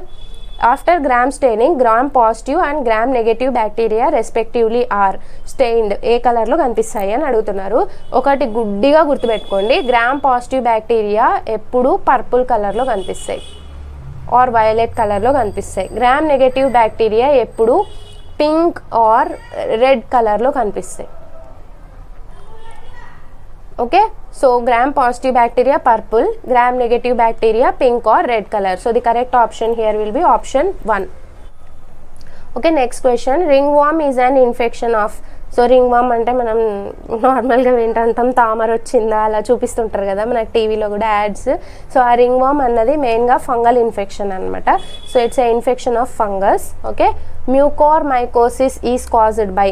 after Gram staining Gram positive and Gram negative bacteria respectively are stained ఏ కలర్లో కనిపిస్తాయి అని అడుగుతున్నారు. ఒకటి గుడ్డిగా గుర్తుపెట్టుకోండి, గ్రామ్ పాజిటివ్ బ్యాక్టీరియా ఎప్పుడు పర్పుల్ కలర్లో కనిపిస్తాయి ఆర్ వైలెట్ కలర్లో కనిపిస్తాయి. గ్రామ్ నెగటివ్ బ్యాక్టీరియా ఎప్పుడు పింక్ ఆర్ రెడ్ కలర్లో కనిపిస్తాయి. Okay, so Gram positive bacteria purple, Gram negative bacteria pink or red colour. So the correct option here will be option 1. Okay, next question. Ringworm is an infection of. So ringworm అంటే మనం నార్మల్గా వింటాం తామర వచ్చిందా అలా చూపిస్తుంటారు కదా మనకి టీవీలో కూడా యాడ్స్. సో ఆ రింగ్ వార్మ్ అన్నది మెయిన్గా ఫంగల్ ఇన్ఫెక్షన్ అనమాట. So it's a infection of fungus. Okay, mucormycosis is caused by.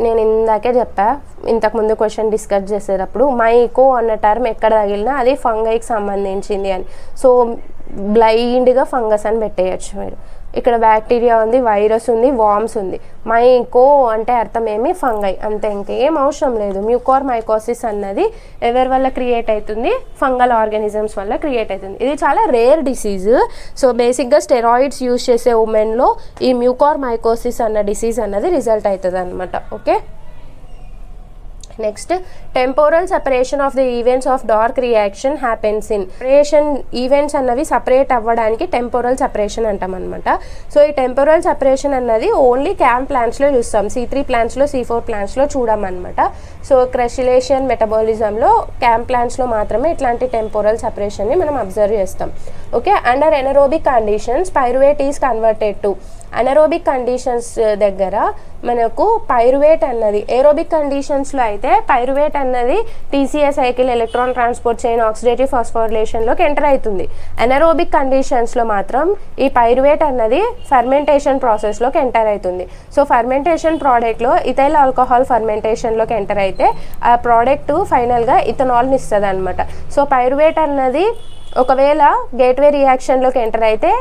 నేను ఇందాకే చెప్పా ఇంతకుముందు క్వశ్చన్ డిస్కస్ చేసేటప్పుడు, మైకో అన్న టర్మ్ ఎక్కడ తగిలినా అది ఫంగైకి సంబంధించింది అని. సో బ్లైండ్గా ఫంగస్ అని పెట్టేయచ్చు మీరు. ఇక్కడ బ్యాక్టీరియా ఉంది, వైరస్ ఉంది, వార్మ్స్ ఉంది. మైకో అంటే అర్థం ఏమి ఫంగై, అంతే, ఇంకేం అవసరం లేదు. మ్యూకోర్మైకోసిస్ అన్నది ఎవరి వల్ల క్రియేట్ అవుతుంది? ఫంగల్ ఆర్గానిజమ్స్ వల్ల క్రియేట్ అవుతుంది. ఇది చాలా రేర్ డిసీజ్. సో బేసిక్గా స్టెరాయిడ్స్ యూజ్ చేసే ఉమెన్లో ఈ మ్యూకోర్మైకోసిస్ అన్న డిసీజ్ అన్నది రిజల్ట్ అవుతుంది అనమాట. Okay, next temporal separation of the events of dark reaction happens in separation events అన్నవి సపరేట్ అవ్వడానికి టెంపోరల్ సెపరేషన్ అంటాం అనమాట. సో ఈ టెంపోరల్ సెపరేషన్ అన్నది ఓన్లీ క్యామ్ ప్లాంట్స్లో చూస్తాం, C3 ప్లాంట్స్లో C4 ప్లాంట్స్లో చూడమన్నమాట. సో క్రస్యులేషన్ మెటబాలిజంలో క్యామ్ ప్లాంట్స్లో మాత్రమే ఇట్లాంటి టెంపోరల్ సెపరేషన్ని మనం అబ్జర్వ్ చేస్తాం. Okay, under anaerobic conditions pyruvate is converted to anaerobic conditions దగ్గర మనకు పైరువేట్ అన్నది, ఏరోబిక్ కండిషన్స్లో అయితే పైరువేట్ అన్నది TCA cycle, electron transport chain, oxidative ఫాస్ఫోరిలేషన్లోకి ఎంటర్ అవుతుంది. అనరోబిక్ కండిషన్స్లో మాత్రం ఈ పైరువేట్ అన్నది ఫర్మెంటేషన్ ప్రాసెస్లోకి ఎంటర్ అవుతుంది. సో ఫర్మెంటేషన్ ప్రోడక్ట్లో ఇథైల్ ఆల్కహాల్ ఫర్మెంటేషన్లోకి ఎంటర్ అయితే ఆ ప్రోడక్ట్ ఫైనల్గా ఇథనాల్ని ఇస్తుంది అనమాట. సో పైరువేట్ అన్నది ఒకవేళ గేట్వే రియాక్షన్లోకి ఎంటర్ అయితే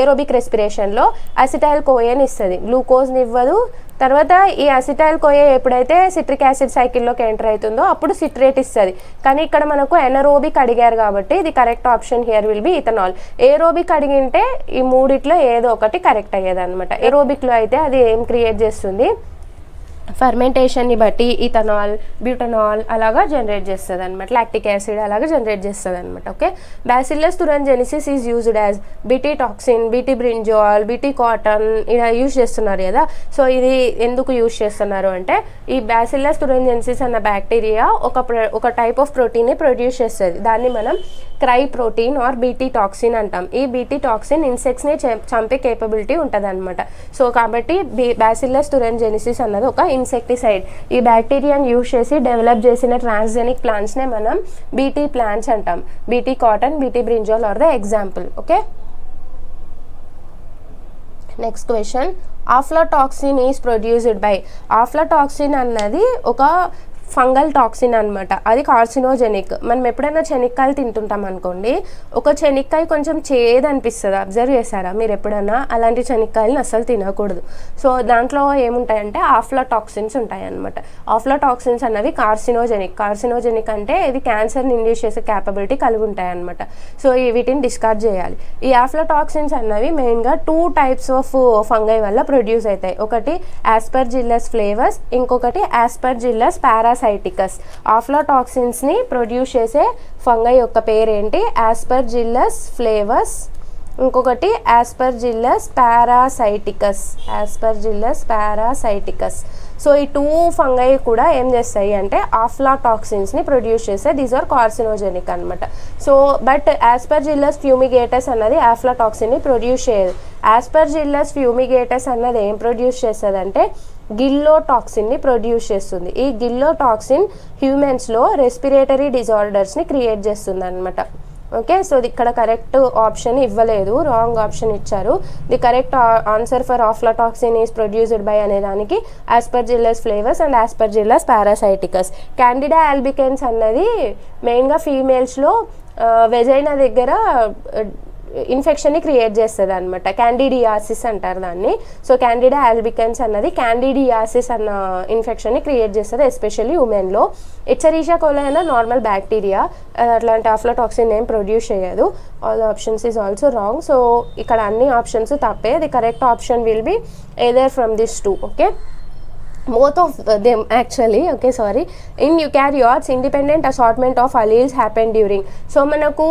ఏరోబిక్ రెస్పిరేషన్లో అసిటైల్ కోయేని ఇస్తుంది, గ్లూకోజ్ని ఇవ్వదు. తర్వాత ఈ అసిటైల్ కోయే ఎప్పుడైతే సిట్రిక్ యాసిడ్ సైకిల్లోకి ఎంటర్ అవుతుందో అప్పుడు సిట్రేట్ ఇస్తుంది. కానీ ఇక్కడ మనకు ఎనరోబిక్ అడిగారు కాబట్టి ఇది correct option here will be ethanol. Aerobic అడిగింటే ఈ మూడిట్లో ఏదో ఒకటి కరెక్ట్ అయ్యేది అనమాట. ఏరోబిక్లో అయితే అది ఏం క్రియేట్ చేస్తుంది, ఫర్మెంటేషన్ని బట్టి ఇథనాల్, బ్యూటనాల్ అలాగా జనరేట్ చేస్తుంది అనమాట, లాక్టిక్ యాసిడ్ అలాగా జనరేట్ చేస్తుంది అనమాట. Okay, Bacillus thuringiensis is used as BT toxin, BT brinjal, BT cotton ఇలా యూజ్ చేస్తున్నారు కదా. సో ఇది ఎందుకు యూజ్ చేస్తున్నారు అంటే ఈ బ్యాసిల్లస్ తురంజెనిసిస్ అన్న బ్యాక్టీరియా ఒక టైప్ ఆఫ్ ప్రోటీన్ని ప్రొడ్యూస్ చేస్తుంది, దాన్ని మనం cry protein or BT toxin అంటాం. ఈ BT టాక్సిన్ ఇన్సెక్ట్స్ని చంపే కేపబిలిటీ ఉంటుంది అనమాట. సో కాబట్టి బ్యాసిల్లస్ తురంజెనిసిస్ అన్నది ఒక ఇన్సెక్టిసైడ్. ఈ బ్యాక్టీరియాని యూజ్ చేసి డెవలప్ చేసిన ట్రాన్స్జెనిక్ ప్లాంట్స్నే మనం BT ప్లాంట్స్ అంటాం. BT cotton, BT brinjal are the example. Okay, next question, aflatoxin is produced by. Aflatoxin అన్నది ఒక ఫంగల్ టాక్సిన్ అనమాట, అది కార్సినోజెనిక్. మనం ఎప్పుడైనా చెనిక్కాయలు తింటుంటాం అనుకోండి, ఒక చెనిక్కాయ కొంచెం చేదు అనిపిస్తుంది, అబ్జర్వ్ చేశారా మీరు ఎప్పుడైనా? అలాంటి చెనిక్కాయలను అస్సలు తినకూడదు. సో దాంట్లో ఏముంటాయంటే ఆఫ్లాటాక్సిన్స్ ఉంటాయి అనమాట. ఆఫ్లాటాక్సిన్స్ అన్నవి కార్సినోజెనిక్ అంటే ఇది క్యాన్సర్ని ఇండ్యూస్ చేసే క్యాపబిలిటీ కలిగి ఉంటాయి అనమాట. సో వీటిని డిస్కార్డ్ చేయాలి. ఈ ఆఫ్లాటాక్సిన్స్ అన్నవి మెయిన్గా 2 టైప్స్ ఆఫ్ ఫంగై వల్ల ప్రొడ్యూస్ అవుతాయి. ఒకటి ఆస్పర్జిల్లస్ ఫ్లేవర్స్, ఇంకొకటి ఆస్పర్జిల్లస్ పారాసైటికస్. ఆఫ్లాటాక్సిన్స్ ని ప్రొడ్యూస్ చేసే ఫంగై యొక్క పేరేంటి? ఆస్పర్జిల్లస్ ఫ్లేవర్స్, ఇంకొకటి ఆస్పర్జిల్లస్ పారాసైటికస్. సో ఈ 2 ఫంగై కూడా ఏం చేస్తాయి అంటే ఆఫ్లాటాక్సిన్స్ని ప్రొడ్యూస్ చేస్తాయి. దీస్ ఆర్ కార్సినోజెనిక్ అనమాట. సో బట్ ఆస్పర్జిల్లస్ ఫ్యూమిగేటస్ అన్నది ఆఫ్లాటాక్సిన్ని ప్రొడ్యూస్ చేయదు. ఆస్పర్జిల్లస్ ఫ్యూమిగేటస్ అన్నది ఏం ప్రొడ్యూస్ చేస్తుంది అంటే గిల్లోటాక్సిన్ని ప్రొడ్యూస్ చేస్తుంది. ఈ గిల్లోటాక్సిన్ హ్యూమన్స్లో రెస్పిరేటరీ డిజార్డర్స్ని క్రియేట్ చేస్తుంది అనమాట. ఓకే, సో ఇక్కడ కరెక్ట్ ఆప్షన్ ఇవ్వలేదు, రాంగ్ ఆప్షన్ ఇచ్చారు. The correct answer for aflatoxin is produced by అనే దానికి Aspergillus flavus and Aspergillus parasiticus. Candida albicans అన్నది మెయిన్గా ఫీమేల్స్లో వెజైనా దగ్గర ఇన్ఫెక్షన్ని క్రియేట్ చేస్తుంది అనమాట, క్యాండిడియాసిస్ అంటారు దాన్ని. సో క్యాండిడా ఆల్బికెన్స్ అన్నది క్యాండిడియాసిస్ అన్న ఇన్ఫెక్షన్ని క్రియేట్ చేస్తుంది, ఎస్పెషల్లీ ఉమెన్లో. ఎచ్చరీషియా కోలై అన్న నార్మల్ బ్యాక్టీరియా, అట్లాంటి ఆఫ్లాటాక్సిన్ ఏం ప్రొడ్యూస్ చేయదు. All options is also wrong. So ఇక్కడ అన్ని ఆప్షన్స్ తప్పే. The correct option will be either from this 2. Okay, both of them actually. Okay, sorry. In eukaryotes independent assortment of alleles happen during. So మనకు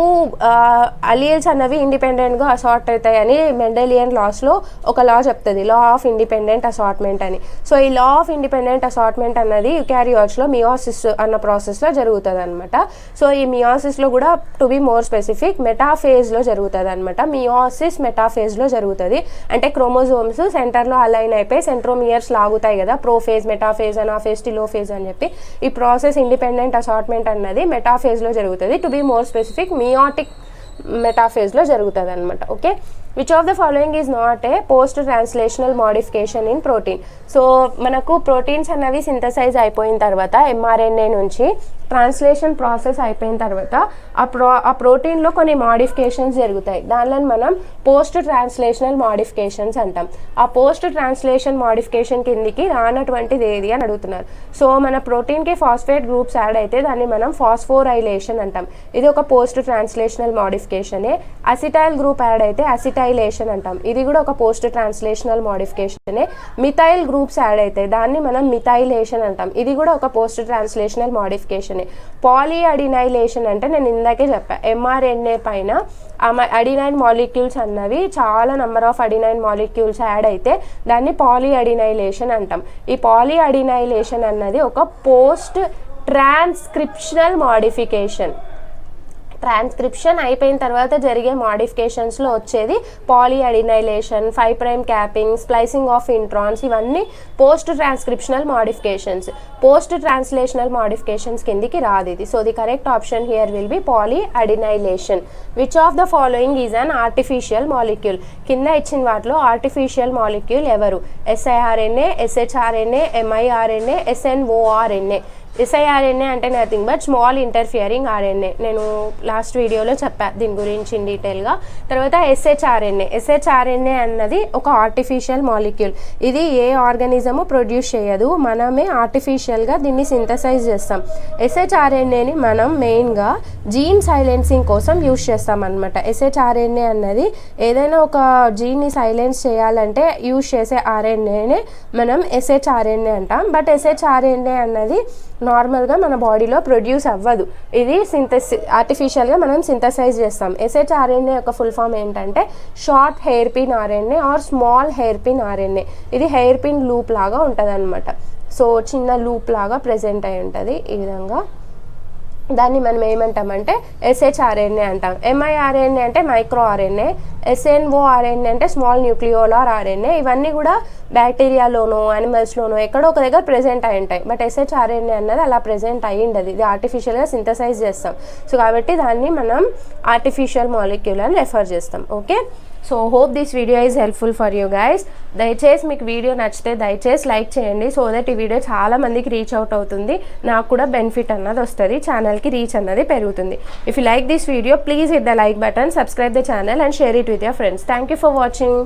అలీల్స్ అన్నవి ఇండిపెండెంట్గా అసార్ట్ అవుతాయని మెండెలియన్ లాస్లో ఒక లా చెప్తుంది, లా ఆఫ్ ఇండిపెండెంట్ అసార్ట్మెంట్ అని. సో ఈ లా ఆఫ్ ఇండిపెండెంట్ అసార్ట్మెంట్ అన్నది యూకారియోట్స్లో మియోసిస్ అన్న ప్రాసెస్లో జరుగుతుంది అనమాట. సో ఈ మియోసిస్లో కూడా టు బి మోర్ స్పెసిఫిక్ మెటాఫేజ్లో జరుగుతుంది అనమాట. మియోసిస్ మెటాఫేజ్లో జరుగుతుంది అంటే క్రోమోజోమ్స్ సెంటర్లో అలైన్ అయిపోయి సెంట్రోమియర్స్ లాగుతాయి కదా, ప్రోఫేజ్, మెటాఫేజ్, అనాఫేజ్, టిలోఫేజ్ అని చెప్పి. ఈ ప్రాసెస్ ఇండిపెండెంట్ అసార్ట్మెంట్ అన్నది మెటాఫేజ్లో జరుగుతుంది. To be more specific meiotic మెటాఫేజ్లో జరుగుతుంది అనమాట. Okay, which of the following is not a post translational modification in protein. So మనకు ప్రోటీన్స్ అన్నవి సింథసైజ్ అయిపోయిన తర్వాత ఎంఆర్ఎన్ఏ నుంచి ట్రాన్స్లేషన్ ప్రాసెస్ అయిపోయిన తర్వాత ఆ ప్రోటీన్లో కొన్ని మోడిఫికేషన్స్ జరుగుతాయి. దానిలో మనం పోస్ట్ ట్రాన్స్లేషనల్ మోడిఫికేషన్స్ అంటాం. ఆ పోస్ట్ ట్రాన్స్లేషన్ మోడిఫికేషన్ కిందికి రానటువంటిది ఏది అని అడుగుతున్నారు. సో మన ప్రోటీన్కి ఫాస్ఫేట్ గ్రూప్స్ యాడ్ అయితే దాన్ని మనం ఫాస్ఫోరైలేషన్ అంటాం. ఇది ఒక పోస్ట్ ట్రాన్స్లేషనల్ మోడిఫికేషనే. అసిటైల్ గ్రూప్ యాడ్ అయితే అసిటైల్ అడినైలేషన్ అంటాం. ఇది కూడా ఒక పోస్ట్ ట్రాన్స్లేషనల్ మోడిఫికేషనే. మిథైల్ గ్రూప్స్ యాడ్ అవుతాయి, దాన్ని మనం మిథైలేషన్ అంటాం. ఇది కూడా ఒక పోస్ట్ ట్రాన్స్లేషనల్ మోడిఫికేషనే. పాలీ అడినైలేషన్ అంటే నేను ఇందాకే చెప్పా, mRNA పైన అడినైన్ మాలిక్యూల్స్ అన్నవి చాలా number of adenine molecules add అయితే దాన్ని పాలీ అడినైలేషన్ అంటాం. ఈ పాలీ అడినైలేషన్ అన్నది ఒక పోస్ట్ ట్రాన్స్క్రిప్షనల్ మోడిఫికేషన్. ట్రాన్స్క్రిప్షన్ అయిపోయిన తర్వాత జరిగే మోడిఫికేషన్స్లో వచ్చేది poly adenylation, 5' capping, splicing of introns, ఇవన్నీ post transcriptional modifications. Post translational modifications కిందికి రాదు ఇది. So the correct option here will be poly adenylation. Which of the following is an artificial molecule? కింద ఇచ్చిన వాటిలో ఆర్టిఫిషియల్ మాలిక్యూల్ ఎవరు? siRNA, shRNA, miRNA, snORNA. siRNA అంటే nothing but small interfering RNA. నేను లాస్ట్ వీడియోలో చెప్పా దీని గురించి ఇన్ డీటెయిల్గా. తర్వాత SHRNA అన్నది ఒక ఆర్టిఫిషియల్ మాలిక్యూల్. ఇది ఏ ఆర్గానిజము ప్రొడ్యూస్ చేయదు, మనమే ఆర్టిఫిషియల్గా దీన్ని సింథసైజ్ చేస్తాం. SHRNAని మనం మెయిన్గా జీన్ సైలెన్సింగ్ కోసం యూజ్ చేస్తాం అనమాట. SHRNA అన్నది ఏదైనా ఒక జీన్ని సైలెన్స్ చేయాలంటే యూజ్ చేసే RNAనే మనం SHRNA అంటాం. బట్ SHRNA అన్నది నార్మల్గా మన బాడీలో ప్రొడ్యూస్ అవ్వదు, ఇది ఆర్టిఫిషియల్గా మనం సింథసైజ్ చేస్తాం. SHRNA యొక్క ఫుల్ ఫామ్ ఏంటంటే short hairpin RNA or small hairpin RNA. ఇది హెయిర్ పిన్ లూప్ లాగా ఉంటుంది అనమాట. సో చిన్న లూప్ లాగా ప్రెజెంట్ అయి ఉంటుంది ఈ విధంగా. దాన్ని మనం ఏమంటామంటే SHRNA అంటాం. miRNA అంటే మైక్రో RNA, snORNA అంటే స్మాల్ న్యూక్లియోలార్ RNA. ఇవన్నీ కూడా బ్యాక్టీరియాలోనో యానిమల్స్లోనో ఎక్కడో ఒక దగ్గర ప్రెజెంట్ అయి ఉంటాయి. బట్ SHRNA అన్నది అలా ప్రెజెంట్ అయ్యి ఉండదు, ఇది ఆర్టిఫిషియల్గా సింథసైజ్ చేస్తాం. సో కాబట్టి దాన్ని మనం ఆర్టిఫిషియల్ మాలిక్యూల్ అని రెఫర్ చేస్తాం. Okay, so hope this video is helpful for you guys. దయచేసి మీకు వీడియో నచ్చితే దయచేసి లైక్ చేయండి, సో దట్ ఈ వీడియో చాలా మందికి రీచ్ అవుట్ అవుతుంది, నాకు కూడా బెనిఫిట్ అన్నది వస్తుంది, ఛానల్కి రీచ్ అన్నది పెరుగుతుంది. If you like this video please hit the like button, subscribe the channel and share it with your friends. Thank you for watching.